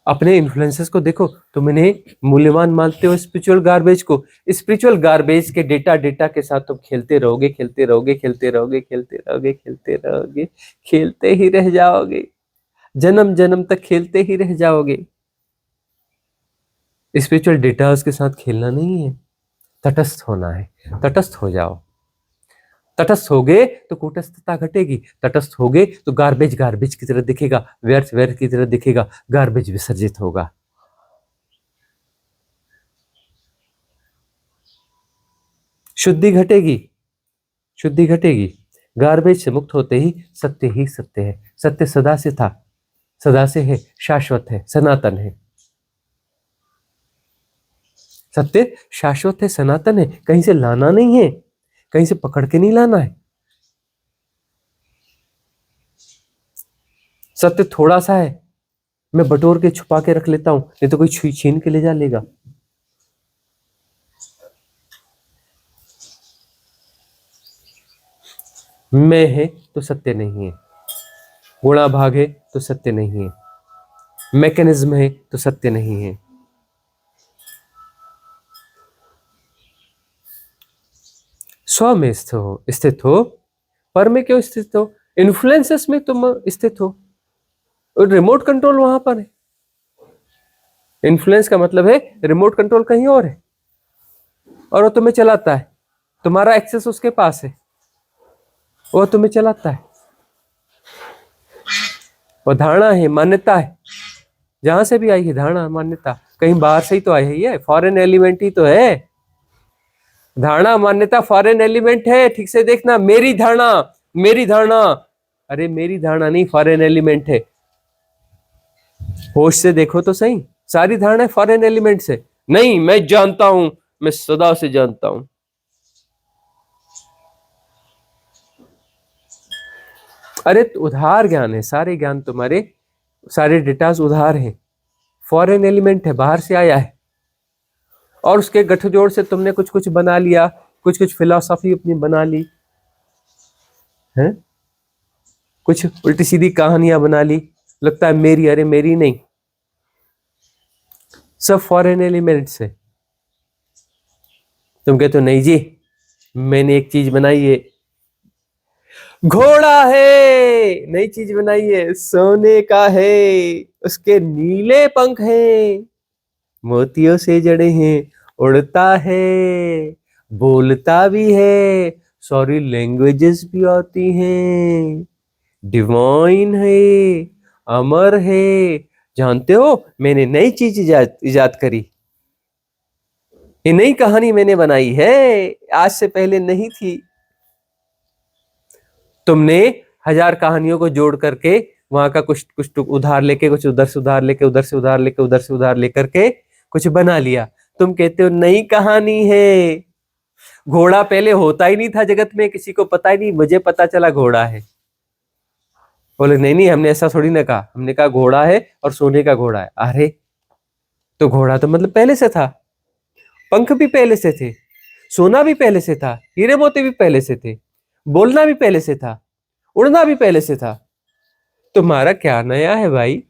अपने इन्फ्लुएंसेस को देखो, तुम इन्हें मूल्यवान मानते हो स्पिरिचुअल गार्बेज को, स्पिरिचुअल गार्बेज के डेटा के साथ तुम खेलते रहोगे, खेलते रहोगे, खेलते रहोगे, खेलते रहोगे, खेलते रहोगे, खेलते ही रह जाओगे, जन्म जन्म तक खेलते ही रह जाओगे। स्पिरिचुअल डेटा के साथ खेलना नहीं है, तटस्थ होना है। तटस्थ हो जाओ। तटस्थ होगे तो कूटस्थता घटेगी, तटस्थ होगे तो गार्बेज गार्बेज की तरह दिखेगा, व्यर्थ व्यर्थ की तरह दिखेगा, गार्बेज विसर्जित होगा। शुद्धि घटेगी, शुद्धि घटेगी। गार्बेज से मुक्त होते ही सत्य है। सत्य सदा से था, सदा से है, शाश्वत है, सनातन है। सत्य शाश्वत है, सनातन है, कहीं से लाना नहीं है, कहीं से पकड़ के नहीं लाना है। सत्य थोड़ा सा है, मैं बटोर के छुपा के रख लेता हूं, नहीं तो कोई छीन के ले जा लेगा। मैं है तो सत्य नहीं है, गुणा भाग है तो सत्य नहीं है, मैकेनिज्म है तो सत्य नहीं है। स्व में स्थित हो, पर में क्यों स्थित हो? इन्फ्लुएंसेस में तुम स्थित हो, और रिमोट कंट्रोल वहां पर है। इन्फ्लुएंस का मतलब है रिमोट कंट्रोल कहीं और है, और वो तुम्हें चलाता है, तुम्हारा एक्सेस उसके पास है, वो तुम्हें चलाता है। वो धारणा है, मान्यता है, जहां से भी आई है धारणा मान्यता, कहीं बाहर से ही तो आई है, ये फॉरेन एलिमेंट ही तो है। धारणा मान्यता फॉरेन एलिमेंट है, ठीक से देखना। मेरी धारणा, मेरी धारणा, अरे मेरी धारणा नहीं, फॉरेन एलिमेंट है। होश से देखो तो सही, सारी धारणा फॉरेन एलिमेंट से नहीं। मैं जानता हूं, मैं सदा से जानता हूं। अरे उधार ज्ञान है, सारे ज्ञान तुम्हारे, सारे डेटास उधार हैं, फॉरेन एलिमेंट है, बाहर से आया है, और उसके गठजोड़ से तुमने कुछ कुछ बना लिया, कुछ कुछ फिलॉसफी अपनी बना ली है, कुछ उल्टी सीधी कहानियां बना ली, लगता है मेरी, अरे मेरी नहीं, सब फॉरेन एलिमेंट्स है। तुम कहते हो नहीं जी, मैंने एक चीज बनाई है, घोड़ा है, नई चीज बनाई है, सोने का है, उसके नीले पंख हैं, मोतियों से जड़े हैं, उड़ता है, बोलता भी है, सॉरी लैंग्वेजेस भी आती हैं, डिवाइन है, अमर है। जानते हो मैंने नई चीज इजाद करी, ये नई कहानी मैंने बनाई है, आज से पहले नहीं थी। तुमने 1000 कहानियों को जोड़ करके वहां का कुछ कुछ उधार लेके, कुछ उधर से उधार लेके, उधर से उधार लेके, उधर से उधार लेकर के कुछ बना लिया। तुम कहते हो नई कहानी है। घोड़ा पहले होता ही नहीं था जगत में, किसी को पता ही नहीं, मुझे पता चला घोड़ा है। बोले नहीं नहीं, हमने ऐसा थोड़ी ना कहा, हमने कहा घोड़ा है और सोने का घोड़ा है। अरे तो घोड़ा तो मतलब पहले से था, पंख भी पहले से थे, सोना भी पहले से था, हीरे मोती भी पहले से थे, बोलना भी पहले से था, उड़ना भी पहले से था। तुम्हारा क्या नया है भाई?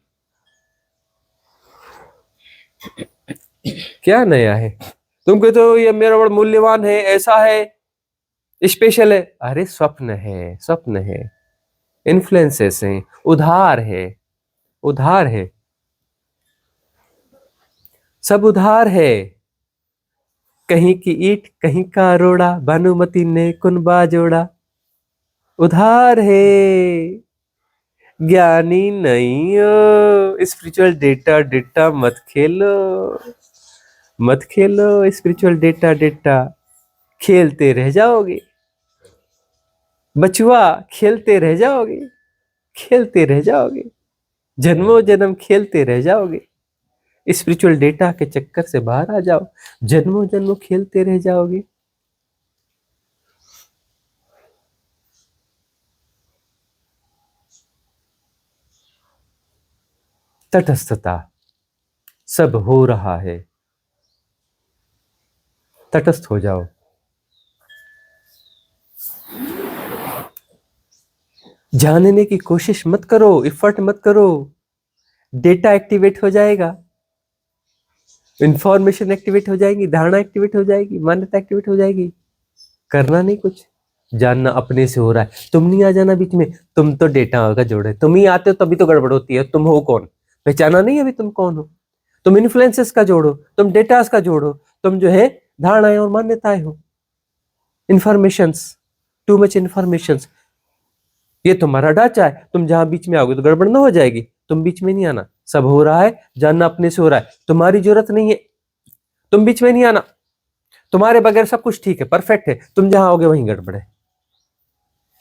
क्या नया है? तुम कहते हो ये मेरा बड़ा मूल्यवान है, ऐसा है, स्पेशल है। अरे स्वप्न है, स्वप्न है, इन्फ्लुएंसेस हैं, उधार है, उधार है, सब उधार है। कहीं की ईंट कहीं का रोड़ा, भानुमति ने कुनबा जोड़ा, उधार है। ज्ञानी नहीं हो, स्पिरिचुअल डेटा डेटा मत खेलो, मत खेलो स्पिरिचुअल डेटा डेटा, खेलते रह जाओगे बचुआ, खेलते रह जाओगे, खेलते रह जाओगे, जन्मों जन्म खेलते रह जाओगे। स्पिरिचुअल डेटा के चक्कर से बाहर आ जाओ, जन्मों जन्मों खेलते रह जाओगे। तटस्थता, सब हो रहा है, तटस्थ हो जाओ। जानने की कोशिश मत करो, एफर्ट मत करो, डेटा एक्टिवेट हो जाएगा, इंफॉर्मेशन एक्टिवेट हो जाएगी, धारणा एक्टिवेट हो जाएगी, मान्यता एक्टिवेट हो जाएगी। करना नहीं कुछ, जानना अपने से हो रहा है। तुम नहीं आ जाना बीच में, तुम तो डेटा का जोड़ है, तुम ही आते हो तभी तो गड़बड़ होती है। तुम हो कौन, पहचाना नहीं अभी तुम कौन हो। तुम इन्फ्लुएंसेस का जोड़ो, तुम डेटास का जोड़ो, तुम जो है धारणाएं और मान्यताएं हो, इंफॉर्मेशंस, टू मच इंफॉर्मेशंस, ये तुम्हारा ढांचा है। तुम जहां बीच में आओगे तो गड़बड़ ना हो जाएगी। तुम बीच में नहीं आना, सब हो रहा है, जानना अपने से हो रहा है, तुम्हारी जरूरत नहीं है, तुम बीच में नहीं आना। तुम्हारे बगैर सब कुछ ठीक है, परफेक्ट है, तुम जहां आओगे वहीं गड़बड़ है।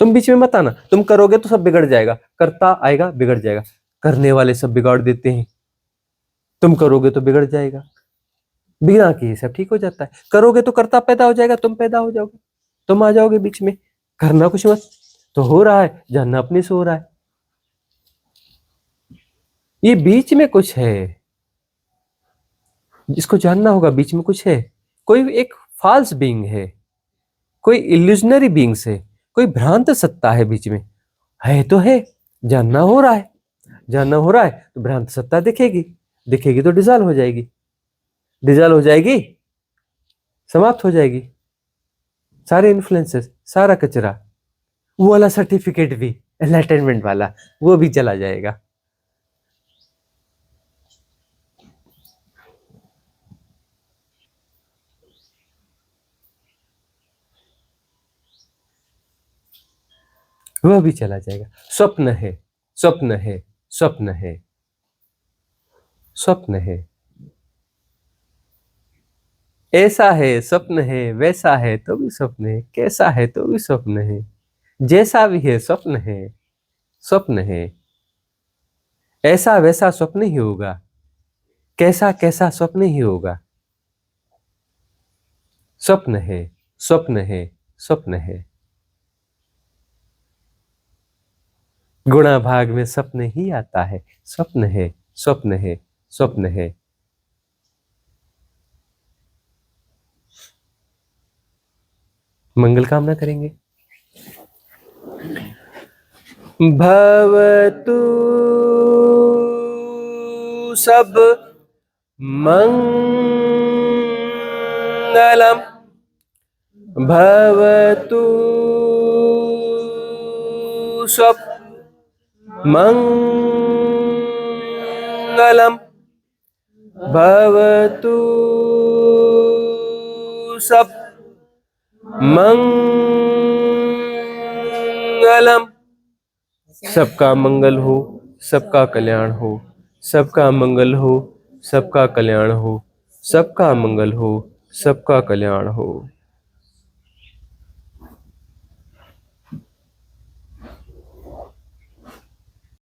तुम बीच में मत आना, तुम करोगे तो सब बिगड़ जाएगा, करता आएगा बिगड़ जाएगा, करने वाले सब बिगाड़ देते हैं। तुम करोगे तो बिगड़ जाएगा, बिना किए सब ठीक हो जाता है। करोगे तो करता पैदा हो जाएगा, तुम पैदा हो जाओगे, तुम आ जाओगे बीच में। करना कुछ मत, तो हो रहा है, जानना अपने से हो रहा है। ये बीच में कुछ है, जिसको जानना होगा, बीच में कुछ है। कोई एक फॉल्स बीइंग है, कोई इल्यूजनरी बीइंग्स है, कोई भ्रांत सत्ता है बीच में, है तो है, जानना हो रहा है। जानना हो रहा है तो भ्रांत सत्ता दिखेगी, दिखेगी तो डिसॉल्व हो जाएगी, डिसॉल्व हो जाएगी, समाप्त हो जाएगी। सारे इन्फ्लुएंसेस, सारा कचरा, वो वाला सर्टिफिकेट भी, एनलाइटनमेंट वाला, वो भी चला जाएगा। वह भी चला जाएगा। स्वप्न है, स्वप्न है, स्वप्न है, स्वप्न है, ऐसा है स्वप्न है, वैसा है तो भी स्वप्न है, कैसा है तो भी स्वप्न है, जैसा भी है स्वप्न है, स्वप्न है। ऐसा वैसा स्वप्न ही होगा, कैसा कैसा स्वप्न ही होगा। स्वप्न है, स्वप्न है, स्वप्न है। गुणा भाग में स्वप्न ही आता है। स्वप्न है, स्वप्न है, स्वप्न है। मंगल कामना करेंगे। भवतु सब मंगलम, भवतु सब मंगलम, भवतु सब मंगलम। सबका मंगल हो, सबका कल्याण हो, सबका मंगल हो, सबका कल्याण हो, सबका मंगल हो, सबका कल्याण हो।